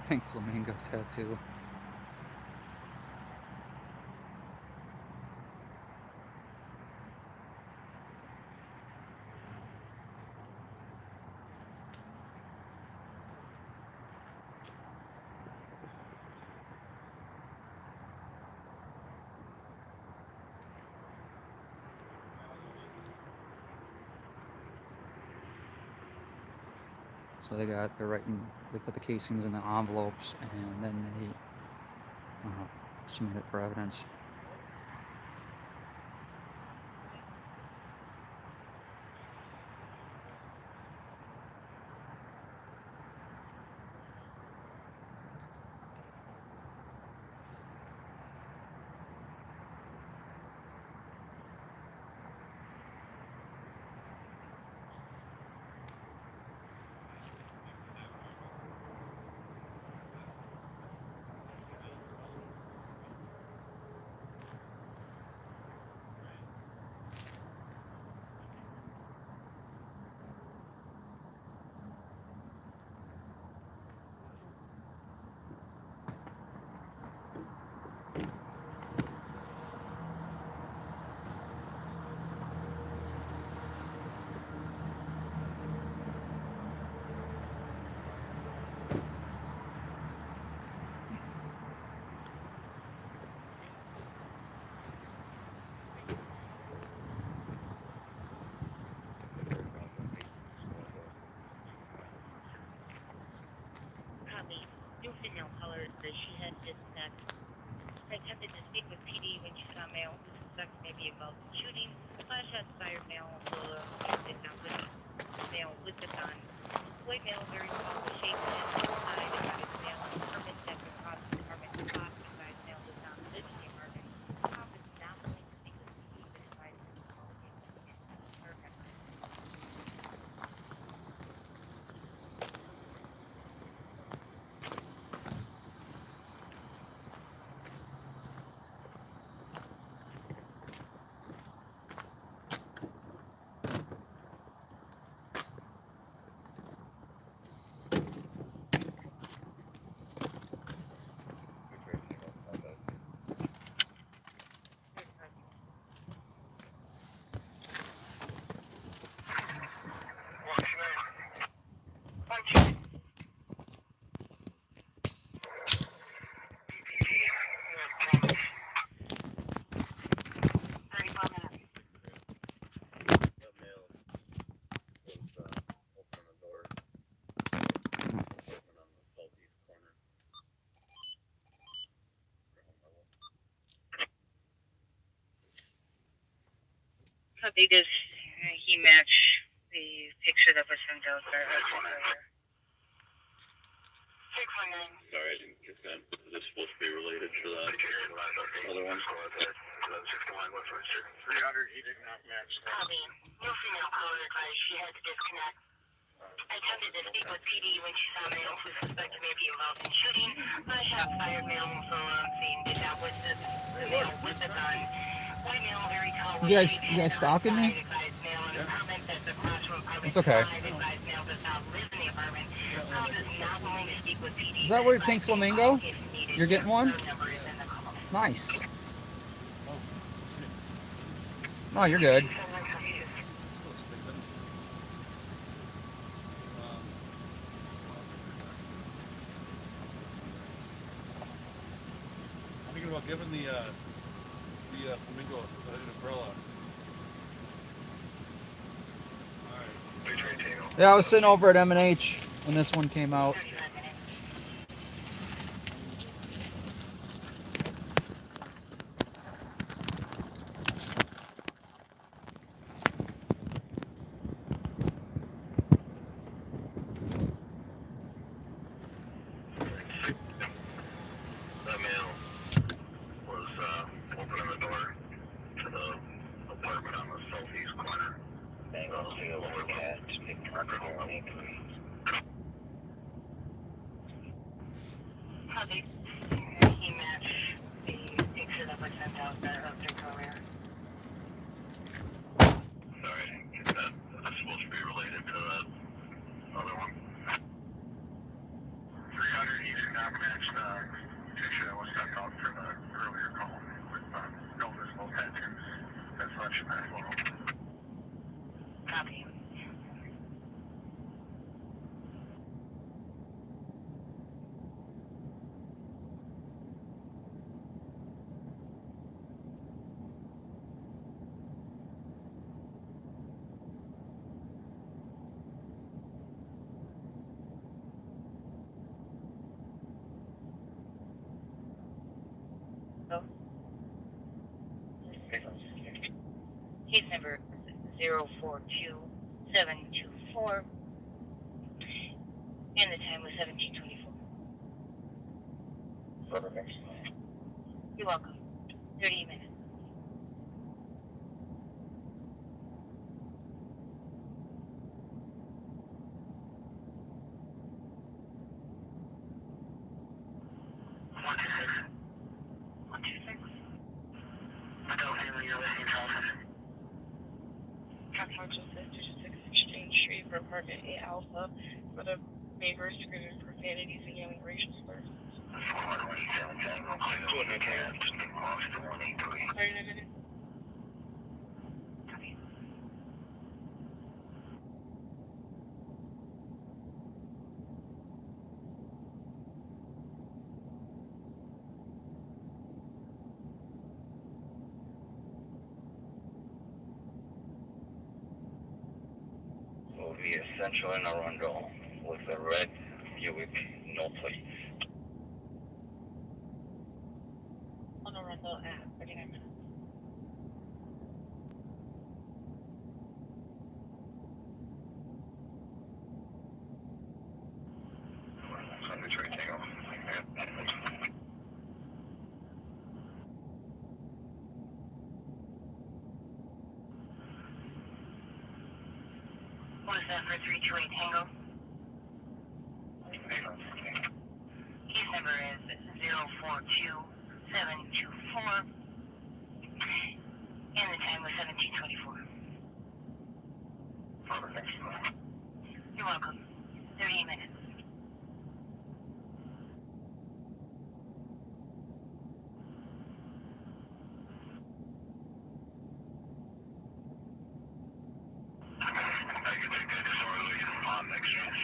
Pink flamingo tattoo. So they're writing, they put the casings in the envelopes and then they submit it for evidence. new female caller says she had disconnect. Attempted to speak with PD when she saw male who suspects maybe involved in shooting. Flash shots fired male, did not with male with the gun. White male very tall was shaken and outside advised male in apartment that could cause the apartment to pop. Advised male does not live in the apartment. Cop is not willing to speak with PD but advised him to call the apartment. That male was opening the door. Open on the southeast corner. So they just he matched the picture that was sent out there earlier. 619. Sorry, I didn't get that. Is this supposed to be related to that other one? 300, he did not match that. Copy. New female caller advised she had to disconnect. Attempted to speak with PD when she saw male who suspected may be involved in shooting. Flash shot fired male from on scene did not witness the male with the gun. White male very tall was You guys stalking me? advised male in apartment that the classroom apartment It's okay. advised male does not live in the apartment. Cop is not willing to speak with PD. Is that where Pink Flamingo? If needed, You're getting one? phone number is in the call. Nice. No, you're good. Thinking about giving the flamingo an umbrella. Alright. Yeah, I was sitting over at M&H when this one came out. That male was opening the door to the apartment on the southeast corner. Copy. He matched the picture that was sent out there of the career. Sorry, I didn't get that. That's supposed to be related to that other one. 300, he did not match the picture that was sent out for the earlier call with no visible tattoos as much as well. Copy. Case number 042724, and the time was 17:24. You're welcome. 30 minutes. For apartment A Alpha for the neighbors committed profanities and yelling racial slurs. Will be Essential in Arundel with a red Buick, no plates. rental at 39 minutes. Sunday Detroit Tango. What is that for 328 Tango? His number is 042724, and the time was 1724. You're welcome. 38 minutes. I can take that disorderly on next chance.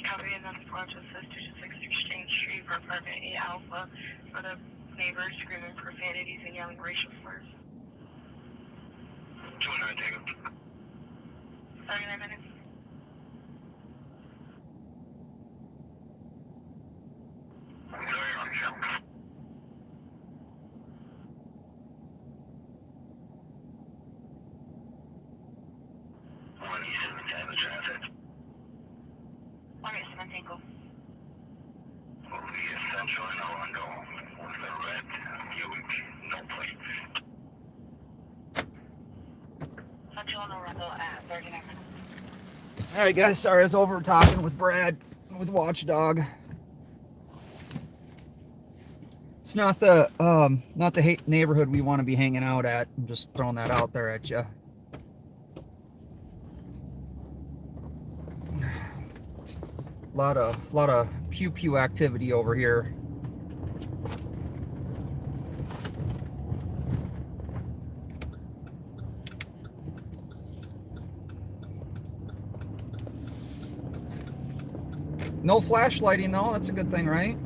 Copy another project says 226 Exchange Street for apartment 8 Alpha for the neighbors screaming profanities and yelling racial slurs. 209 Tango. 39 minutes. Okay, Sementenko. Central and Orlando with the red Buick, no plate. Central and Orlando at 39 minutes. All right, guys. Sorry, I was over talking with Brad with Watchdog. It's not the neighborhood we want to be hanging out at. I'm just throwing that out there at you. Lot of pew pew activity over here. No flashlighting though. That's a good thing, right?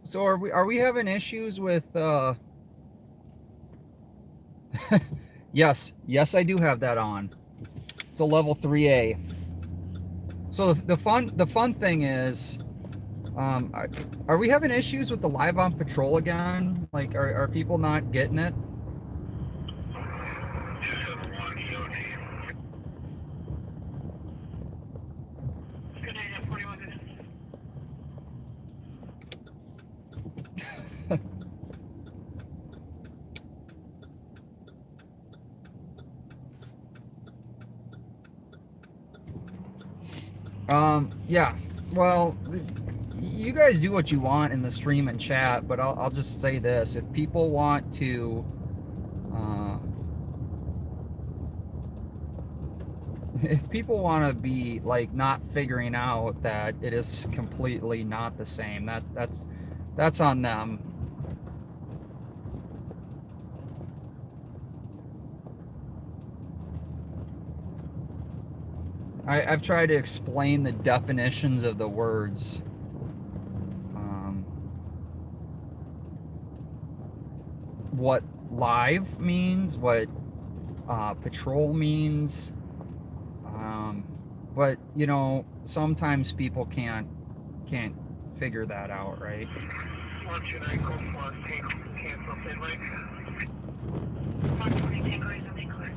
So are we having issues with yes, I do have that on. It's a level 3A. So the fun thing is, are we having issues with the live on patrol again? Like, are people not getting it? Good night at 41 minutes. Yeah, well, you guys do what you want in the stream and chat, but I'll just say this. If people want to, if people want to be like not figuring out that it is completely not the same, that's on them. I've tried to explain the definitions of the words. What live means, what patrol means. But, you know, sometimes people can't figure that out, right? What should I go for? Cancel Finley? 120 Tango is in clear.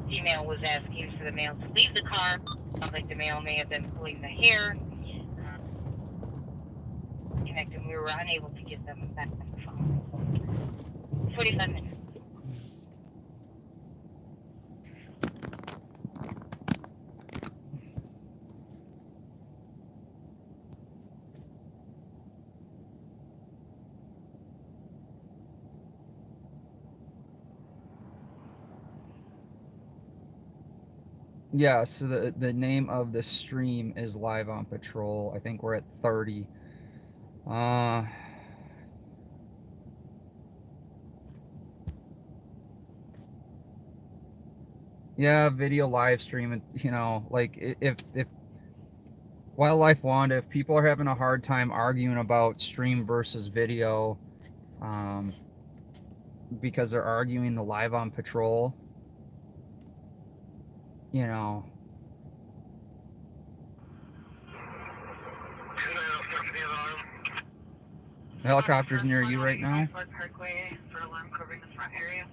female was asking for the male to leave the car. Sounds like the male may have been pulling the hair. Connected, we were unable to get them back on the phone. 45 minutes. Yeah, so the name of the stream is Live on Patrol. I think we're at 30. Yeah, video live stream, you know, like if Wildlife Wanda, if people are having a hard time arguing about stream versus video, because they're arguing the Live on Patrol, you know. The helicopter's near you right now. Parkway for alarm covering the front area.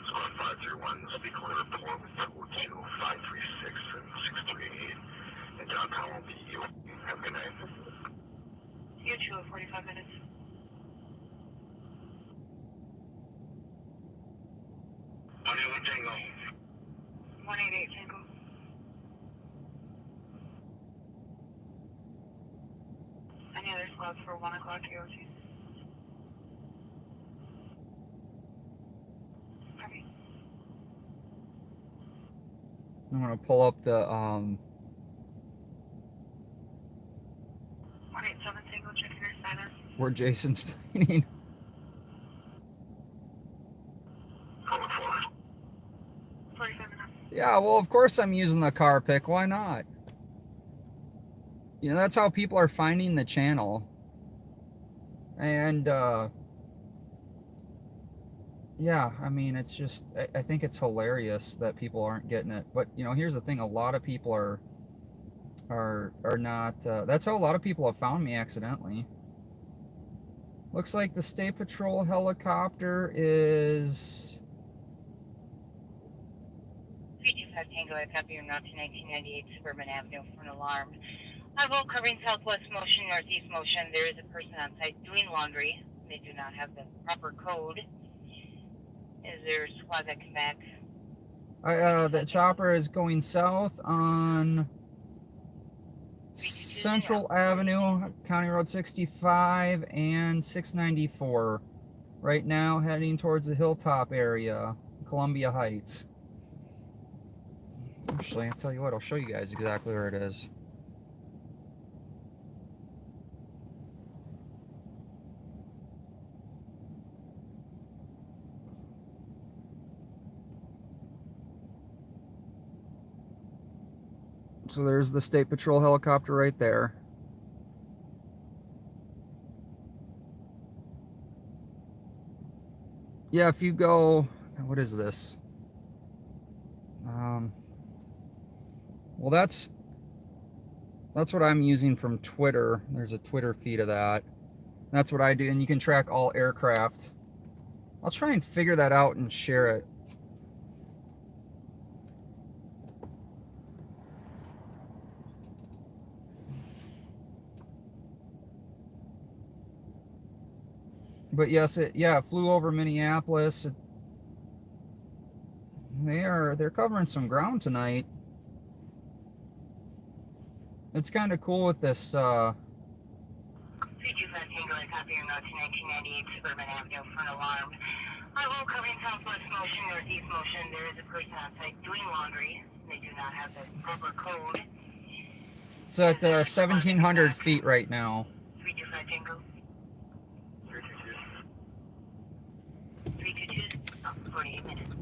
Squad 531, speak on the report with 42536 and 6388. And downtown will be you. Have a good night. You too, 45 minutes. Tango. 188 Tango. Any other slots for 1 o'clock EOT? Copy. I'm gonna pull up the 187 Tango, check your status. where Jason's planning. 47 minutes. Yeah, well, of course I'm using the car pick. Why not? You know, that's how people are finding the channel. And, yeah, I mean, it's just, I think it's hilarious that people aren't getting it. But, you know, here's the thing. A lot of people are not, that's how a lot of people have found me accidentally. Looks like the State Patrol helicopter is... 325 Tango, I copy you now to 1998 Suburban Avenue for an alarm. Level covering southwest motion, northeast motion. There is a person on site doing laundry. They do not have the proper code. Is there a squad that come back? The chopper is going south on Central Avenue, County Road 65 and 694. Right now, heading towards the Hilltop area, Columbia Heights. Actually, I'll tell you what, I'll show you guys exactly where it is. So there's the State Patrol helicopter right there. Yeah, if you go, what is this? Well, that's what I'm using from Twitter. There's a Twitter feed of that. That's what I do, and you can track all aircraft. I'll try and figure that out and share it. But yes, it flew over Minneapolis. They're covering some ground tonight. It's kind of cool with this 325 Tango, I copy you now to 1998 Suburban Avenue for an alarm. Level covering southwest motion, northeast motion. There is a person on site doing laundry. They do not have the proper code. It's at 1,700 feet right now. 325 Tango. 322. 48 minutes.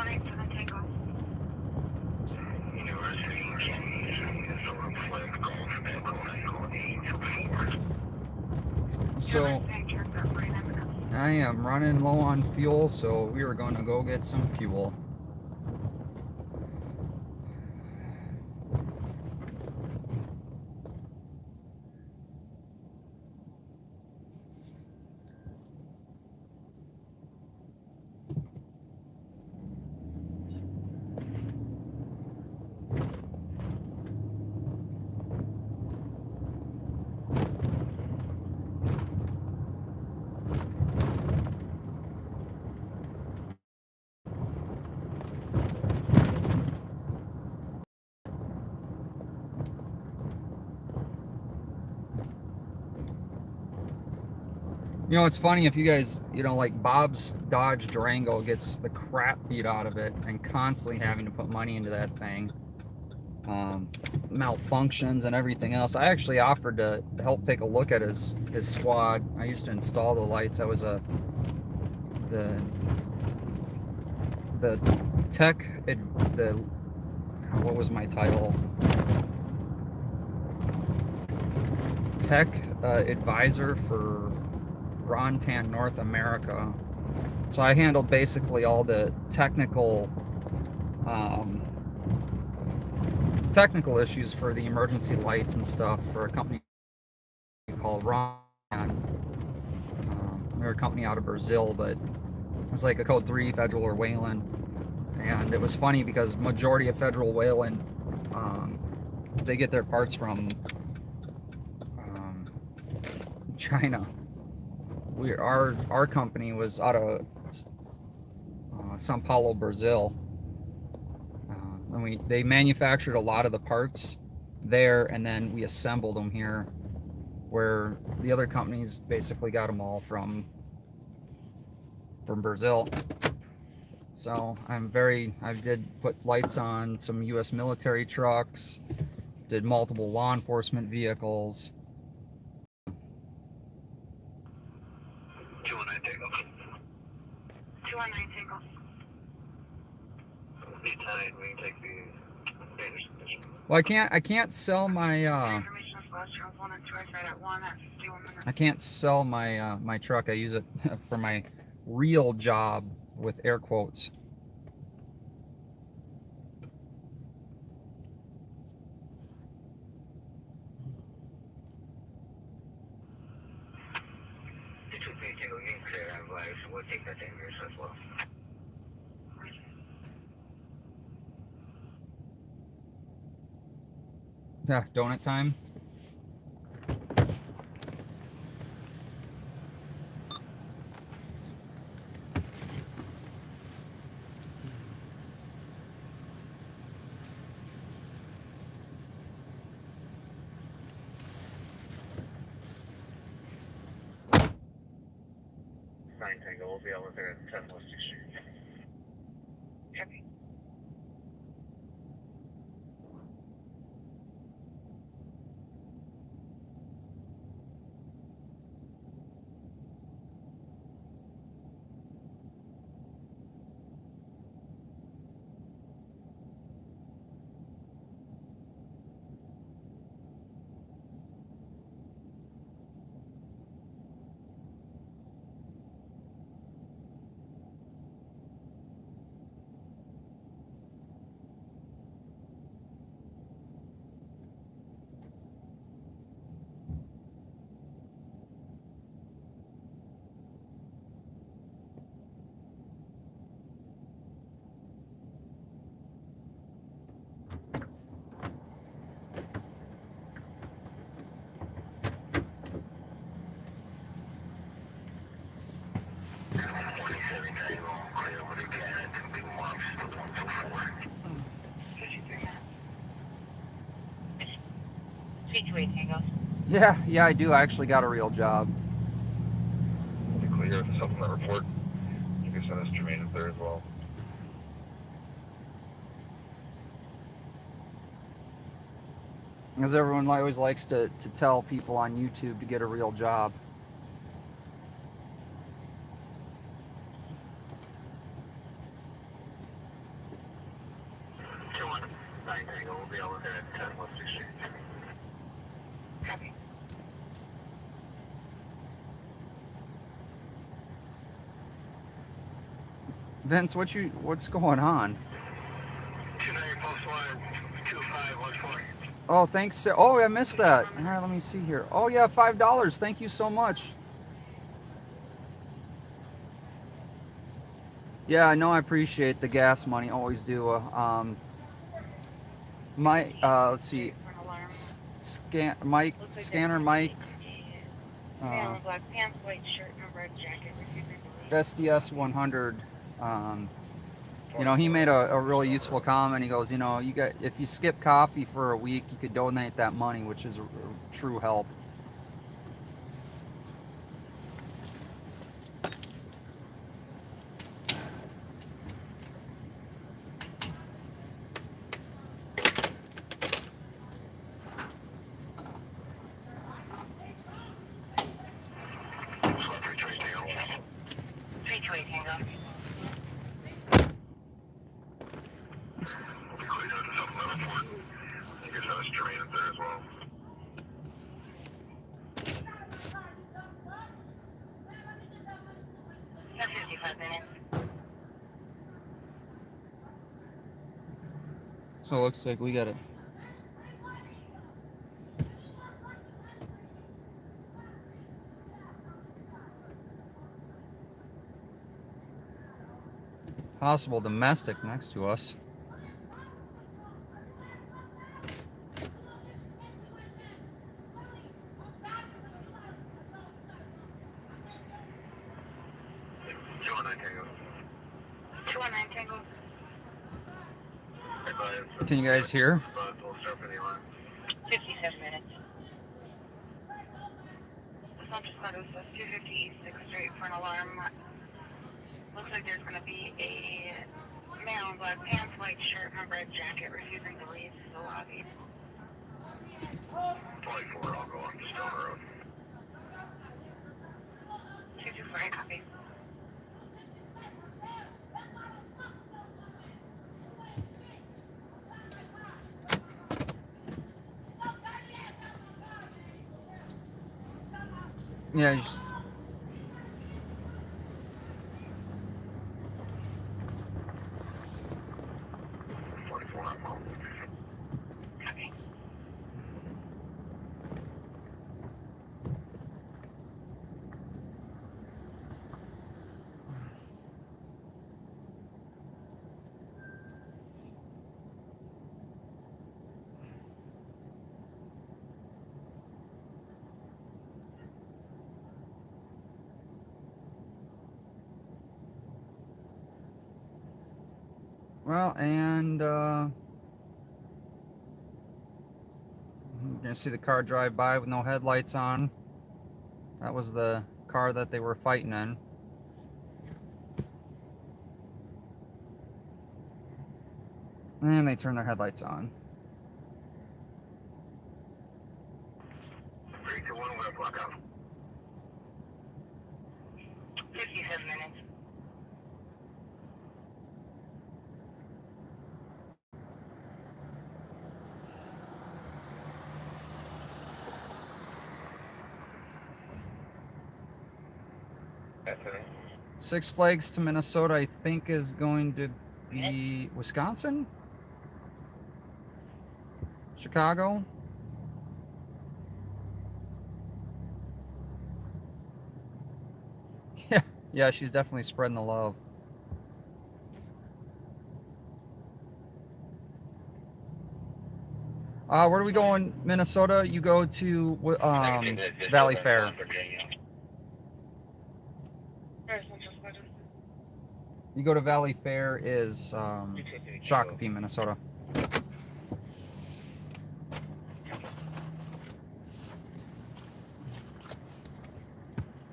187 Tango. University, Silver Flag, Golf, Echo, Echo 824. So I am running low on fuel, so we are going to go get some fuel. You know, it's funny if you guys, like Bob's Dodge Durango gets the crap beat out of it and constantly having to put money into that thing. Malfunctions and everything else. I actually offered to help take a look at his squad. I used to install the lights. I was the what was my title? Tech advisor for Rontan North America. So I handled basically all the technical issues for the emergency lights and stuff for a company called Ron. They're a company out of Brazil, but it's like a Code 3 Federal or Wayland. And it was funny because majority of Federal Wayland, they get their parts from China. Our company was out of Sao Paulo, Brazil. And they manufactured a lot of the parts there, and then we assembled them here, where the other companies basically got them all from Brazil. So I did put lights on some U.S. military trucks, did multiple law enforcement vehicles. 219 Tango. 219 Tango. 8-9, we can take the Danish position. Well, I can't sell my Information as well as Charles 1 and 2 right at 1 at 51 minutes. I can't sell my my truck. I use it for my real job with air quotes. It should be Tango getting clear and advice. We'll take that dangerous as well. Yeah, donut time. Tango, we'll be over there at 10 West Street. Copy. Tango. Yeah, I do. I actually got a real job. Clear the supplement report. You can send us Jermaine up there as well. Because everyone always likes to tell people on YouTube to get a real job. Tango. We'll be over there at 10 West Exchange. Copy. Vince, what's going on? 29 post line 2514. Oh, thanks. Oh, I missed that. All right, let me see here. Oh yeah, $5. Thank you so much. Yeah, I know. I appreciate the gas money. Always do. Let's see. Scanner Mike. Male in black pants, white shirt, and red jacket. SDS 100. You know, he made a really useful comment. He goes, you know, if you skip coffee for a week, you could donate that money, which is a true help. Slot 320 Tango. 328 Tango. We'll be clear down to supplemental port. You guys have a terrain up there as well. That's 55 minutes. So it looks like we got it. Possible domestic next to us. Tango. 219 Tango. Can you guys hear? 57 minutes. Central Status 250 East 6th Street for an alarm. Looks like there's going to be a male in black pants, white shirt, and red jacket refusing to leave the lobby. 24, I'll go on to Stone Road. 224, copy. Yeah, just... Copy. Well, and you're gonna see the car drive by with no headlights on. That was the car that they were fighting in. And they turned their headlights on. 321, we're gonna block out. 57 minutes. Six Flags to Minnesota, I think, is going to be Wisconsin? Chicago? Yeah, she's definitely spreading the love. Where do we go in Minnesota? You go to Valley Fair. You go to Valley Fair is Shakopee, Minnesota.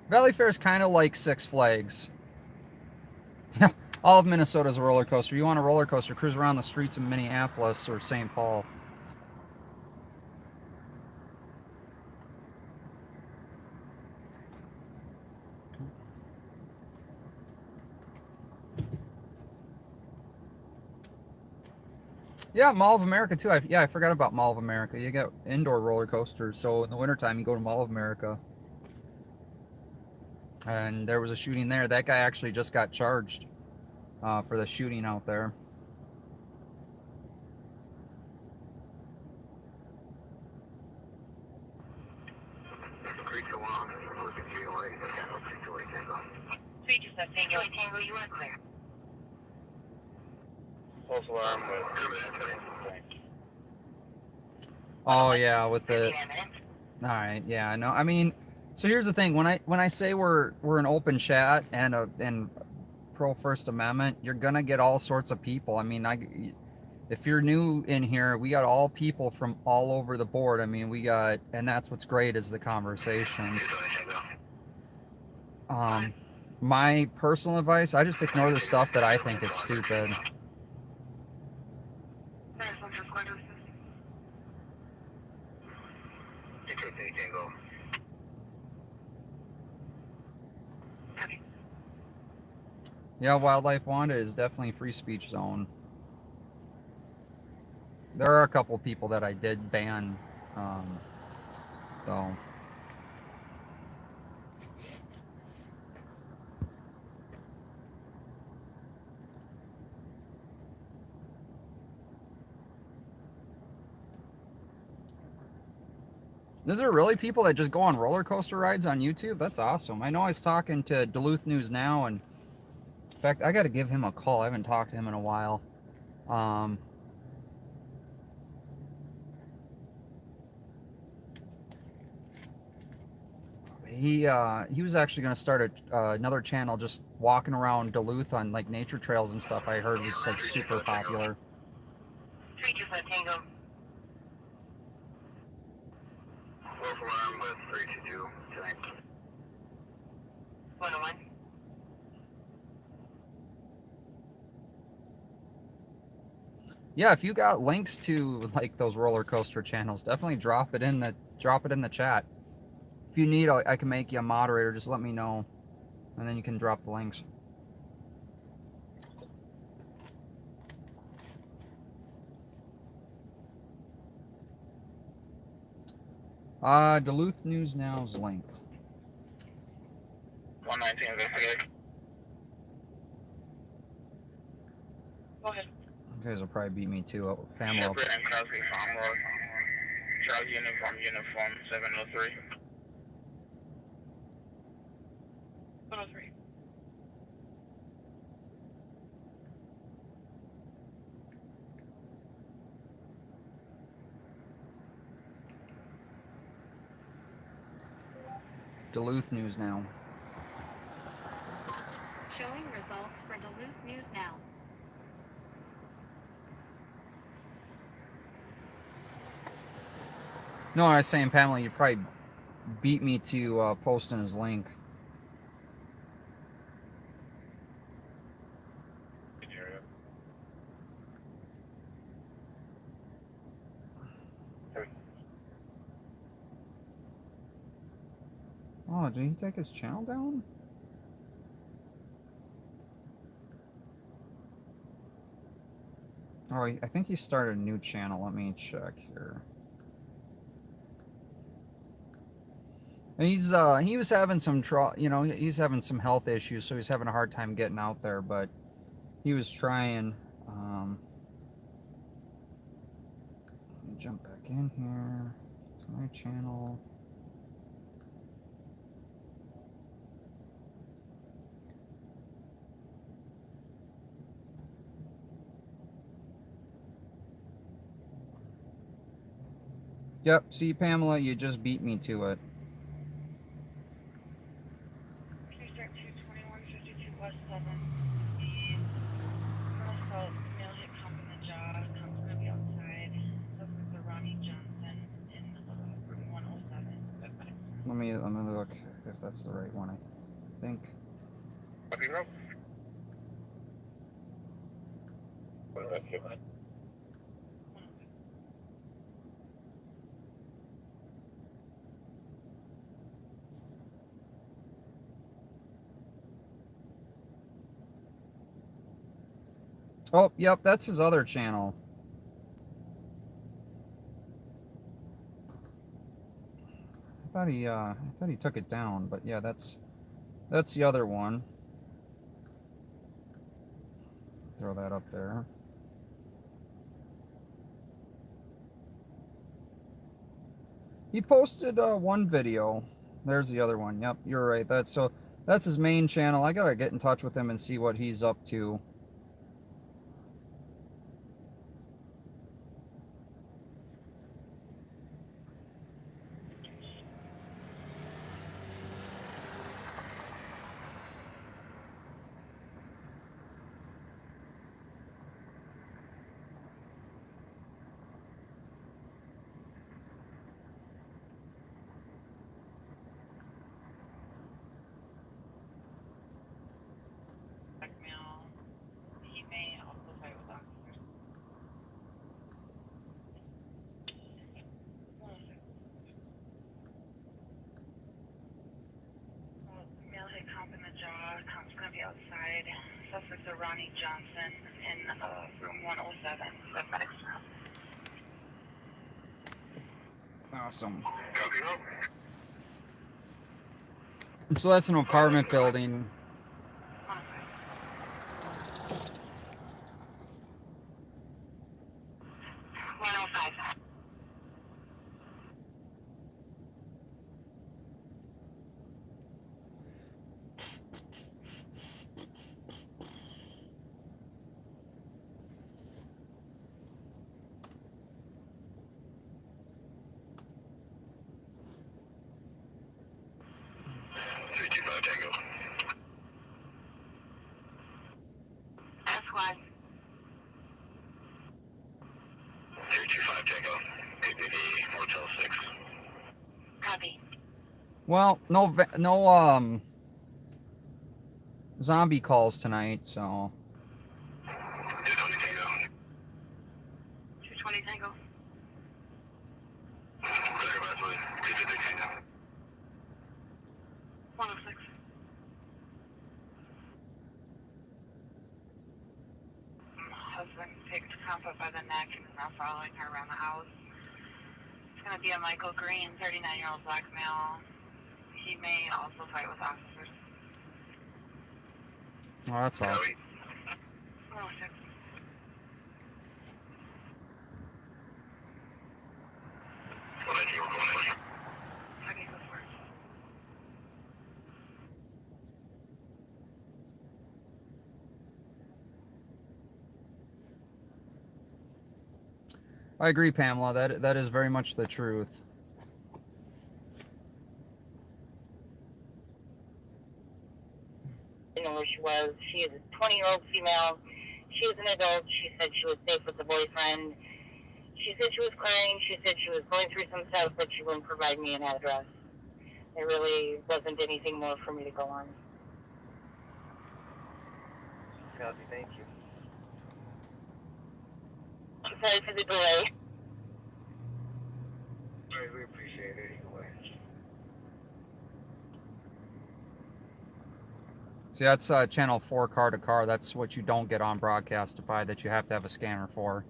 Valley Fair is kind of like Six Flags. All of Minnesota's a roller coaster. You want a roller coaster, cruise around the streets of Minneapolis or St. Paul. Yeah, Mall of America too. I forgot about Mall of America. You got indoor roller coasters, so in the wintertime you go to Mall of America. And there was a shooting there. That guy actually just got charged for the shooting out there. Tango, you are clear. False alarm with Oh yeah, with the. All right, yeah, no, I mean, so here's the thing: when I say we're an open chat and pro First Amendment, you're gonna get all sorts of people. I mean, if you're new in here, we got all people from all over the board. I mean, and that's what's great is the conversations. My personal advice: I just ignore the stuff that I think is stupid. Yeah, Wildlife Wanda is definitely a free speech zone. There are a couple people that I did ban, though. Is there really people that just go on roller coaster rides on YouTube? That's awesome. I know I was talking to Duluth News Now, and in fact, I got to give him a call. I haven't talked to him in a while. He was actually going to start another channel just walking around Duluth on like nature trails and stuff. I heard was like super popular. 325 Tango. False alarm with 322 tonight. 101. Yeah, if you got links to like those roller coaster channels, definitely drop it in the chat. If you need, I can make you a moderator. Just let me know, and then you can drop the links. Duluth News Now's link. 119 investigate. Go ahead. You guys will probably beat me too. Pamela. Shepherd and Crosby Farm Road. Charlie Uniform 703. 103. Duluth News Now. Showing results for Duluth News Now. No, I was saying, Pamela, you probably beat me to posting his link. Oh, did he take his channel down? Oh, I think he started a new channel. Let me check here. He was having some he's having some health issues, so he's having a hard time getting out there, but he was trying. Let me jump back in here to my channel. Yep, see, Pamela, you just beat me to it. Please start 22152 West 7. The Colonel Scout male hit comp in the jaw. Comp's gonna be outside. Suspects are Ronnie Johnson in room 107. Let me look if that's the right one. I think. Copy, bro. What about you? Oh, yep, that's his other channel. I thought he took it down, but yeah, that's the other one. Throw that up there. He posted one video. There's the other one. Yep, you're right. That's his main channel. I gotta get in touch with him and see what he's up to. Blackmail. He may also fight with officers. Male hit comp in the jaw. Comp's gonna be outside. Suspects are Ronnie Johnson in room 107. Medics. Awesome. So that's an apartment building. 105. Squad. 325 Tango, APD Motel 6. Copy. Well, no zombie calls tonight, so 220 Tango. 220 Tango. Clear Westwood, 250 Tango. 106. Husband picked comp up by the neck and is now following her around the house. It's going to be a Michael Green, 39-year-old black male. He may also fight with officers. oh, that's awesome. 106. Okay, go for it. I agree, Pamela. That is very much the truth. You know where she was. She is a 20-year-old female. She is an adult. She said she was safe with the boyfriend. She said she was crying. She said she was going through some stuff, but she wouldn't provide me an address. There really wasn't anything more for me to go on. Copy, thank you. Sorry for the delay. Alright, we appreciate it either way. See, that's channel 4 car to car. That's what you don't get on Broadcastify, that you have to have a scanner for.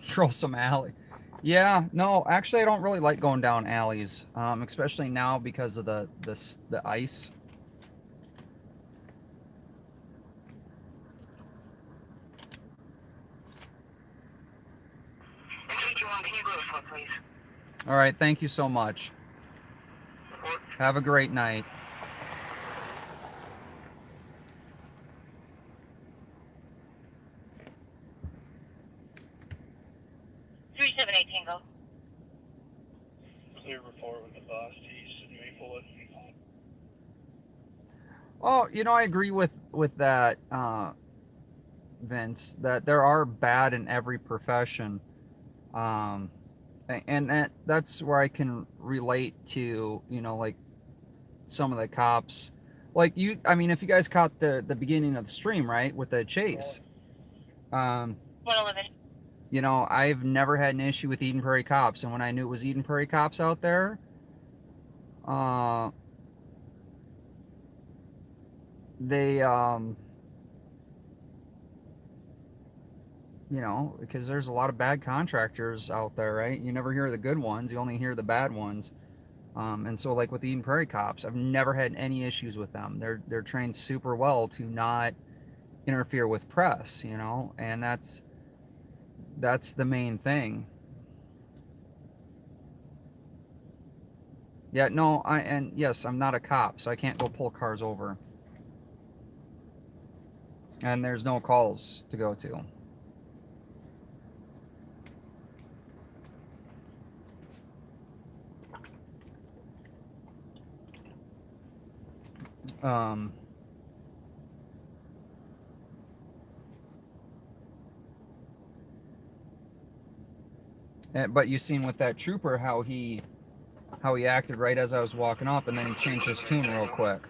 Troll some alley. Yeah, no, actually I don't really like going down alleys, especially now because of the ice. All right, thank you so much. Have a great night. Tango. Clear report with the boss to east of Maplewood. Oh, you know, I agree with that, Vince, that there are bad in every profession. And that's where I can relate to, you know, like some of the cops. like you, I mean, if you guys caught the beginning of the stream, right, with the chase, 111. you know, I've never had an issue with Eden Prairie cops, and when I knew it was Eden Prairie cops out there, they, you know, because there's a lot of bad contractors out there, right? You never hear the good ones, you only hear the bad ones. And so, like with the Eden Prairie cops, I've never had any issues with them. They're trained super well to not interfere with press, you know, and that's the main thing. Yeah, no, and yes, I'm not a cop, so I can't go pull cars over. And there's no calls to go to. But you seen with that trooper how he acted right as I was walking up, and then he changed his tune real quick.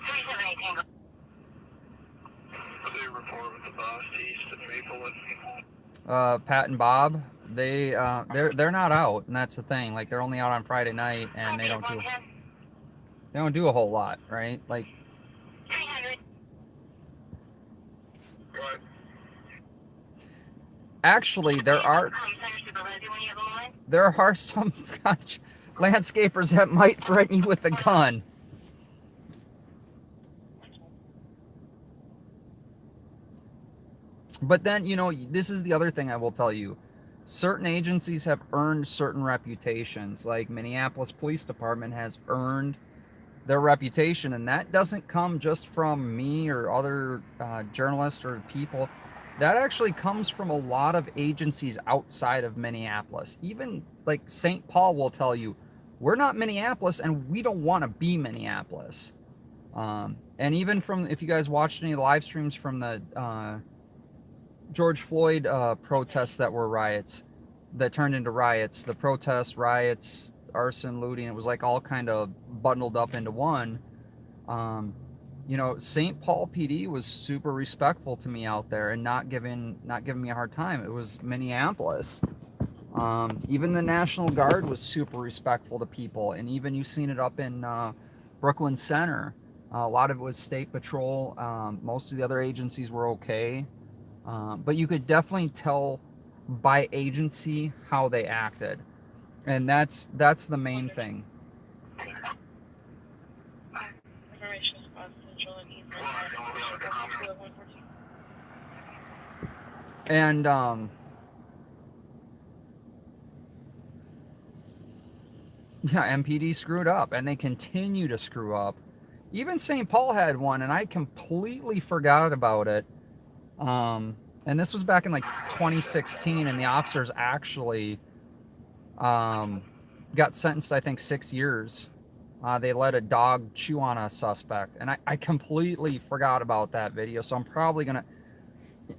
3718. What do you report with the boss east of Maple? Pat and Bob, they're not out, and that's the thing. Like, they're only out on Friday night, and they don't do a whole lot, right? Like, 300. Right. actually, there are some landscapers that might threaten you with a gun. But then, you know, this is the other thing I will tell you. Certain agencies have earned certain reputations. Like Minneapolis Police Department has earned their reputation, and that doesn't come just from me or other journalists or people. That actually comes from a lot of agencies outside of Minneapolis. Even like St. Paul will tell you, we're not Minneapolis and we don't want to be Minneapolis. And even from, if you guys watched any live streams from the George Floyd protests that were riots, that turned into riots, the protests, riots, arson, looting, it was like all kind of bundled up into one. You know, St. Paul PD was super respectful to me out there and not giving me a hard time. It was Minneapolis. Even the National Guard was super respectful to people, and even you've seen it up in Brooklyn Center. A lot of it was State Patrol. Most of the other agencies were okay. But you could definitely tell by agency how they acted. And that's the main thing. Information response central and east. And yeah, MPD screwed up, and they continue to screw up. Even St. Paul had one, and I completely forgot about it. And this was back in like 2016, and the officers actually got sentenced, I think, 6 years. They let a dog chew on a suspect, and I completely forgot about that video. So I'm probably gonna,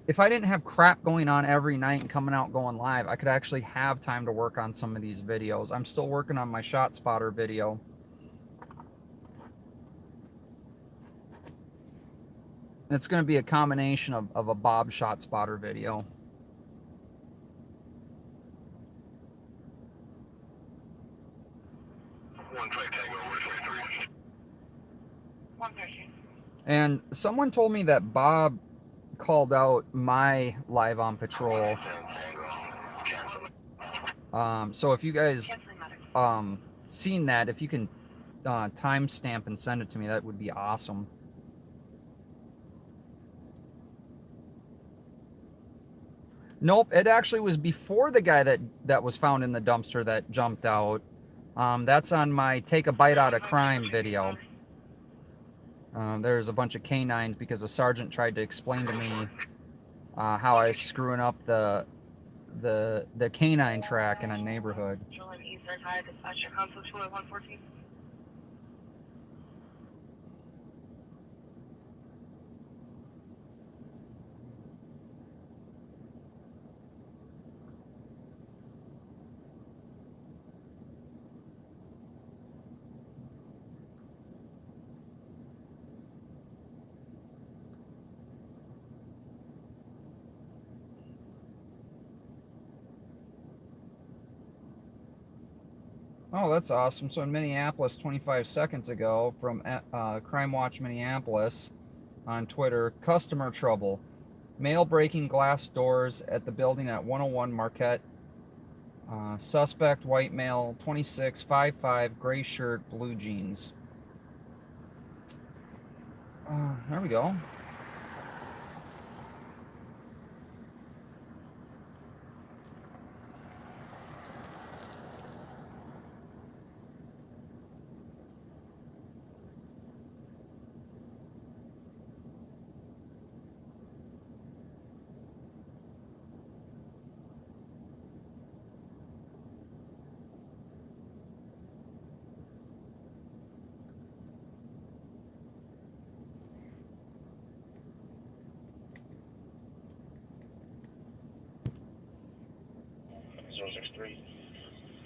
if I didn't have crap going on every night and coming out going live, I could actually have time to work on some of these videos. I'm still working on my shot spotter video. It's going to be a combination of a Bob shot spotter video. And someone told me that Bob called out my live on patrol. So if you guys seen that, if you can timestamp and send it to me, that would be awesome. Nope, it actually was before the guy that was found in the dumpster that jumped out. That's on my Take a Bite Out of Crime video. There's a bunch of canines because the sergeant tried to explain to me how I was screwing up the canine track in a neighborhood. Oh, that's awesome. So in Minneapolis, 25 seconds ago, from Crime Watch Minneapolis on Twitter, customer trouble. Male breaking glass doors at the building at 101 Marquette. Suspect, white male, 26, 5'5", gray shirt, blue jeans. There we go.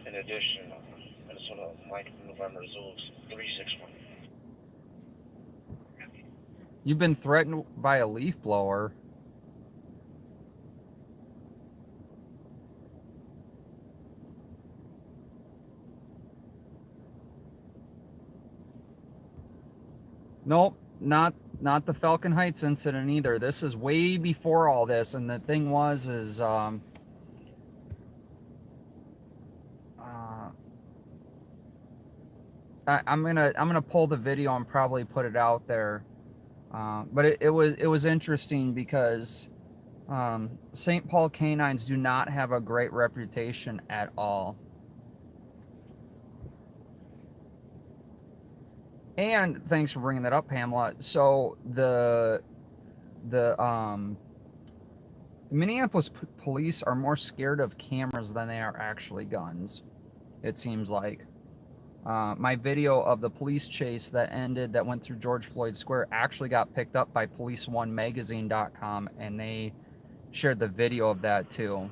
In addition, Minnesota Mike November Zulus 361. You've been threatened by a leaf blower. Nope, not the Falcon Heights incident either. This is way before all this, and the thing was I'm gonna pull the video and probably put it out there. But it was interesting because St. Paul canines do not have a great reputation at all. And thanks for bringing that up, Pamela. So the Minneapolis police are more scared of cameras than they are actually guns, it seems like. My video of the police chase that went through George Floyd Square actually got picked up by policeonemagazine.com, and they shared the video of that too.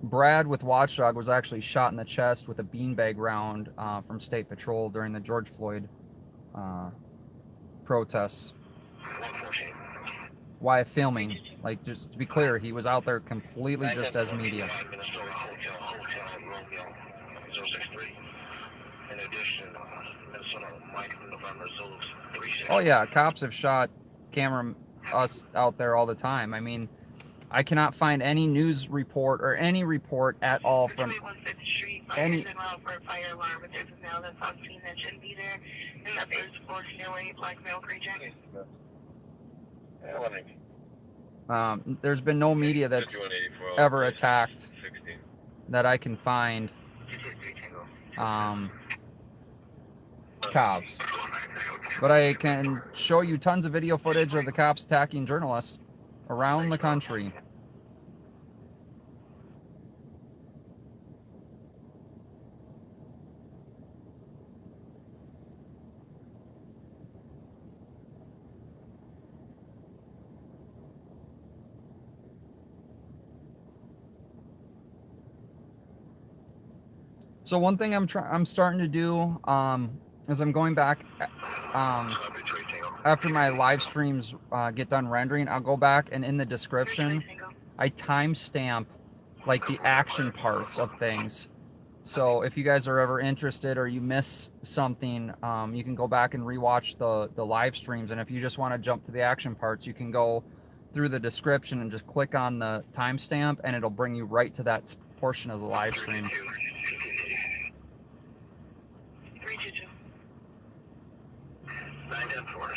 Brad with Watchdog was actually shot in the chest with a beanbag round from State Patrol during the George Floyd protests. While filming, like, just to be clear, he was out there completely just as media. Oh yeah, cops have shot us out there all the time. I mean, I cannot find any news report or any report at all from any. For a fire alarm, but there's a male that's on scene that shouldn't be there, and that there's 408 black male creature. There's been no media that's ever attacked that I can find cops. But I can show you tons of video footage of the cops attacking journalists around the country. So one thing I'm starting to do is I'm going back after my live streams get done rendering. I'll go back, and in the description I timestamp like the action parts of things. So if you guys are ever interested or you miss something, you can go back and rewatch the live streams. And if you just want to jump to the action parts, you can go through the description and just click on the timestamp, and it'll bring you right to that portion of the live stream. 322. 9-4.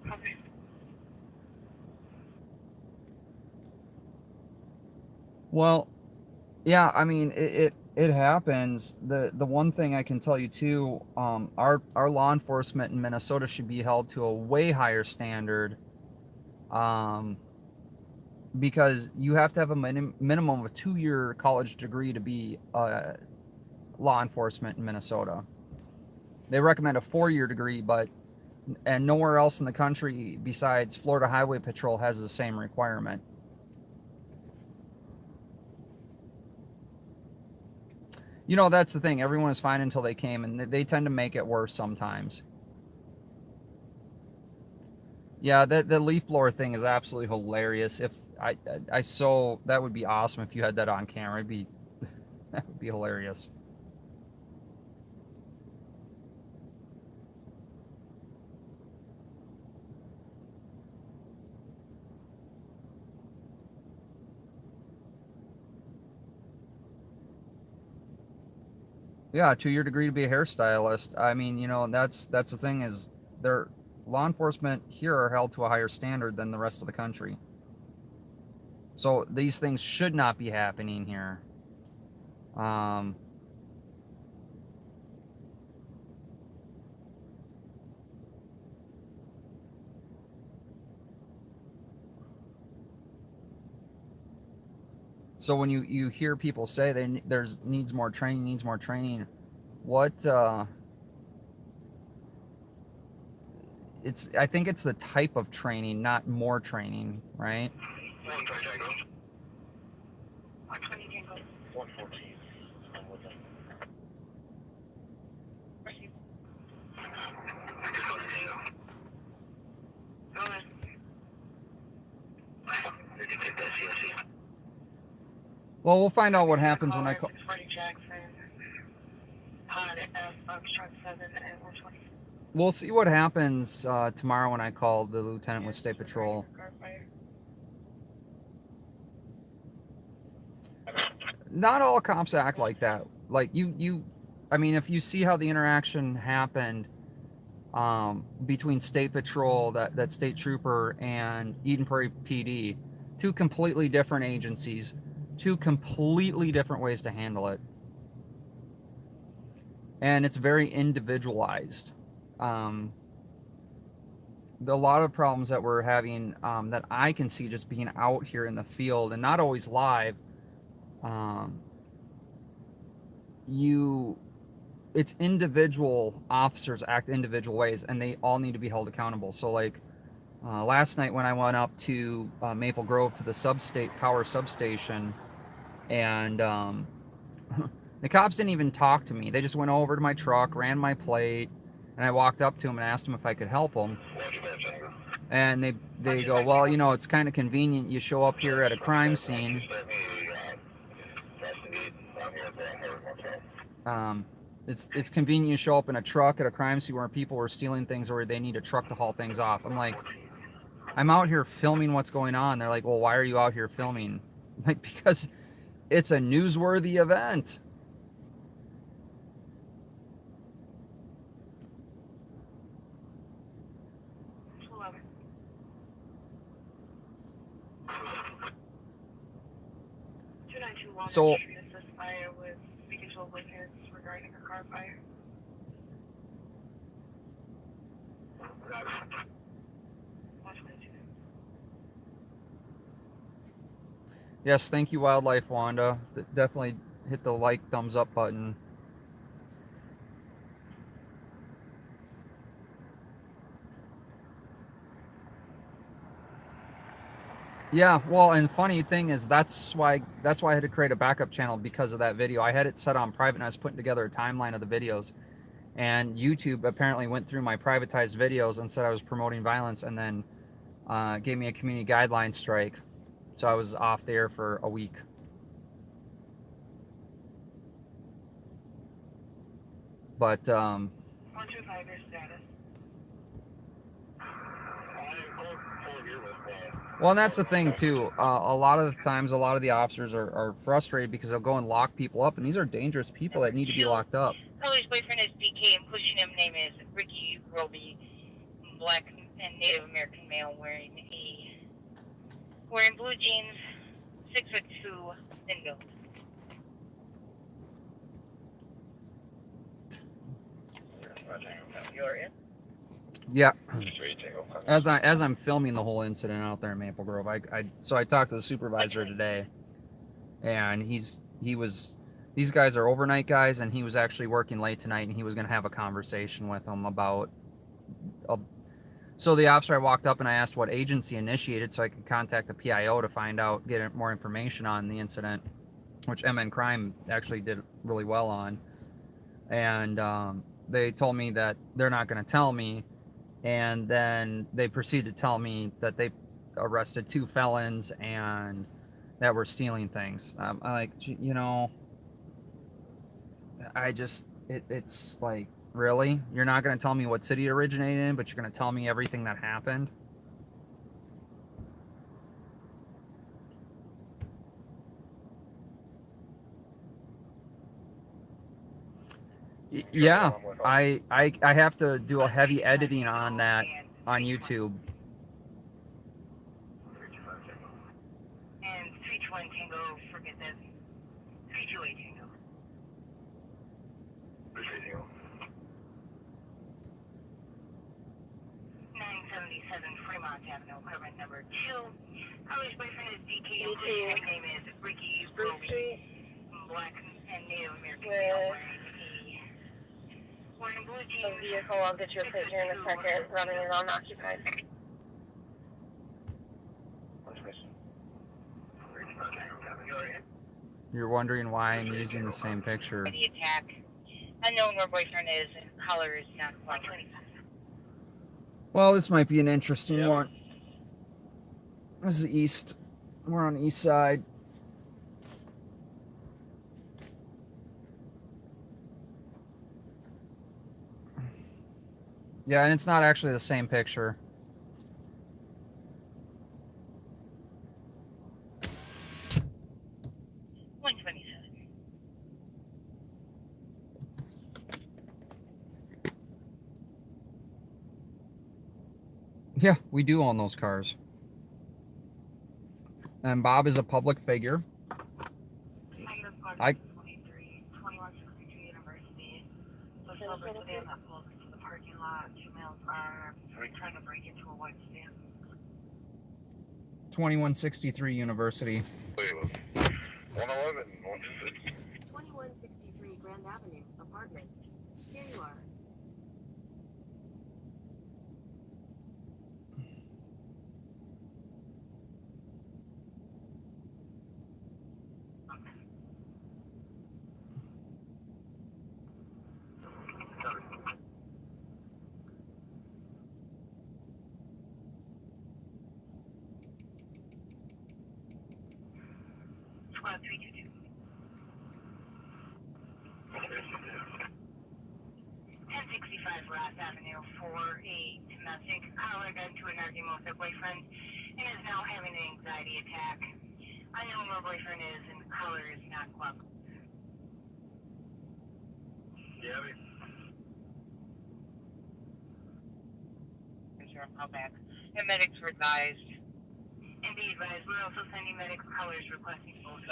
Copy. Well, yeah, I mean, it happens. The one thing I can tell you too, our law enforcement in Minnesota should be held to a way higher standard, because you have to have a minimum of a 2-year college degree to be law enforcement in Minnesota. They recommend a 4-year degree, and nowhere else in the country besides Florida Highway Patrol has the same requirement. You know, that's the thing. Everyone is fine until they came, and they tend to make it worse sometimes. Yeah, the leaf blower thing is absolutely hilarious. If I so that would be awesome if you had that on camera. It'd be that would be hilarious. Yeah, 2-year degree to be a hairstylist. I mean, you know, that's the thing is, their law enforcement here are held to a higher standard than the rest of the country. So these things should not be happening here. So when you hear people say there's needs more training, what I think it's the type of training, not more training, right? 114. I'm with them. Go ahead. Well, we'll find out what happens when I call. 640 Jackson, Pod F, Foxtrot 7 and 120. We'll see what happens tomorrow when I call the lieutenant with State Patrol. Not all cops act like that. Like I mean, if you see how the interaction happened between State Patrol, that state trooper, and Eden Prairie PD, two completely different agencies, two completely different ways to handle it. And it's very individualized. A lot of problems that we're having that I can see just being out here in the field and not always live, it's individual officers act individual ways, and they all need to be held accountable. So like last night when I went up to Maple Grove to the power substation, and the cops didn't even talk to me. They just went over to my truck, ran my plate, and I walked up to them and asked them if I could help them. And they go, well, you know, it's kind of convenient. You show up here at a crime scene. It's convenient you show up in a truck at a crime scene where people were stealing things or they need a truck to haul things off. I'm like, I'm out here filming what's going on. They're like, well, why are you out here filming? I'm like, because it's a newsworthy event. So with visual witness regarding a car fire. Yes, thank you, Wildlife Wanda. Definitely hit the like, thumbs up button. Yeah, well, and funny thing is that's why I had to create a backup channel, because of that video. I had it set on private and I was putting together a timeline of the videos, and YouTube apparently went through my privatized videos and said I was promoting violence, and then gave me a community guideline strike. So I was off there for a week. But 125 your status. well, and that's the thing too. A lot of the times, a lot of the officers are frustrated because they'll go and lock people up, and these are dangerous people that need to be locked up. Chloe's boyfriend is DK, and pushing him name is Ricky Roby, black and Native American male wearing blue jeans, 6'2", thin build. You're in? Yeah. As I'm filming the whole incident out there in Maple Grove, so I talked to the supervisor today, and these guys are overnight guys, and he was actually working late tonight, and he was going to have a conversation with them about. So the officer, I walked up and I asked what agency initiated, so I could contact the PIO to find out, get more information on the incident, which MN Crime actually did really well on, and they told me that they're not going to tell me. And then they proceeded to tell me that they arrested 2 felons and that were stealing things. I'm like, you know, it's like, really? You're not going to tell me what city it originated in, but you're going to tell me everything that happened? Yeah, I have to do a heavy editing on that on YouTube. And 321 Tango, forget that. 328 Tango. 977 Fremont Avenue, apartment number 2. Holly's boyfriend is DK. His name is Ricky Roby. Black and Native American male wearing blue jeans. The vehicle, I'll get you a plate here in a second, running it on occupied. You're wondering why I'm using the same picture. The attack. Unknown where boyfriend is, and color is not 125. Well, this might be an interesting one. This is east. We're on the east side. Yeah, and it's not actually the same picture. Yeah, we do own those cars. And Bob is a public figure. I 2162 University. So celebrate the van that pulls into the parking lot. 2 males are trying to break into a white stand. 2163 University. 111, 2163 Grand Avenue, apartments. Here you are. Squad 322. 1065 Ross Avenue for a domestic caller got into an argument with her boyfriend and is now having an anxiety attack. I know where boyfriend is and the caller is not cooperating. Yeah, Call back. And medics were advised. And be advised, we're also sending medics callers requesting both.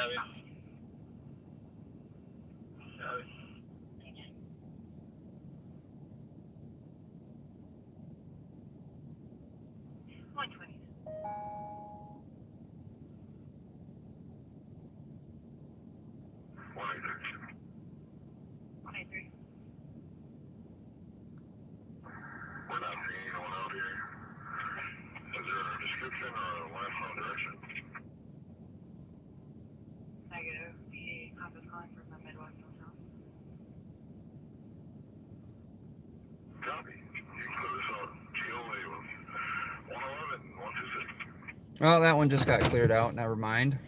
we're not seeing anyone out here. Is there a description or a last known direction? Negative. The compass calling from the Midwest Hotel. Copy. You can clear this out. GOA 111, 126. Oh, that one just got cleared out. Never mind.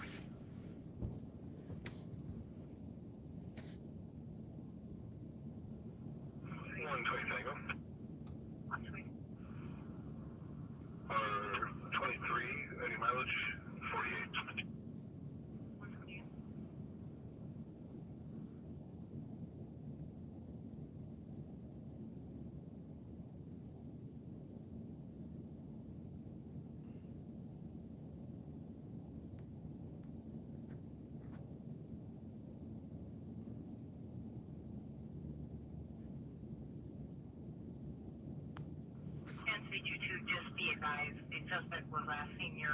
Just be advised, the suspect was last seen near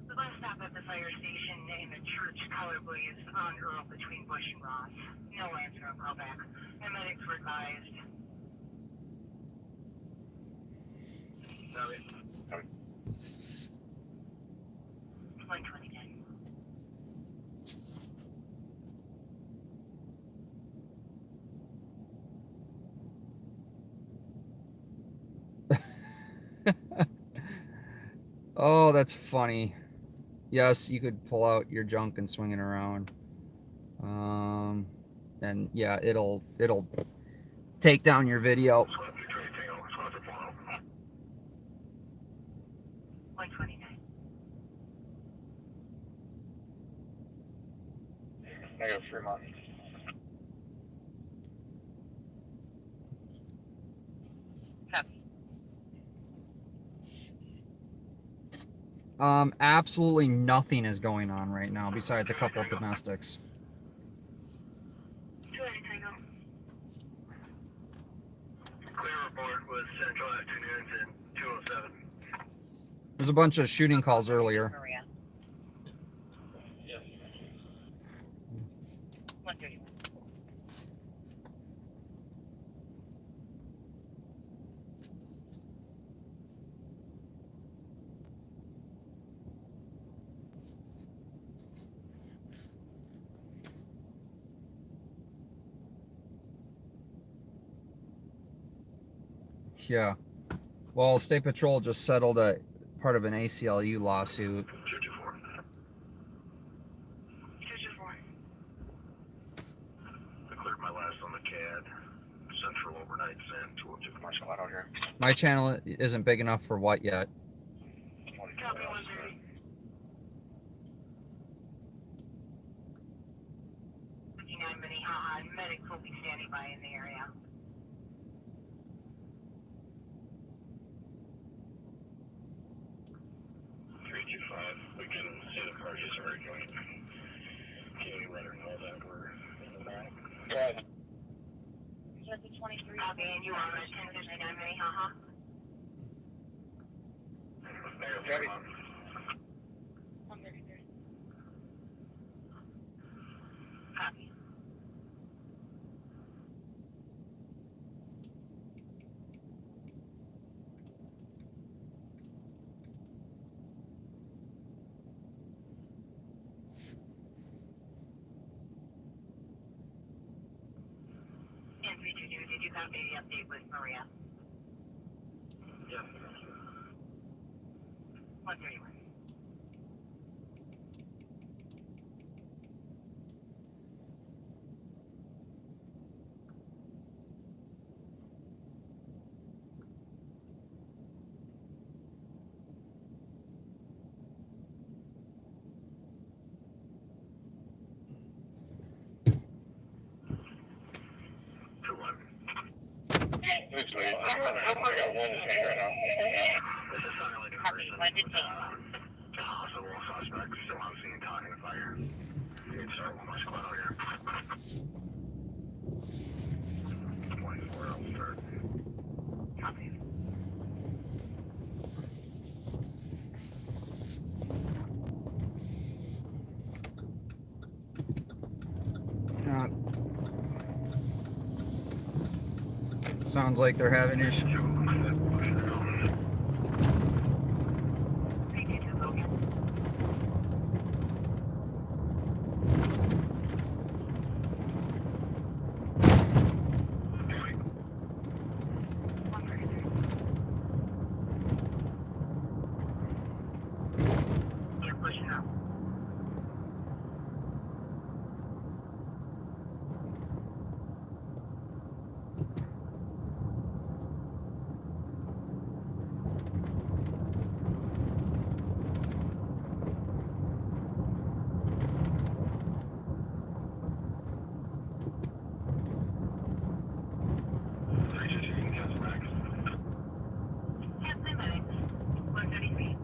the bus stop at the fire station in the church color blaze on Earl between Bush and Ross. No answer on callback. And medics were advised. Copy. 12010. Oh, that's funny. Yes, you could pull out your junk and swing it around. And yeah, it'll take down your video. 129. Negative Fremont. Copy. Absolutely nothing is going on right now besides a couple of domestics. 280 Tango. Clear report was Central Afternoons and 207. There's a bunch of shooting calls earlier. Maria. Yes. 131. Yeah. Well, State Patrol just settled a part of an ACLU lawsuit. 224. 224. I cleared my last on the CAD. Central overnight send 202. Marshall out here. My channel isn't big enough for what yet? Copy 130. Minnehaha. Medics will be standing by in the area. We can see the parties are going. Can you let her know that we're in the back? Go ahead. Jersey 23. Copy, and you are at 1059 Minnehaha. Ready. 133. Copy. And Future News, did you copy the update with Maria? Yes. 131. Looks like I got one in hand right now. This is silent Copy. person. 115. Possible suspect still on scene talking to fire. It's one squad out here. 24, I'll start. Copy. Sounds like they're having issues. 322 Logan. You're pushing up. Yes, medics. 133.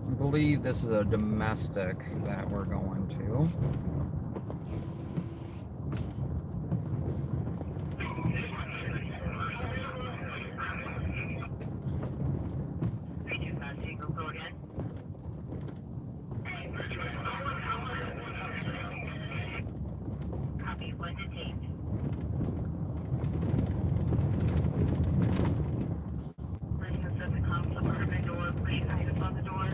I believe this is a domestic that we're going to. Go again. Copy, one detained. Residents at the comms apartment door, pushing items on the door.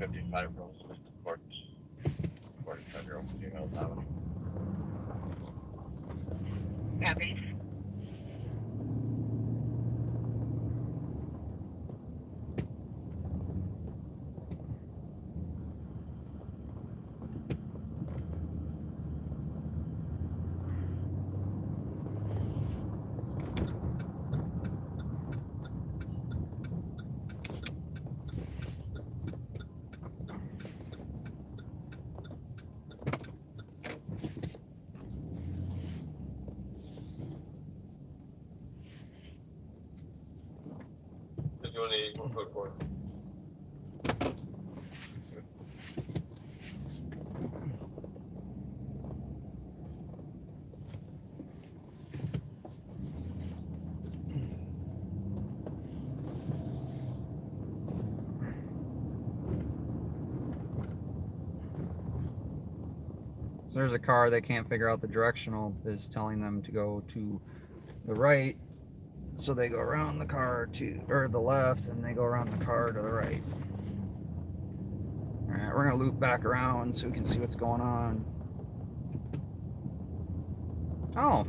55 Rose Court, Federal, female dominant. Copies. Did you want to put forward? So there's a car they can't figure out the directional is telling them to go to the right. So they go around the car or the left, and they go around the car to the right. All right, we're gonna loop back around so we can see what's going on. Oh,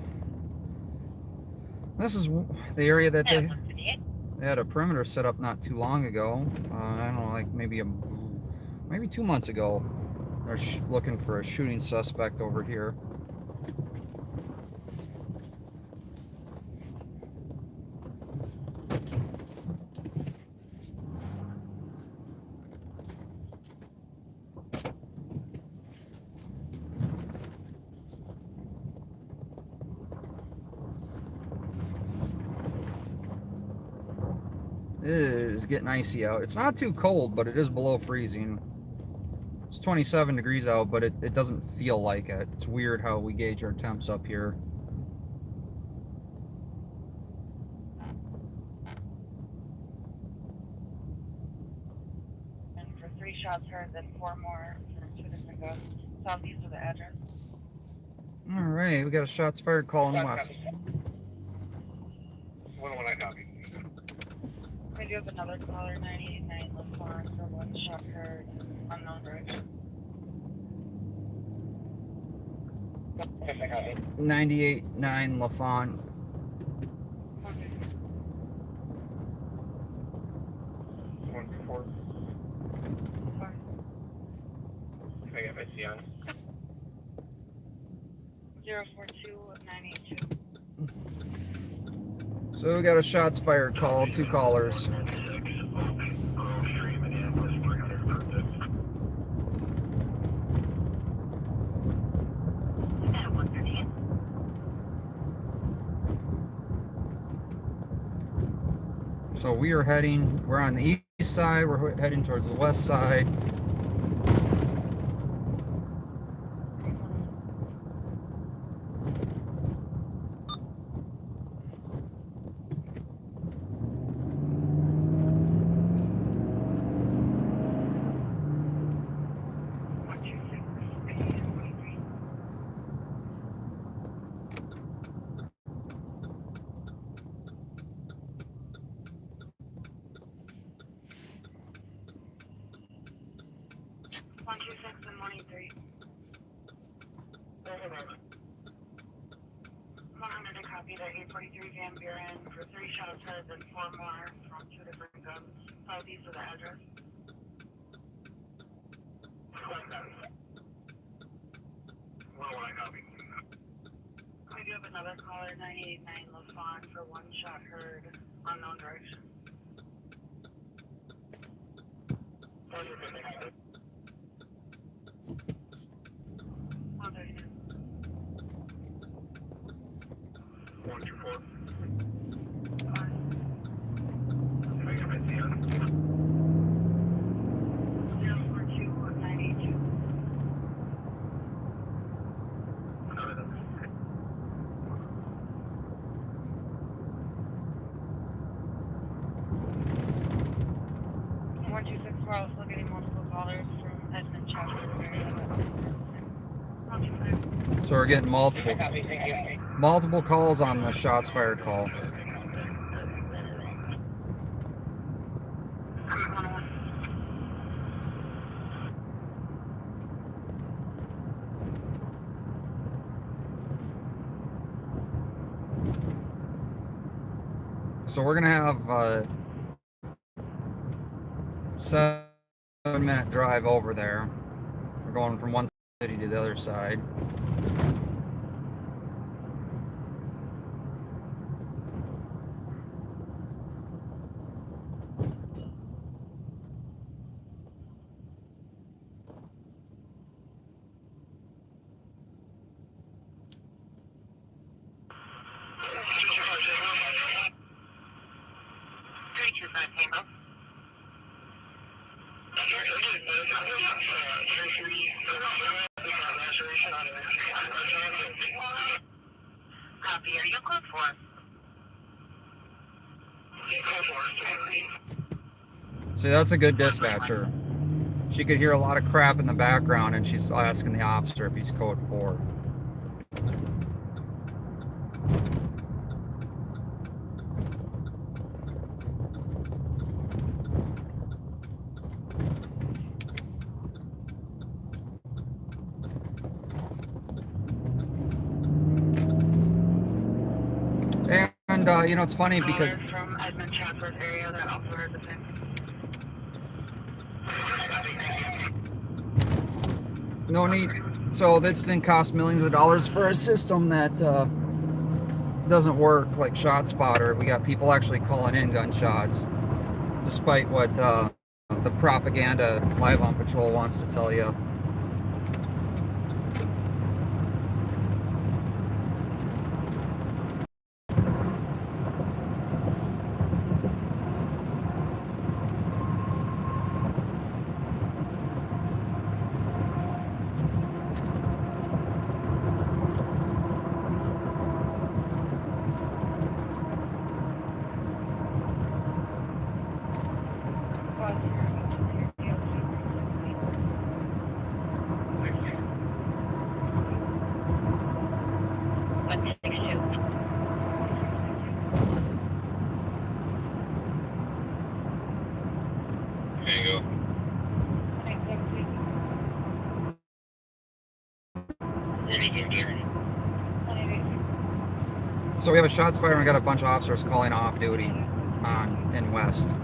this is the area that they had a perimeter set up not too long ago. I don't know, like maybe 2 months ago. They're looking for a shooting suspect over here. It is getting icy out. It's not too cold, but it is below freezing. It's 27 degrees out, but it doesn't feel like it. It's weird how we gauge our temps up here. And for 3 shots heard, then 4 more from 2 different guns. Southeast of the address. All right, we got a shots fired call in west. 101, I copy. I do have another caller, 989 LaFawn, for 1 shot heard, unknown direction. 98.9 LaFawn. Okay. 124. Sorry. I got my C on. 042982. So we got a shots fired call, 2 callers. So we're on the east side, we're heading towards the west side. and morning 3. 100 to copy to 843 Van Buren for 3 shots heard and 4 more from 2 different guns southeast of the address. 101, I copy. We do have another caller, 989 LaFawn, for 1 shot heard, unknown direction. 139. 124. Fine. I got my C on. 042982. We're also getting multiple callers from Edmond Chapter area. So we're getting multiple calls on the shots fired call. So we're gonna have a 7-minute drive over there. We're going from one city to the other side. Copy. Are you code 4? See, that's a good dispatcher. She could hear a lot of crap in the background, and she's asking the officer if he's code 4. And you know, it's funny because From Edmund Chatsworth area that also heard the same. no need. So this didn't cost millions of dollars for a system that doesn't work, like ShotSpotter. We got people actually calling in gunshots, despite what the propaganda Live on Patrol wants to tell you. There you go. What is it there? So we have a shots fired and we got a bunch of officers calling off duty in West.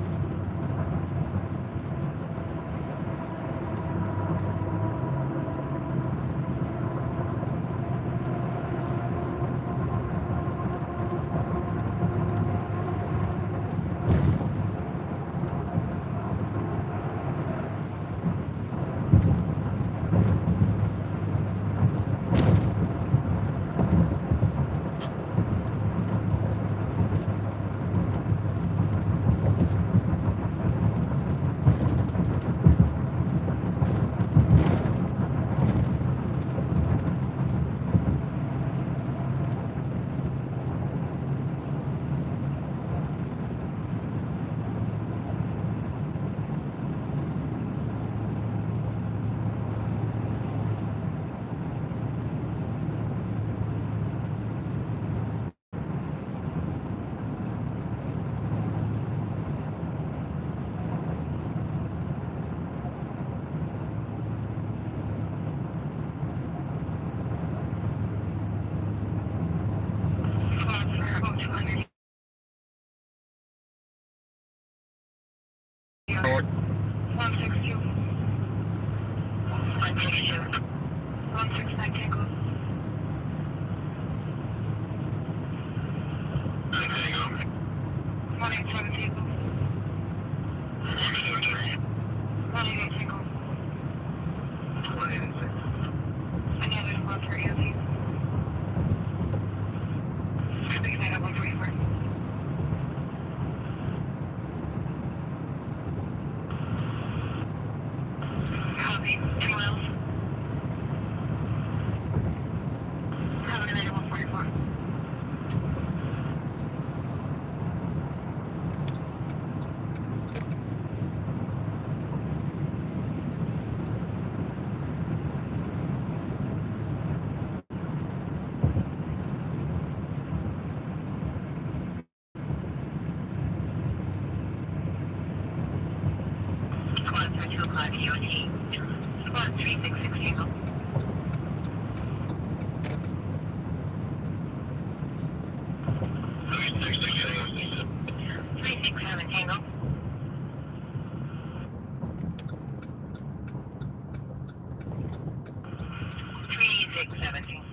3617.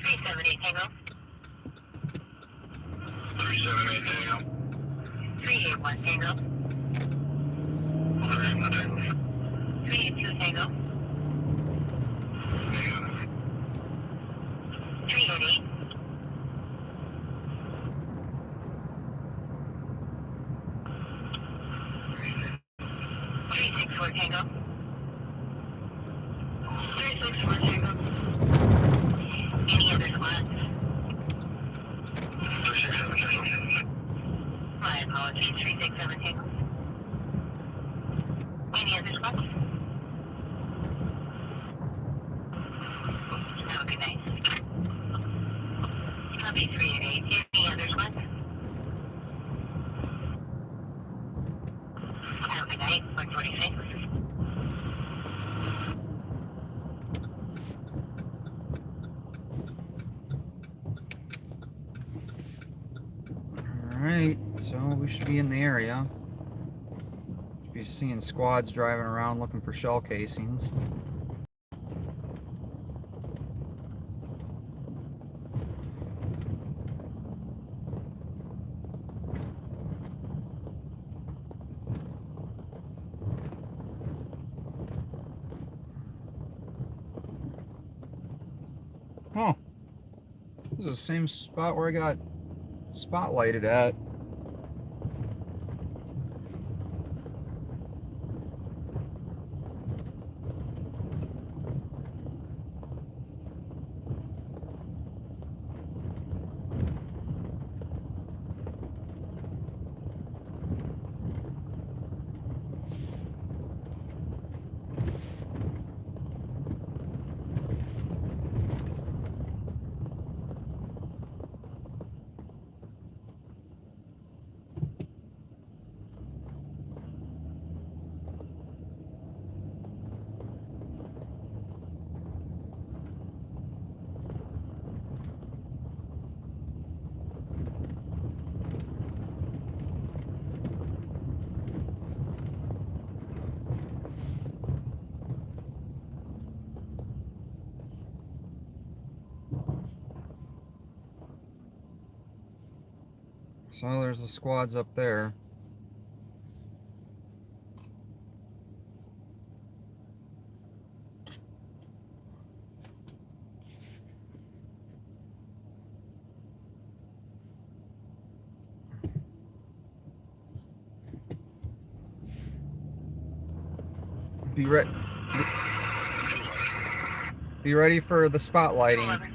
378 Tango. 378 Tango. 381 Tango. 382 Tango. 388. 364 Tango. 364 Tango. Any other squads? My apologies, 367 Tango. Any other squads? Have a good night. Copy 388. Any other squads? Have a good night. 146. Alright, so we should be in the area. Should be seeing squads driving around looking for shell casings. Huh. This is the same spot where I got spotlighted at. So there's the squads up there. Be ready for the spotlighting. 11.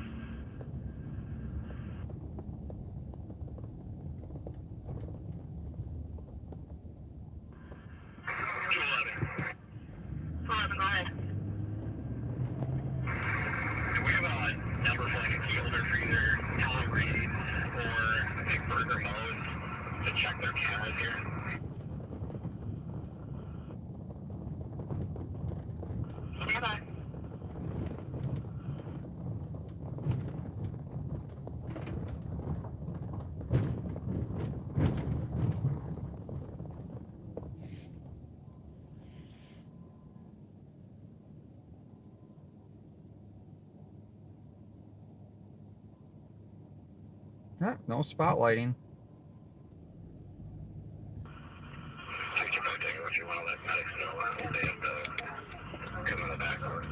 Go ahead. Do we have a number for like a key holder for either Tom Reed or Big Burger Mode to check their cameras here? Stand by. Ah, no spotlighting. Take your vote if you want to let medics know they have to come in the back door.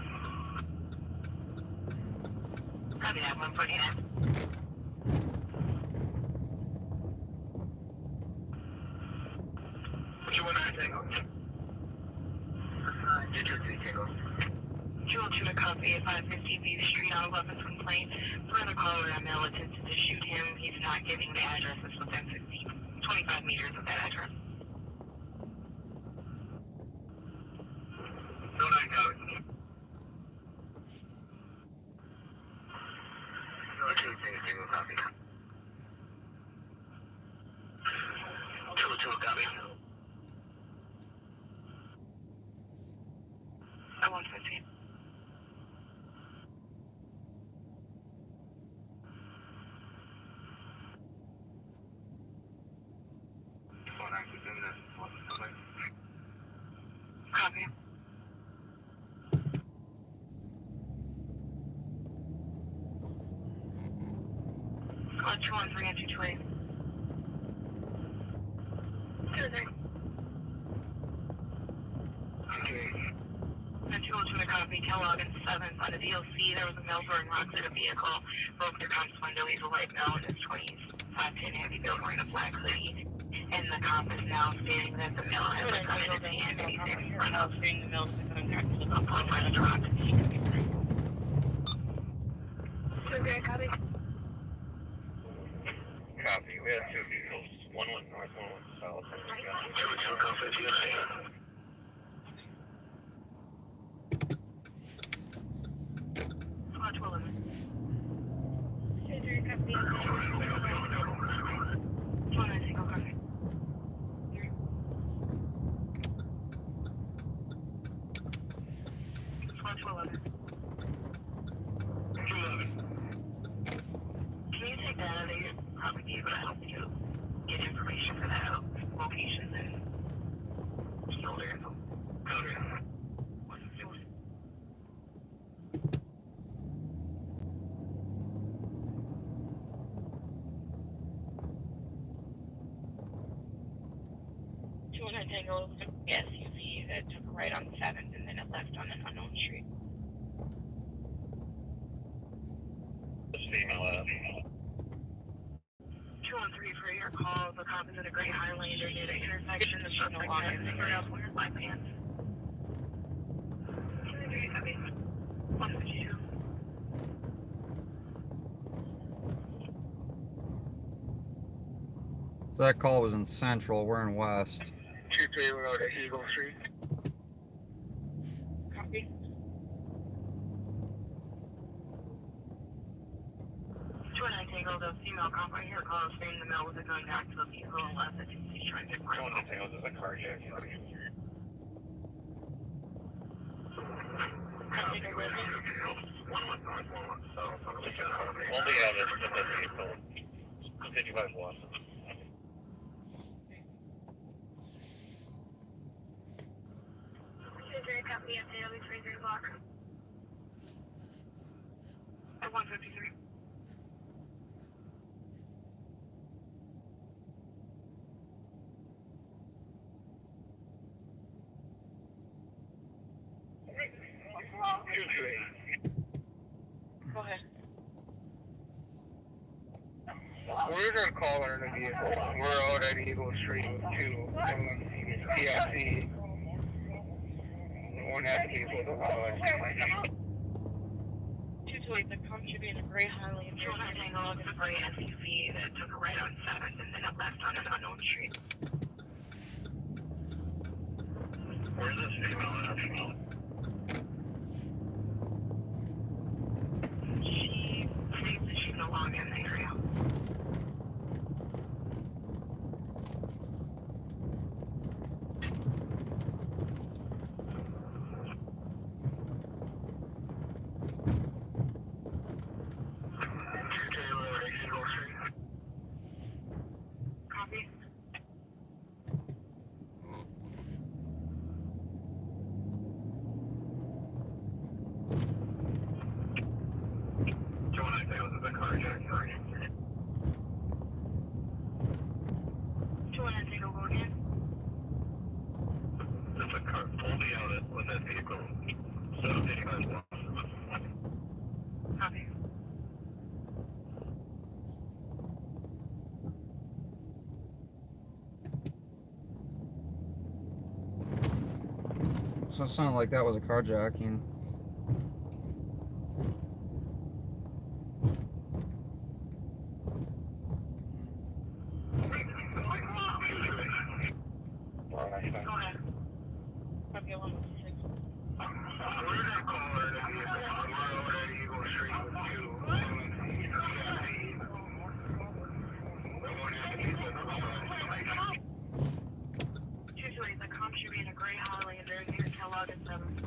Copy that, 149. What you want to take? Did your Tango? Jewel 2 to copy at 550 View Street on a weapons complaint. Further caller ML attempted to shoot him. He's not giving the address. It's within 25 meters of that address. No, I got it. No, I can't say anything. Copy. 202, copy. I 115. Copy. 213 and 220. 213. And 202 to copy, Kellogg and 7th on the DLC. There was a male throwing rocks at a vehicle. Broke the comp's window. He's a white male in his 20s. 5'10" heavy build wearing a black hoodie. And the cop is now stating that the male has a gun in his hand and he's in front of Stating the male is going back to the a full restaurant. Okay, copy. Copy. We have two vehicles. One went north, one went south. 202, copy, USA. Watch 11. 2-3, copy. 2-9, single copy. Watch 11. 211. Can you take that out of your probably be able to help you get information for that locations and shoulder info? Copy. What's the source? Tango was an SUV that took a right on 7th and then it left on an unknown street. This female out. 213 for your call. The cop is at a Great Highlander near the intersection. The suspect has figured out where my pants. 203, copy. 152. So that call was in Central. We're in West. 2-3, we're out at Eagle Street. Copy. 209 Tango, the female cop right here calls saying the male was going back to the vehicle and left it. He's trying to get front. 209 Tango, there's a carjacking. One went north, one went south. We'll be out at the vehicle. 55 Watson. Company at daily 3 o'clock. At 153. Go ahead. We're gonna call her in a vehicle. We're out at Eagle Street to PIC. One half people to follow. 228, the car should be in a gray Highlander. 209 Tango, it's a gray SUV that took a right on 7th and then it left on an unknown street. Where's this female at? She states that she's no longer in the area. Copy. 209 Tango, there's a carjacking. 209 Tango, go again. There's a car, pull me out with that vehicle. 755 Watson. Copy. So it sounded like that was a carjacking. Go ahead. Copy 116. We're gonna call her in a vehicle. We're out at Eagle Street with two. One half people to follow. 228, the cop should be in a gray Highlander near Kellogg and 7th.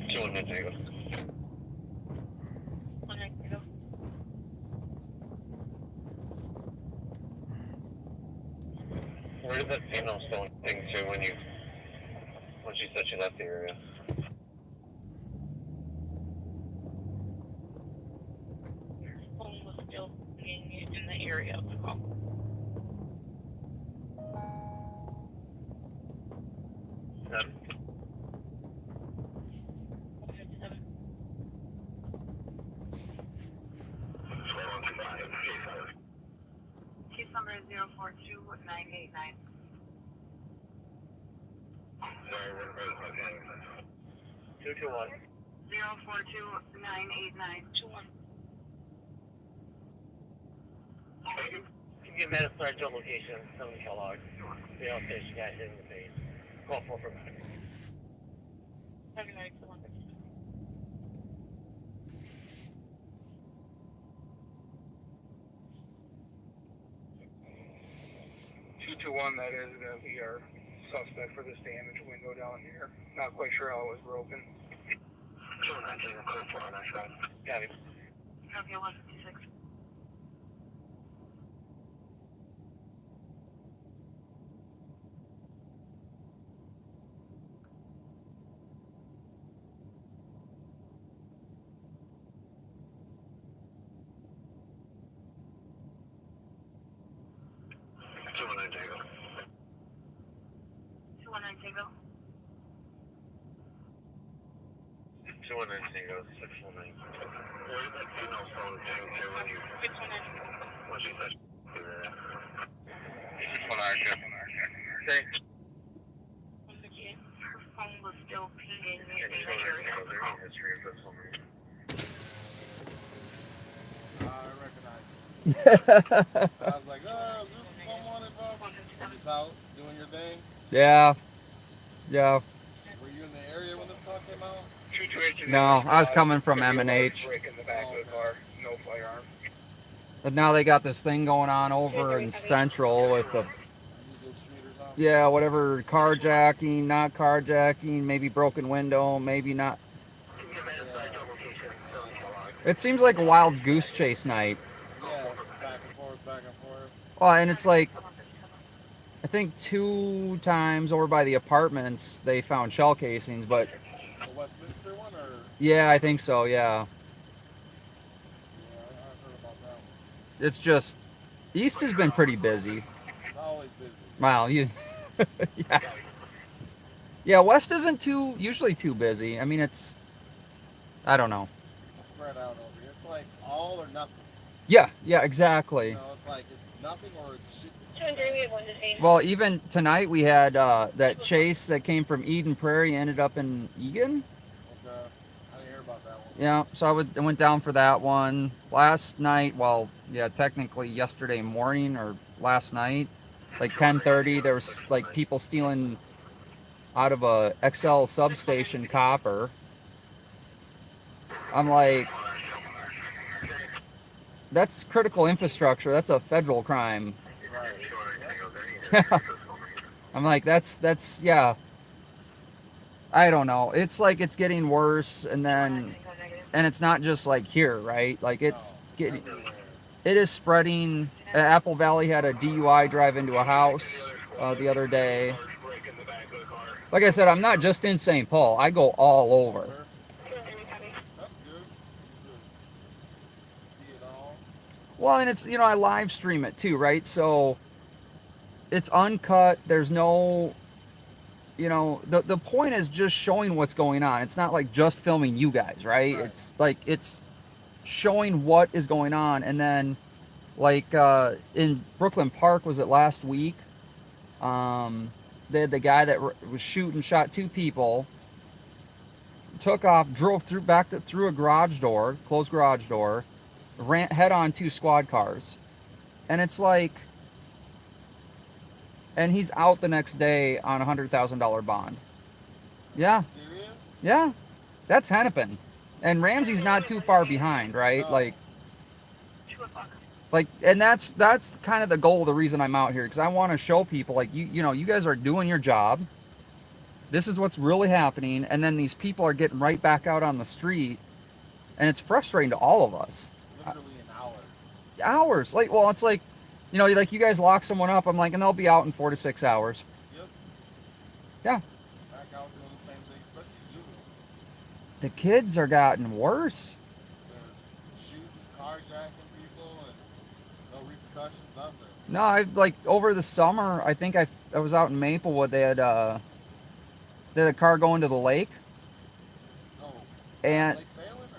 209 Tango. 190. Where did that female stone thing to when she said she left the area? area as well. Case number is 042989. 221. 042989. 2-1. Can you get medical at your location, 7 Kellogg? The outpatient guy hit in the face. Call for medical. 79 221, that is going to be our suspect for this damaged window down here. Not quite sure how it was broken. 219, call for on that side. Got it. Okay, 156. Tango. 219 Tango, 619. Okay. Her phone was still pinging me. I was like, oh, is this someone involved? Just out doing your thing? Yeah. Yeah. Were you in the area when this call came out? No, I was coming from M&H. Break in the back of the car. No firearm. But now they got this thing going on over in Central with the, Eagle Street or something? yeah, whatever, carjacking, not carjacking, maybe broken window, maybe not. It seems like a wild goose chase night. Yeah, it's back and forth, back and forth. Well, and it's like, I think 2 times over by the apartments they found shell casings, but The Westminster one, or? yeah, I think so, yeah. Yeah, I've heard about that one. It's just, East has been pretty busy. It's always busy. Wow, you, yeah. Yeah, West isn't usually too busy. I mean, it's, I don't know. It's spread out over here. It's like all or nothing. Yeah, exactly. You know, it's like it's nothing or it's shit. 2-3, Well, even tonight we had that chase that came from Eden Prairie ended up in Egan. Okay. I didn't hear about that one. Yeah, so I went down for that one last night. Well, yeah, technically yesterday morning or last night, like 10:30. There was like people stealing out of a XL substation copper. I'm like, that's critical infrastructure. That's a federal crime. I'm like, that's yeah. I don't know. It's like it's getting worse, and it's not just like here, right? Like it's getting, it is spreading. Apple Valley had a DUI drive into a house the other day. Like I said, I'm not just in St. Paul. I go all over. That's good. See it all. Well, and it's, I live stream it too, right? So it's uncut. There's no, the point is just showing what's going on. It's not like just filming you guys, right? It's like, it's showing what is going on. And then like in Brooklyn Park, was it last week? They had the guy that was shot 2 people, took off, drove through a garage door, closed garage door, ran head on 2 squad cars. And it's like, and he's out the next day on a $100,000 bond. Yeah. Serious? Yeah. That's Hennepin. And Ramsey's not too far behind, right? No. Like, and that's kind of the goal, the reason I'm out here, because I want to show people, like, you guys are doing your job. This is what's really happening, and then these people are getting right back out on the street, and it's frustrating to all of us. Literally in hours. Hours, like, well, it's like, like you guys lock someone up, I'm like, and they'll be out in 4 to 6 hours. Yep. Yeah. Back out doing the same thing, especially juveniles. The kids are gotten worse. They're shooting, carjacking people, and no repercussions out there? No, I like over the summer. I think I was out in Maplewood. They had a car going to the lake, No. and Lake Phelan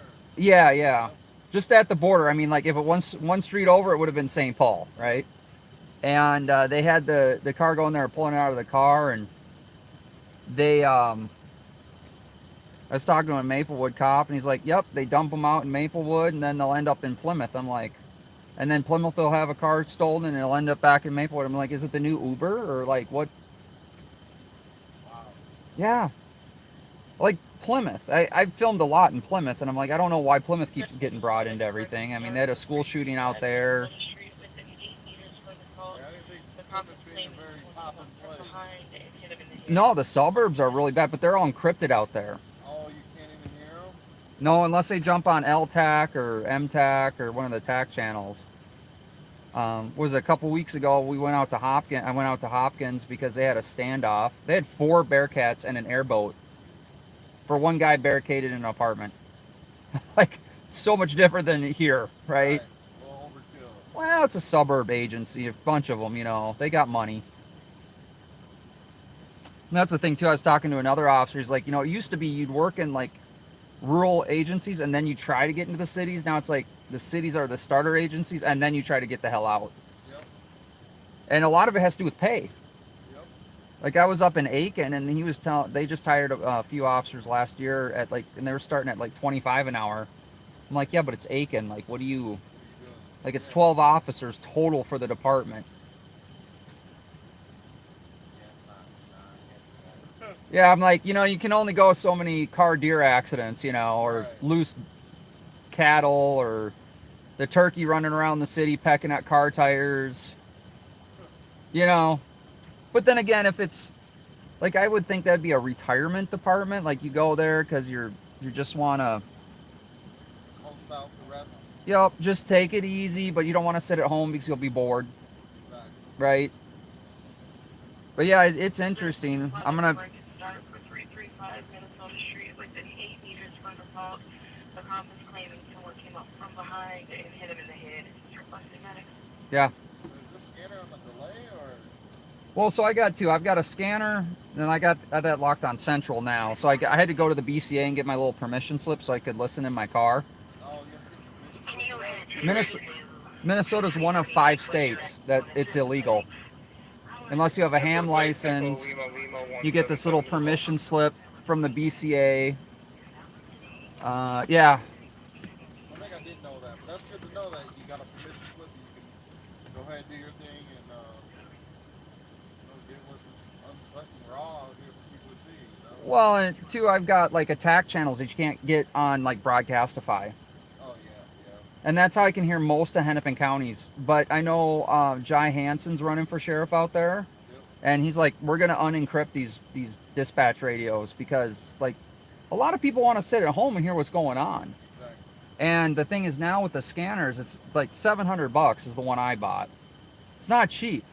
or? yeah, just at the border. I mean, like if it one street over, it would have been St. Paul, right? And they had the car going there, pulling it out of the car, and they I was talking to a Maplewood cop, and he's like, "Yep, they dump them out in Maplewood, and then they'll end up in Plymouth." I'm like, and then Plymouth will have a car stolen, and it'll end up back in Maplewood. I'm like, is it the new Uber or like what? Wow. Yeah, like Plymouth. I filmed a lot in Plymouth, and I'm like, I don't know why Plymouth keeps getting brought into everything. I mean, they had a school shooting out there. Yeah, I didn't think Plymouth being a very poppin' place. No, the suburbs are really bad, but they're all encrypted out there. Oh, you can't even hear them? No, unless they jump on LTAC or MTAC or one of the TAC channels. Was a couple weeks ago we went out to Hopkins. I went out to Hopkins because they had a standoff. They had 4 Bearcats and an airboat for one guy barricaded in an apartment. Like so much different than here, right? A little overkill. Well, it's a suburb agency, a bunch of them, you know, they got money. And that's the thing too. I was talking to another officer. He's like, you know, it used to be you'd work in like rural agencies and then you try to get into the cities. Now it's like the cities are the starter agencies and then you try to get the hell out. Yep. And a lot of it has to do with pay. Yep. Like I was up in Aiken and he was telling, they just hired a few officers last year at like, and they were starting at like 25 an hour. I'm like, yeah, but it's Aiken. Like, what do you, like it's 12 officers total for the department. Yeah, I'm like, you know, you can only go so many car deer accidents, you know, or loose cattle or the turkey running around the city pecking at car tires, you know. But then again, if it's like, I would think that'd be a retirement department. Like you go there because you just want to, Coast out the rest. yep, just take it easy, but you don't want to sit at home because you'll be bored, Exactly. right? But yeah, it's interesting. I'm gonna. Start for 335 Minnesota Street within 8 meters from the fault. The cop is claiming someone came up from behind and hit him in the head. He's requesting medics. Yeah. Is this scanner on the delay or? Well, so I got 2. I've got a scanner, and I got that locked on Central now. So I had to go to the BCA and get my little permission slip so I could listen in my car. Oh, you have to get permission. Minnesota's one of 5 states that it's illegal. Unless you have a ham license, you get this little permission slip from the BCA. Yeah. I think I did know that, but that's good to know that you got a permission slip and you can go ahead and do your thing and get what's unfucking raw out here for people to see, you know? Well, and 2, I've got like attack channels that you can't get on like Broadcastify. Oh yeah. And that's how I can hear most of Hennepin counties. But I know Jai Hansen's running for sheriff out there. Yep. And he's like, we're going to unencrypt these dispatch radios because like a lot of people want to sit at home and hear what's going on. Exactly. And the thing is now with the scanners, it's like $700 is the one I bought. It's not cheap.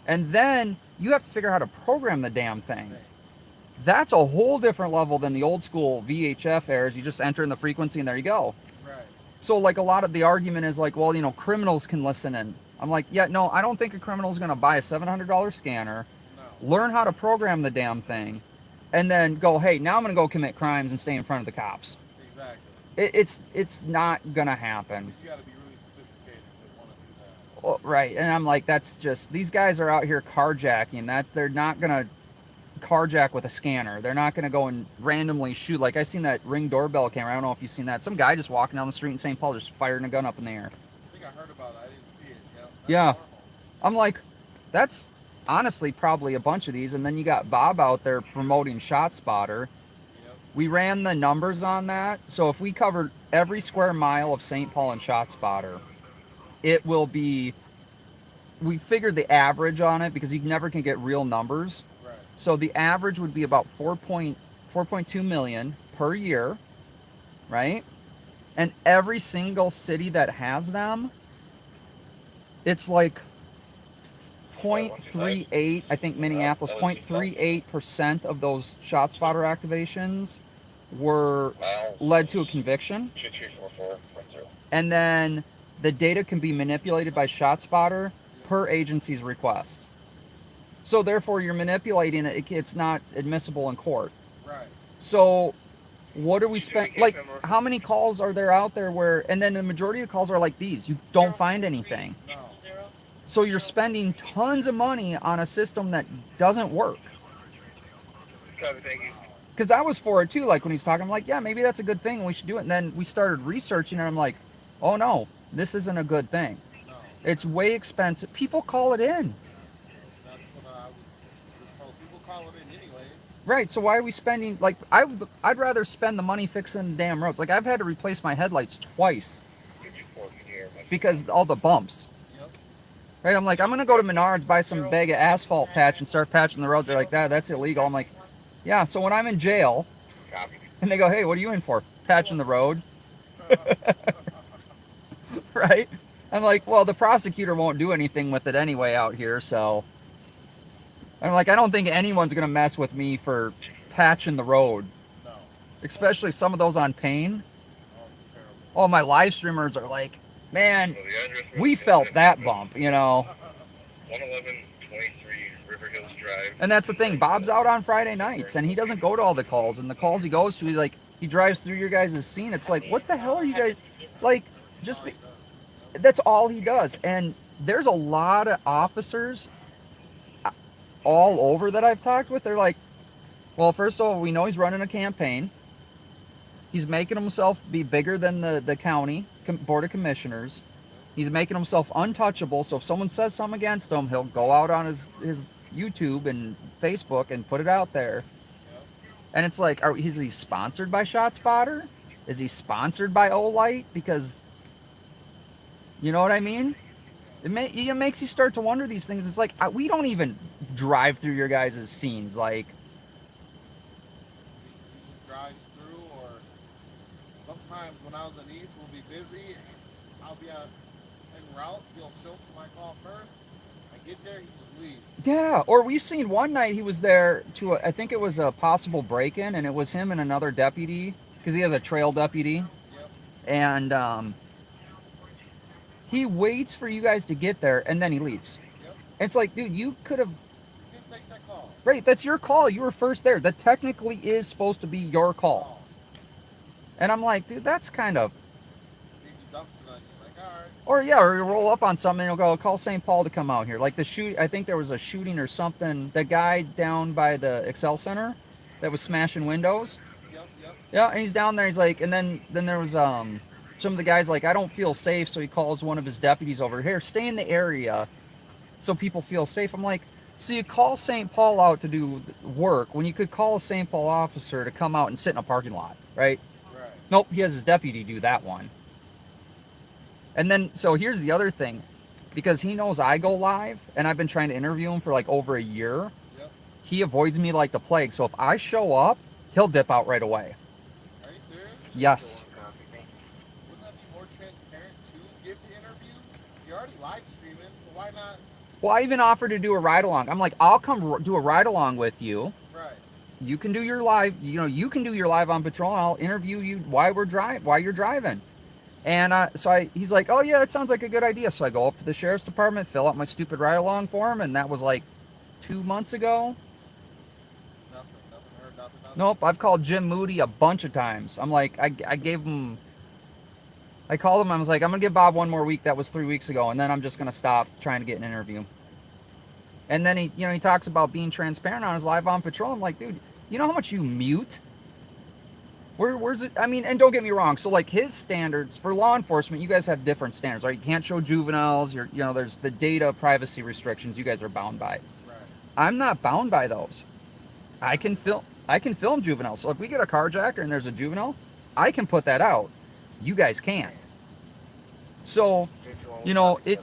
And then you have to figure out how to program the damn thing. That's a whole different level than the old school VHF errors. You just enter in the frequency and there you go. Right. So like a lot of the argument is like, well, you know, criminals can listen in. I'm like, yeah, no, I don't think a criminal is going to buy a $700 scanner, No. learn how to program the damn thing, and then go, hey, now I'm going to go commit crimes and stay in front of the cops. Exactly. It's not going to happen. You got to be really sophisticated to want to do that. Well, right. And I'm like, that's just, these guys are out here carjacking. That they're not going to carjack with a scanner. They're not going to go and randomly shoot. Like I seen that Ring doorbell camera. I don't know if you've seen that. Some guy just walking down the street in St. Paul just firing a gun up in the air. I think I heard about it. I didn't see it. Yep. That's Yeah. normal. I'm like, that's honestly probably a bunch of these. And then you got Bob out there promoting ShotSpotter. Yep. We ran the numbers on that. So if we covered every square mile of St. Paul in ShotSpotter, it will be, we figured the average on it because you never can get real numbers. Right. So the average would be about 4.2 million per year, right? And every single city that has them, it's like 0.38, I think Minneapolis, 0.38% of those ShotSpotter activations were led to a conviction. 23440. And then the data can be manipulated by ShotSpotter per agency's request. So therefore, you're manipulating it. It's not admissible in court. Right. So what do we spend? Like, how many calls are there out there where, and then the majority of calls are like these. You don't find anything. No. So you're spending tons of money on a system that doesn't work. Copy, thank you. Because I was for it too. Like when he's talking, I'm like, yeah, maybe that's a good thing. We should do it. And then we started researching, and I'm like, oh no, this isn't a good thing. No. It's way expensive. People call it in. That's what I was just told. People call it in anyways. Right. So why are we spending? Like I'd rather spend the money fixing the damn roads. Like I've had to replace my headlights twice because all the bumps. Yep. Right. I'm like, I'm gonna go to Menards, buy some bag of asphalt patch, and start patching the roads. They're like, that's illegal. I'm like, yeah. So when I'm in jail, and they go, hey, what are you in for? Patching the road. Right. I'm like, well, the prosecutor won't do anything with it anyway out here, so. I'm like, I don't think anyone's gonna mess with me for patching the road, No. especially some of those on Pain. Oh, it's terrible. Oh, my live streamers are like, man, we felt that bump, you know. 11123 River Hills Drive. And that's the thing. Bob's out on Friday nights, and he doesn't go to all the calls. And the calls he goes to, he drives through your guys' scene. It's like, what the hell are you guys, like, just be, that's all he does. And there's a lot of officers all over that I've talked with. They're like, well, first of all, we know he's running a campaign. He's making himself be bigger than the county board of commissioners. He's making himself untouchable. So if someone says something against him, he'll go out on his YouTube and Facebook and put it out there. And it's like, is he sponsored by ShotSpotter? Is he sponsored by Olight? Because, you know what I mean? It makes you start to wonder these things. It's like, we don't even drive through your guys' scenes. Like, He drives through, or sometimes when I was in East, we'll be busy. I'll be out en route. He'll show up to my call first. I get there, he just leaves. yeah. Or we seen one night he was there to, I think it was a possible break-in, and it was him and another deputy, because he has a trail deputy. Yep. And he waits for you guys to get there, and then he leaves. Yep. It's like, dude, you could have. You didn't take that call. Right, that's your call. You were first there. That technically is supposed to be your call. And I'm like, dude, that's kind of. He just dumps it on you. Like, all right. Or yeah, or you roll up on something and you'll go, call St. Paul to come out here. Like the shoot, I think there was a shooting or something. The guy down by the Excel Center that was smashing windows. Yep, yep. Yeah, and he's down there. He's like, and then there was some of the guys like, I don't feel safe, so he calls one of his deputies over here, stay in the area, so people feel safe. I'm like, so you call St. Paul out to do work when you could call a St. Paul officer to come out and sit in a parking lot, right? Right. Nope, he has his deputy do that one. And then, so here's the other thing, because he knows I go live, and I've been trying to interview him for like over a year. Yep. He avoids me like the plague. So if I show up, he'll dip out right away. Are you serious? Yes. Wouldn't that be more transparent to give the interview? You're already live streaming, so why not? Well, I even offered to do a ride along. I'm like, I'll come do a ride along with you. Right. You can do your live, you can do your live on patrol. And I'll interview you while you're driving. And he's like, oh yeah, that sounds like a good idea. So I go up to the sheriff's department, fill out my stupid ride along for him, and that was like 2 months ago. Nothing. Heard nothing. Nope, I've called Jim Moody a bunch of times. I'm like, I called him, I was like, I'm gonna give Bob one more week. That was 3 weeks ago, and then I'm just gonna stop trying to get an interview. And then he talks about being transparent on his live on patrol. I'm like, dude, you know how much you mute? Where's it? I mean, and don't get me wrong. So like his standards for law enforcement, you guys have different standards, right? You can't show juveniles. There's the data privacy restrictions you guys are bound by. Right. I'm not bound by those. I can film juveniles. So if we get a carjacker and there's a juvenile, I can put that out. You guys can't. So, it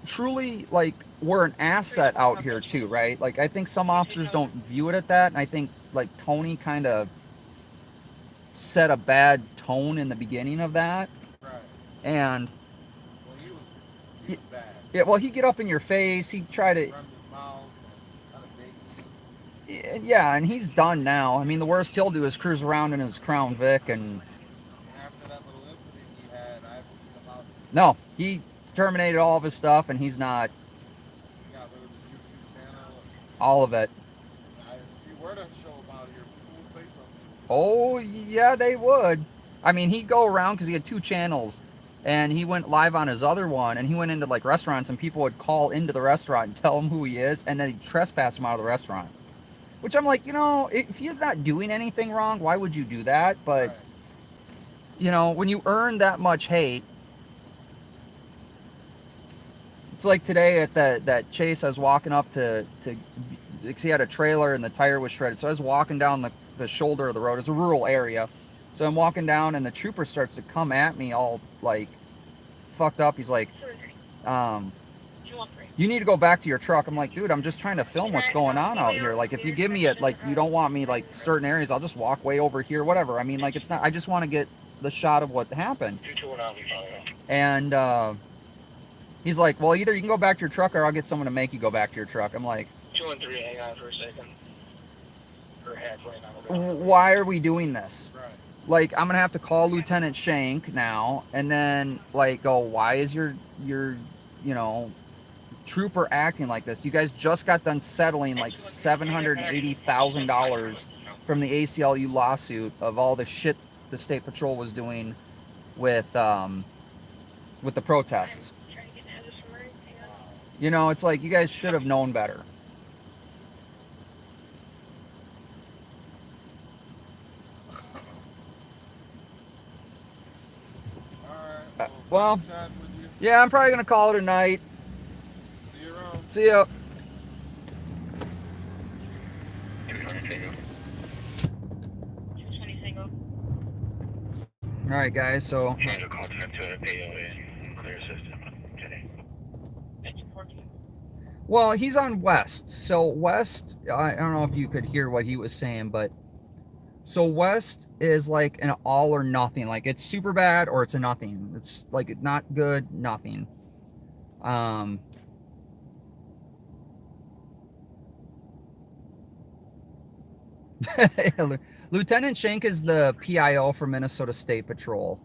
truly, like, we're an asset out here too, right? Like, I think some officers don't view it at that, and I think like Tony kind of set a bad tone in the beginning of that. Right. And Well, he was bad. yeah, well, he'd get up in your face. He'd try to, Run his mouth, kind of big. yeah, and he's done now. I mean, the worst he'll do is cruise around in his Crown Vic, and After that little incident he had, I haven't seen him out No, he terminated all of his stuff, and he's not He got rid of his YouTube channel. all of it. If you were to show about here, people would say something. Oh, yeah, they would. I mean, he'd go around because he had 2 channels, and he went live on his other one, and he went into like restaurants, and people would call into the restaurant and tell him who he is, and then he'd trespass him out of the restaurant. Which I'm like, you know, if he's not doing anything wrong, why would you do that? But, Right. you know, when you earn that much hate, it's like today at that Chase, I was walking up to because he had a trailer and the tire was shredded. So I was walking down the shoulder of the road. It's a rural area. So I'm walking down and the trooper starts to come at me all like fucked up. He's like, you need to go back to your truck. I'm like, dude, I'm just trying to film what's going on out here. Like, if you give me it, like, you don't want me like certain areas, I'll just walk way over here, whatever. I mean, like, it's not, I just want to get the shot of what happened. And he's like, well, either you can go back to your truck or I'll get someone to make you go back to your truck. I'm like, 213, hang on for a second. Or halfway now. why are we doing this? Right. Like, I'm gonna have to call Lieutenant Shank now, and then like go, why is your you know, trooper acting like this? You guys just got done settling like $780,000 from the ACLU lawsuit of all the shit the state patrol was doing with the protests. You know, it's like you guys should have known better. Alright. Well, chatting with you. yeah, I'm probably gonna call it a night. See you around. See ya. All right, guys. So. Change of contact to AOA. Clear system today. Well, he's on West. So West, I don't know if you could hear what he was saying, but so West is like an all or nothing. Like, it's super bad or it's a nothing. It's like not good, nothing. Lieutenant Shank is the PIO for Minnesota State Patrol.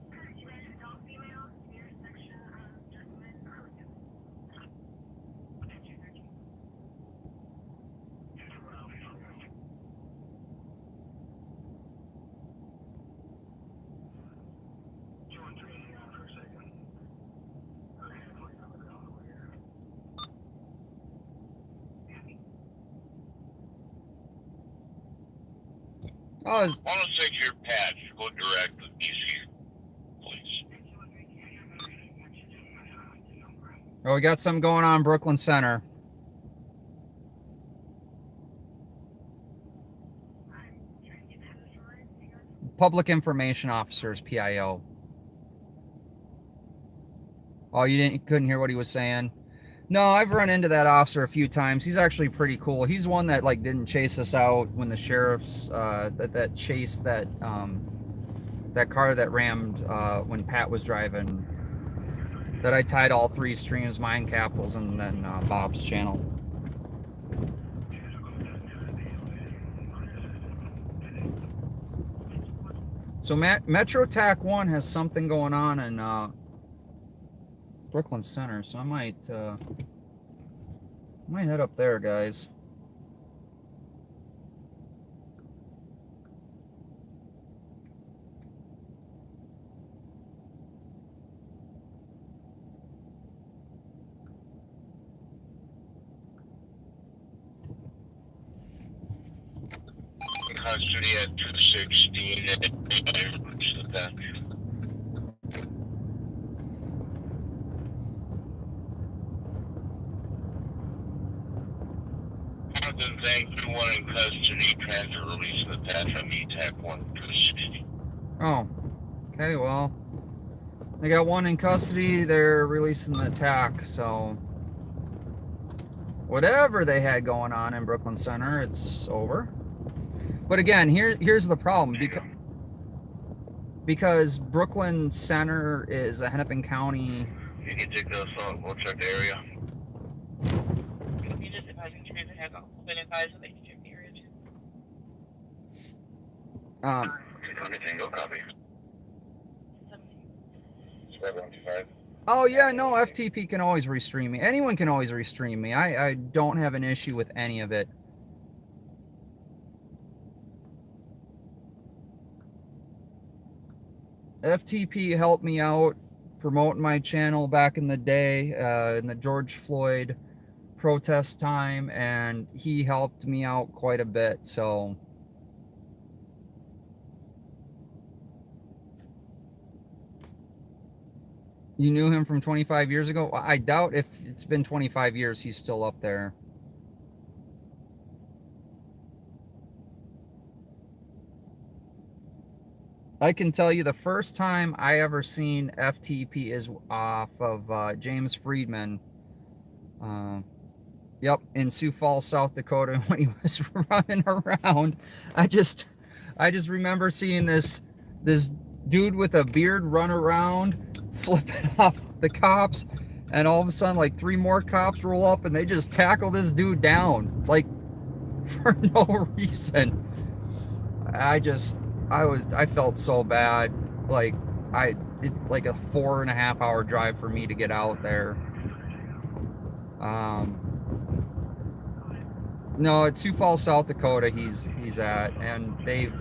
Oh, is, I want to take your patch. Go direct to DC, please. oh, we got something going on in Brooklyn Center. Public Information Officers, PIO. Oh, you couldn't hear what he was saying? No, I've run into that officer a few times. He's actually pretty cool. He's one that like didn't chase us out when the sheriffs that chased that car that rammed when Pat was driving. That I tied all 3 streams, mine, Capitals, and then Bob's channel. So Metro TAC 1 has something going on in Brooklyn Center, so I might head up there, guys. Custody at 216 and that. Jonathan, thank you. 1 in custody. Transfer release of the patch from ETAC 1 Oh, okay, well, they got 1 in custody. They're releasing the attack, so whatever they had going on in Brooklyn Center, it's over. But again, here's the problem, because Brooklyn Center is a Hennepin County. You can take those on. We'll check the area. You just advising transit has been advised that they can check the area too. Tango, copy. 7125. Oh yeah, no, FTP can always restream me. Anyone can always restream me. I don't have an issue with any of it. FTP helped me out promoting my channel back in the day, in the George Floyd protest time, and he helped me out quite a bit, so. You knew him from 25 years ago? I doubt if it's been 25 years he's still up there. I can tell you the first time I ever seen FTP is off of James Friedman. Yep, in Sioux Falls, South Dakota, when he was running around. I just remember seeing this dude with a beard run around, flipping off the cops, and all of a sudden, like 3 more cops roll up and they just tackle this dude down, like, for no reason. I felt so bad. Like, it's like a 4.5 hour drive for me to get out there. No, it's Sioux Falls, South Dakota he's at, and they've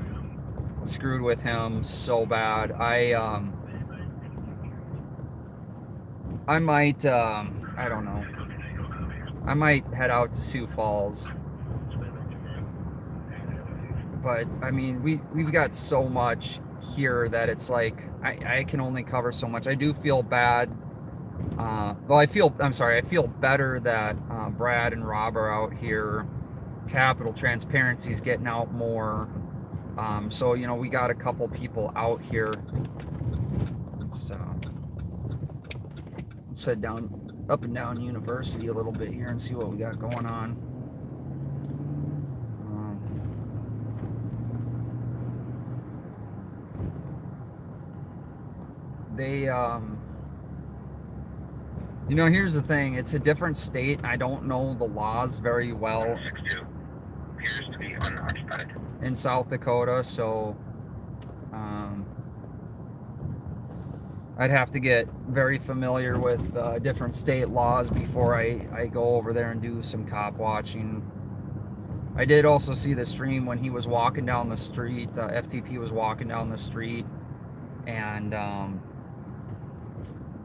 screwed with him so bad. I might, I don't know. I might head out to Sioux Falls. But, I mean, we've got so much here that it's like, I can only cover so much. I do feel bad. Well, I feel better that Brad and Rob are out here. Capital Transparency's getting out more. So, you know, we got a couple people out here. Let's head up and down University a little bit here and see what we got going on. You know, here's the thing. It's a different state. I don't know the laws very well. 62 appears to be unoccupied. In South Dakota, so I'd have to get very familiar with different state laws before I go over there and do some cop watching. I did also see the stream when he was walking down the street. FTP was walking down the street, and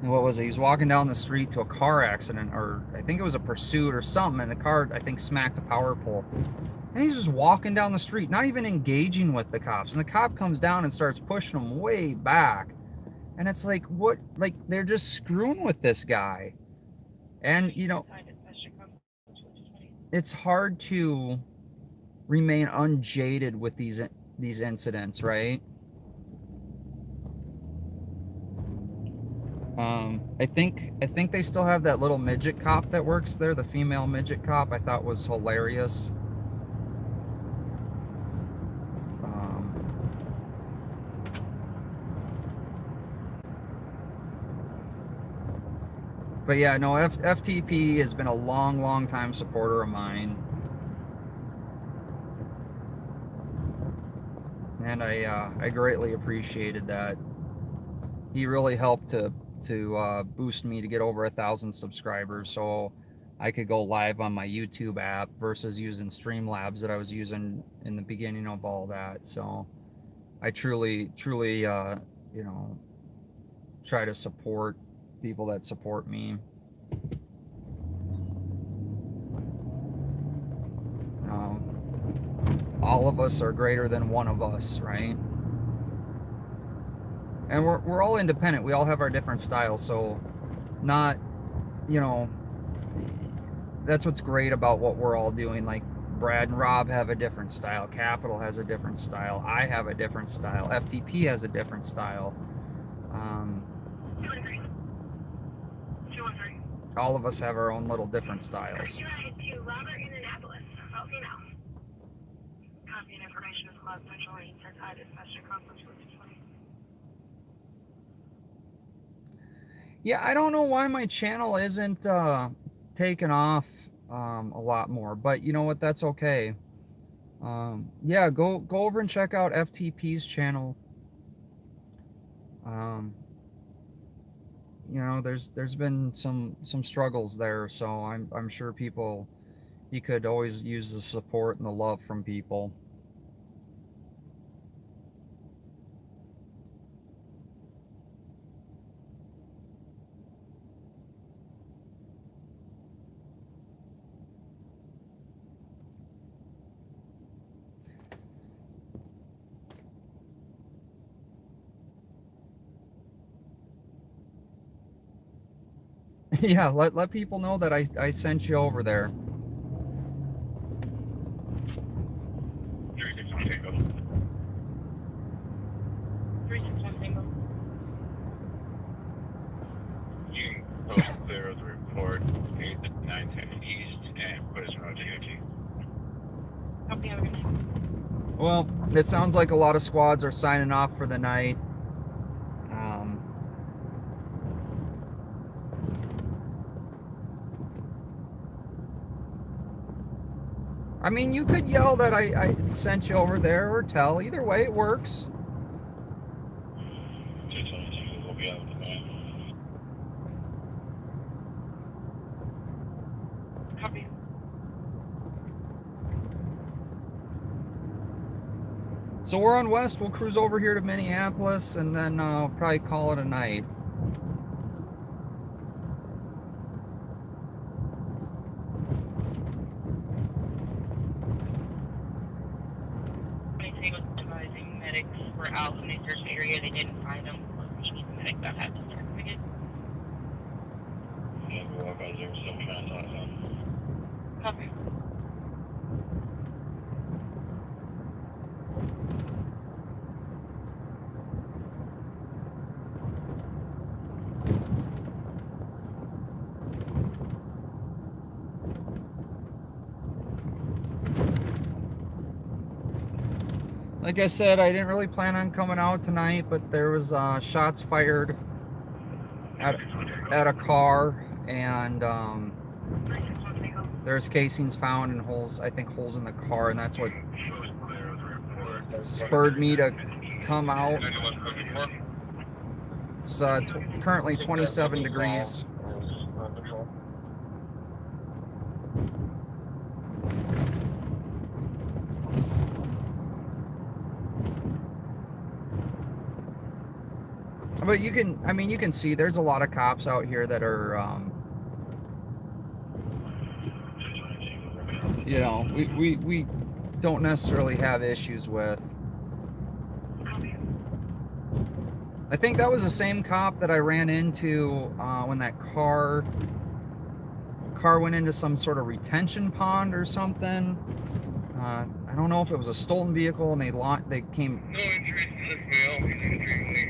what was it? He was walking down the street to a car accident, or I think it was a pursuit or something, and the car, I think, smacked a power pole. And he's just walking down the street, not even engaging with the cops. And the cop comes down and starts pushing him way back. And it's like, what? Like, they're just screwing with this guy. And, you know, it's hard to remain unjaded with these incidents, right? I think they still have that little midget cop that works there, the female midget cop. I thought was hilarious. But yeah, no, FTP has been a long time supporter of mine. And I greatly appreciated that. He really helped to boost me to get over 1,000 subscribers, so I could go live on my YouTube app versus using Streamlabs that I was using in the beginning of all that. So I truly, you know, try to support people that support me. All of us are greater than one of us, right? And we're all independent. We all have our different styles. So not, you know, that's what's great about what we're all doing. Like Brad and Rob have a different style. Capital has a different style. I have a different style. FTP has a different style. 213. 213. All of us have our own little different styles. To Robert in Annapolis. I'll see now. Copy and information is Cloud Central Agent says hi, dispatch to Conference Room 220. Yeah, I don't know why my channel isn't taken off a lot more, but you know what? That's okay. Yeah, go over and check out FTP's channel. you know, there's been some struggles there, so I'm sure he could always use the support and the love from people. Yeah, let people know that I sent you over there. 361 Tango. 361 Tango. You can post clear of the report, 910 East, and put us on TOT. Copy, have a good night. Well, it sounds like a lot of squads are signing off for the night. I mean, you could yell that I sent you over there, or tell. Either way, it works. 222 will be out tonight. Copy. So we're on west. We'll cruise over here to Minneapolis, and then probably call it a night. Advising medics were out in the search area. They didn't find them. Medics that had to start again. Yeah, we'll walk out there, still trying to talk to them. Copy. Like I said, I didn't really plan on coming out tonight, but there was shots fired at a car, and there's casings found and holes, I think holes in the car, and that's what spurred me to come out. It's currently 27 degrees. But you can see there's a lot of cops out here that are, you know, we don't necessarily have issues with. I think that was the same cop that I ran into when that car went into some sort of retention pond or something. I don't know if it was a stolen vehicle and they came. No injuries to this male. He's extremely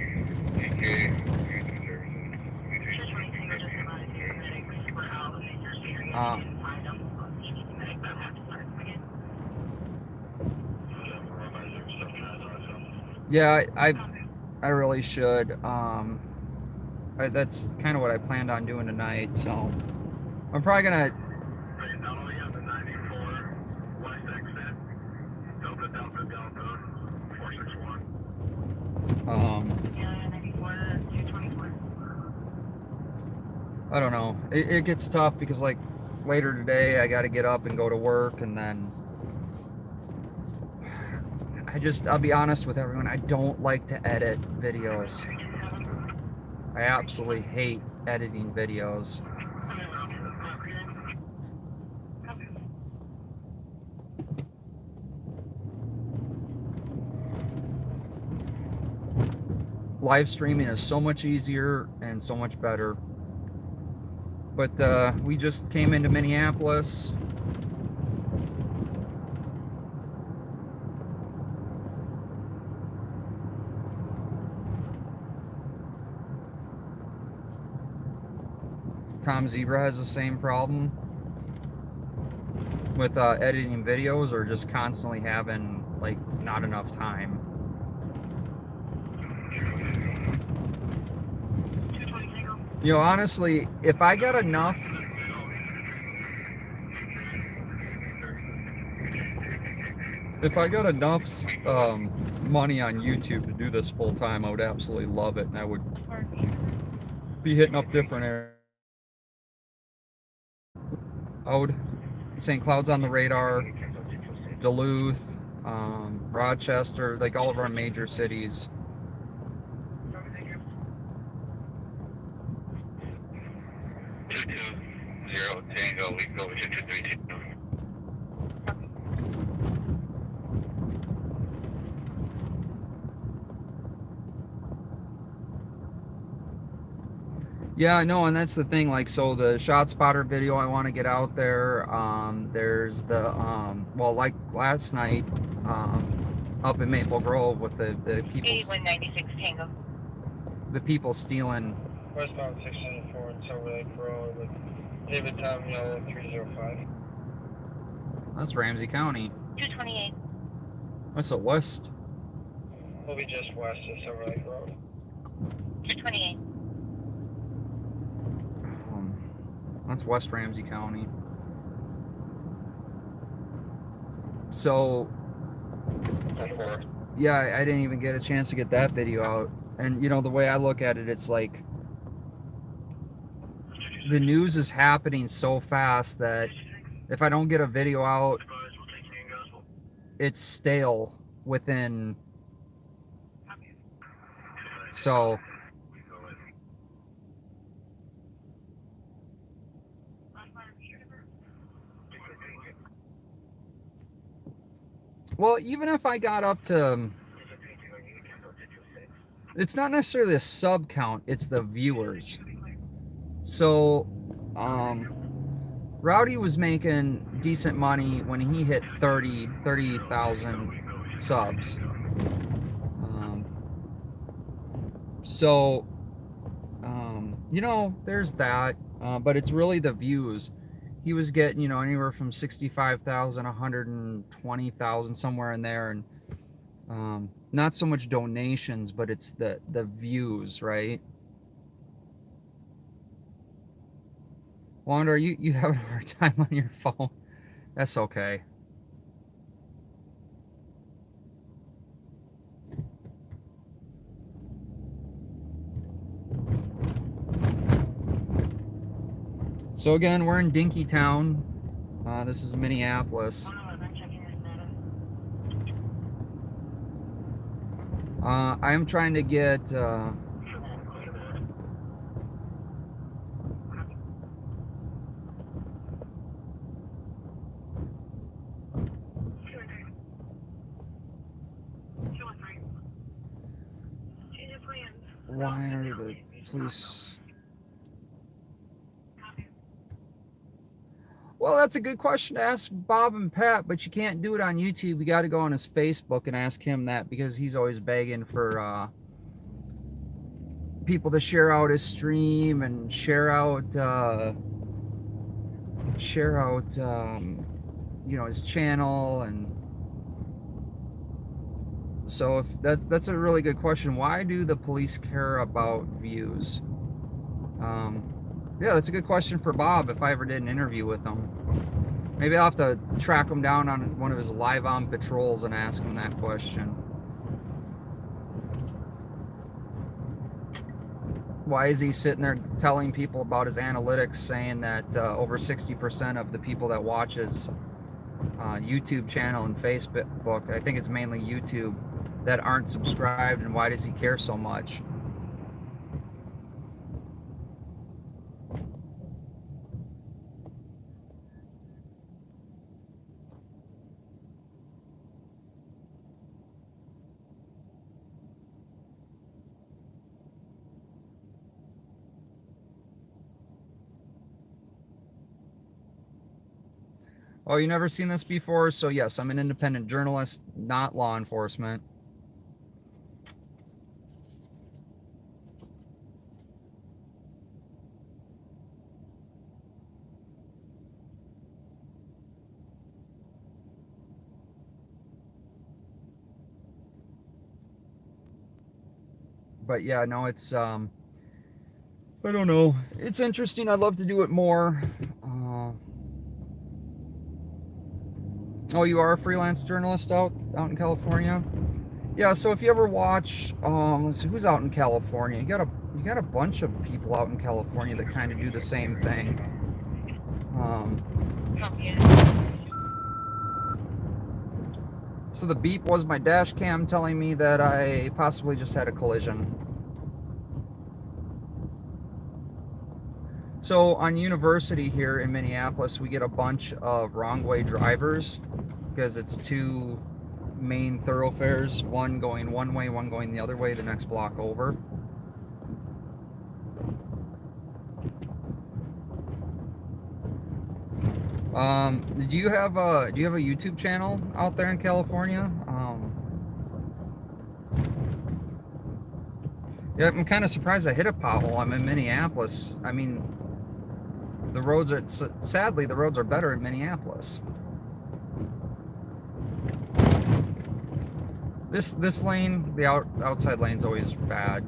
DK. Yeah, I really should. That's kind of what I planned on doing tonight. So I'm probably gonna. I don't know. It gets tough because like later today I got to get up and go to work, and then I'll be honest with everyone, I don't like to edit videos. I absolutely hate editing videos. Live streaming is so much easier and so much better. But we just came into Minneapolis. Tom Zebra has the same problem with editing videos, or just constantly having like not enough time. You know, honestly, if I got enough money on YouTube to do this full time, I would absolutely love it, and I would be hitting up different areas. St. Cloud's on the radar, Duluth, Rochester, like all of our major cities. 220 Tango, we can go with 2232. Yeah, no, and that's the thing. Like, so the shot spotter video I want to get out there. There's the well, like last night, up in Maple Grove with the people, 8196 Tango. the people stealing. Westbound 604 and Silver Lake Road with David Tom Yellow 305. That's Ramsey County. 228. That's the west. We'll be just west of Silver Lake Road. 228. That's West Ramsey County. So, yeah, I didn't even get a chance to get that video out. And, you know, the way I look at it, it's like the news is happening so fast that if I don't get a video out, it's stale within. So, well, even if I got up to, it's not necessarily a sub count, it's the viewers. So, Rowdy was making decent money when he hit 30,000 subs. So, you know, there's that, but it's really the views. He was getting, you know, anywhere from 65,000, 120,000, somewhere in there, and not so much donations, but it's the views, right? Wanda, you having a hard time on your phone? That's okay. So again, we're in Dinkytown. This is Minneapolis. I am trying to get why are the police? Well, that's a good question to ask Bob and Pat, but you can't do it on YouTube. You got to go on his Facebook and ask him that, because he's always begging for people to share out his stream and share out you know, his channel. And so if that's a really good question. Why do the police care about views? Yeah, that's a good question for Bob if I ever did an interview with him. Maybe I'll have to track him down on one of his live on patrols and ask him that question. Why is he sitting there telling people about his analytics, saying that over 60% of the people that watch his YouTube channel and Facebook, I think it's mainly YouTube, that aren't subscribed, and why does he care so much? Oh, you never seen this before? So yes, I'm an independent journalist, not law enforcement. But yeah, no, it's I don't know. It's interesting. I'd love to do it more. Oh, you are a freelance journalist out in California? Yeah, so if you ever watch, let's see, who's out in California? You got a bunch of people out in California that kind of do the same thing. So the beep was my dash cam telling me that I possibly just had a collision. So on University here in Minneapolis, we get a bunch of wrong way drivers because it's two main thoroughfares, one going one way, one going the other way, the next block over. Do you have a YouTube channel out there in California? Yeah, I'm kind of surprised I hit a pothole. I'm in Minneapolis. I mean, the roads are, sadly, the roads are better in Minneapolis. This lane, the outside lane's always bad.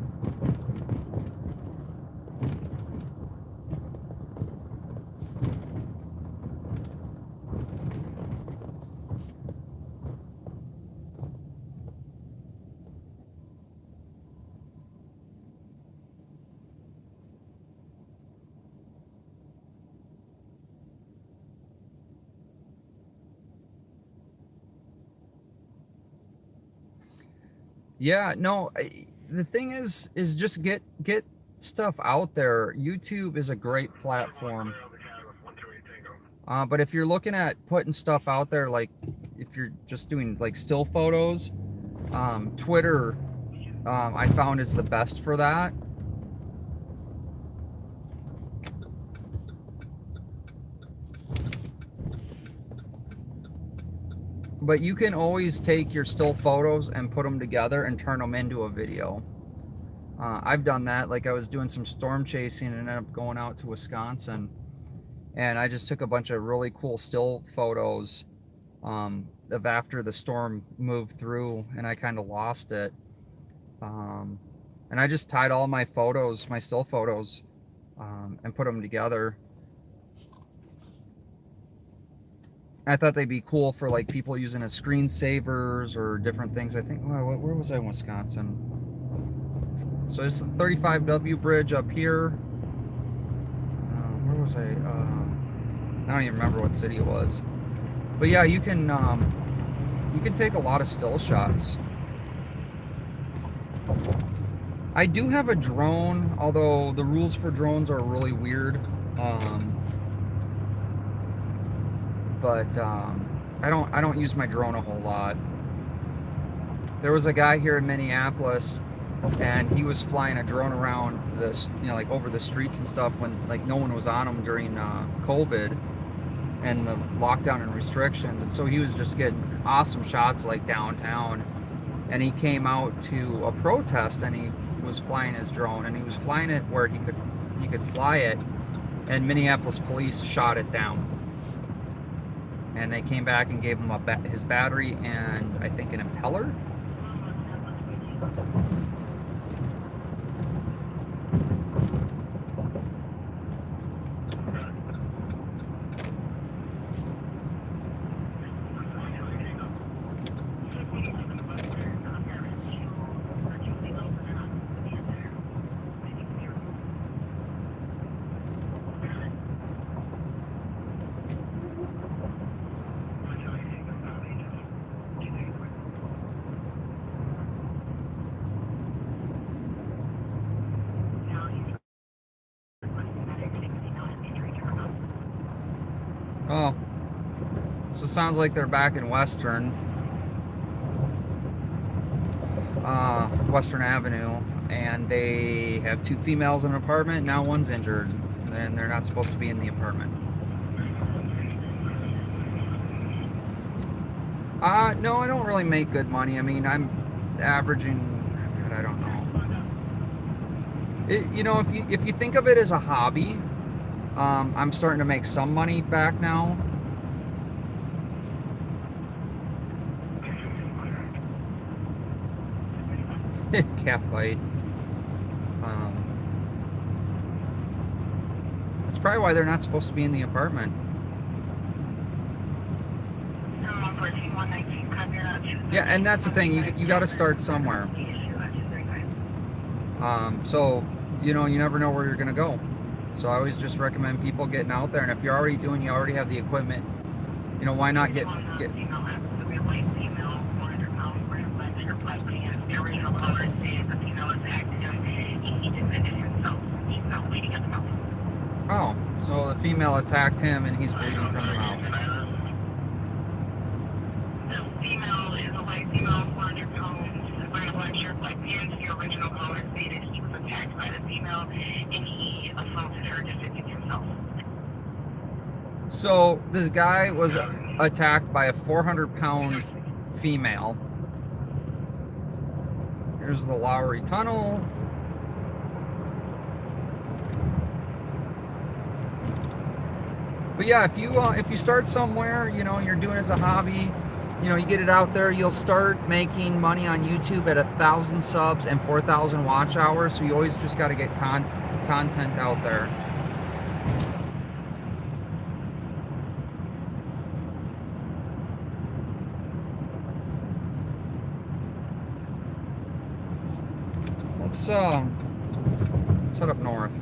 Yeah, no, the thing is just get stuff out there. YouTube is a great platform. But if you're looking at putting stuff out there, like if you're just doing like still photos, Twitter, I found is the best for that. But you can always take your still photos and put them together and turn them into a video. I've done that. Like I was doing some storm chasing and ended up going out to Wisconsin, and I just took a bunch of really cool still photos of after the storm moved through, and I kind of lost it. And I just tied all my photos, my still photos, and put them together. I thought they'd be cool for like people using as screensavers or different things. I think, oh, where was I in Wisconsin? So it's the 35W bridge up here. Where was I? I don't even remember what city it was. But yeah, you can take a lot of still shots. I do have a drone, although the rules for drones are really weird. But I don't use my drone a whole lot. There was a guy here in Minneapolis, and he was flying a drone around this, like over the streets and stuff when like no one was on him during COVID and the lockdown and restrictions, and so he was just getting awesome shots like downtown. And he came out to a protest, and he was flying his drone, and he was flying it where he could fly it, and Minneapolis police shot it down. And they came back and gave him his battery and I think an impeller. Oh, so it sounds like they're back in Western Avenue, and they have two females in an apartment. Now one's injured, and they're not supposed to be in the apartment. No, I don't really make good money. I mean, I'm averaging, I don't know. If you think of it as a hobby, I'm starting to make some money back now. Cat fight. That's probably why they're not supposed to be in the apartment. 114, 119. copy that. Yeah, and that's the thing. You got to start somewhere. So, you know, you never know where you're going to go. So I always just recommend people getting out there. And if you're already doing, you already have the equipment, you know, why not get Oh, so the female attacked him and he's bleeding from the mouth. The female is a white female, 400 pounds, wearing a black shirt, black pants. The original caller stated he was attacked by the female and he assaulted her, defending himself. So this guy was attacked by a 400-pound female. Here's the Lowry Tunnel. But yeah, if you start somewhere, you know, you're doing it as a hobby, you know, you get it out there, you'll start making money on YouTube at 1,000 subs and 4,000 watch hours. So you always just got to get content out there. Let's head up north.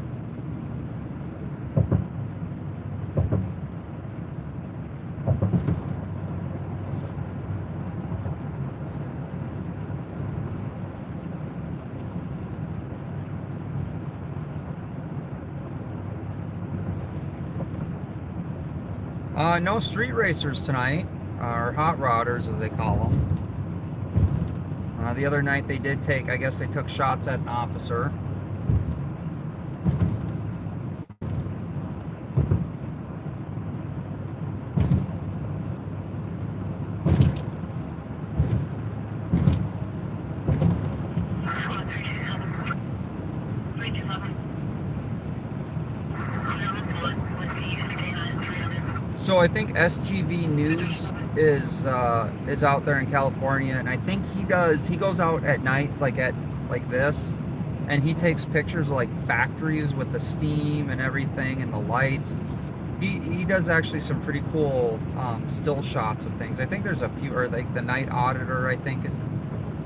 No street racers tonight, or hot rodders as they call them. The other night they did take, I guess they took shots at an officer. So I think SGV News is out there in California, and I think he goes out at night like this, and he takes pictures of like factories with the steam and everything and the lights. He does actually some pretty cool still shots of things. I think there's a few, or like the Night Auditor, I think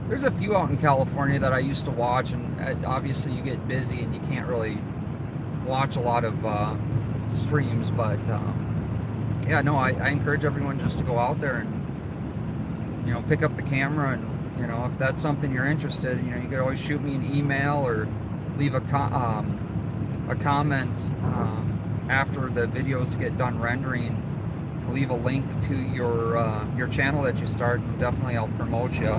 there's a few out in California that I used to watch, and obviously you get busy and you can't really watch a lot of streams, but yeah, no, I encourage everyone just to go out there and, you know, pick up the camera, and, you know, if that's something you're interested, you know, you can always shoot me an email or leave a comment after the videos get done rendering. Leave a link to your channel that you start, and definitely I'll promote you.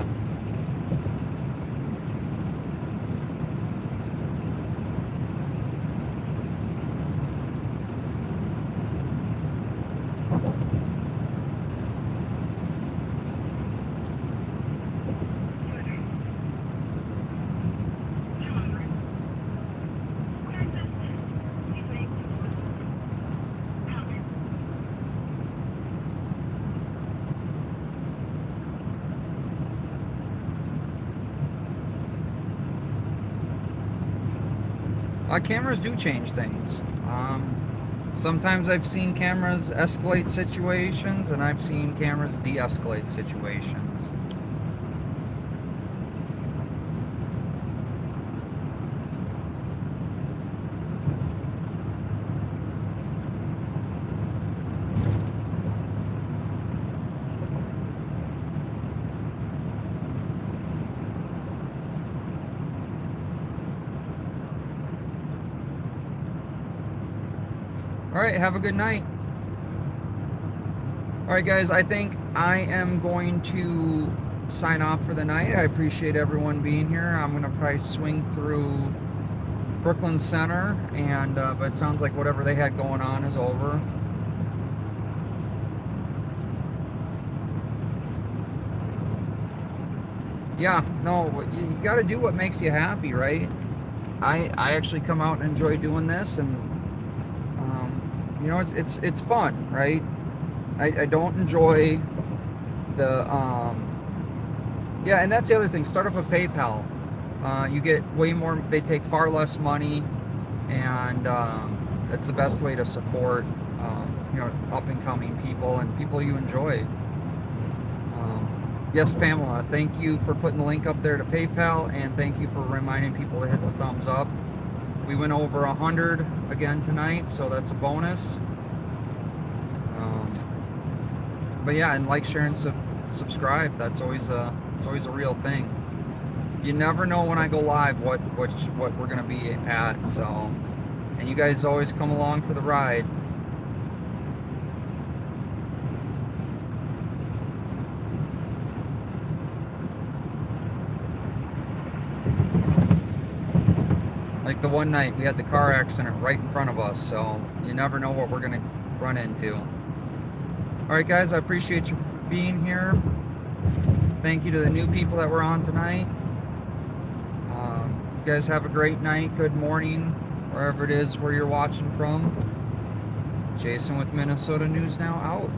Cameras do change things. Sometimes I've seen cameras escalate situations, and I've seen cameras de-escalate situations. All right, have a good night. All right, guys, I think I am going to sign off for the night. I appreciate everyone being here. I'm going to probably swing through Brooklyn Center, and but it sounds like whatever they had going on is over. Yeah, no, you got to do what makes you happy, right? I actually come out and enjoy doing this, and you know, it's fun, right? I don't enjoy the yeah, and that's the other thing. Start up a PayPal. You get way more. They take far less money, and it's the best way to support you know, up and coming people and people you enjoy. Yes, Pamela, thank you for putting the link up there to PayPal, and thank you for reminding people to hit the thumbs up. We went over 100 again tonight, so that's a bonus. But yeah, and like, share, and subscribe. That's always a real thing. You never know when I go live what we're gonna be at. So, and you guys always come along for the ride. Like the one night we had the car accident right in front of us, so you never know what we're gonna run into. All right, guys, I appreciate you being here. Thank you to the new people that were on tonight. You guys have a great night, good morning, wherever it is where you're watching from. Jason with Minnesota News Now out.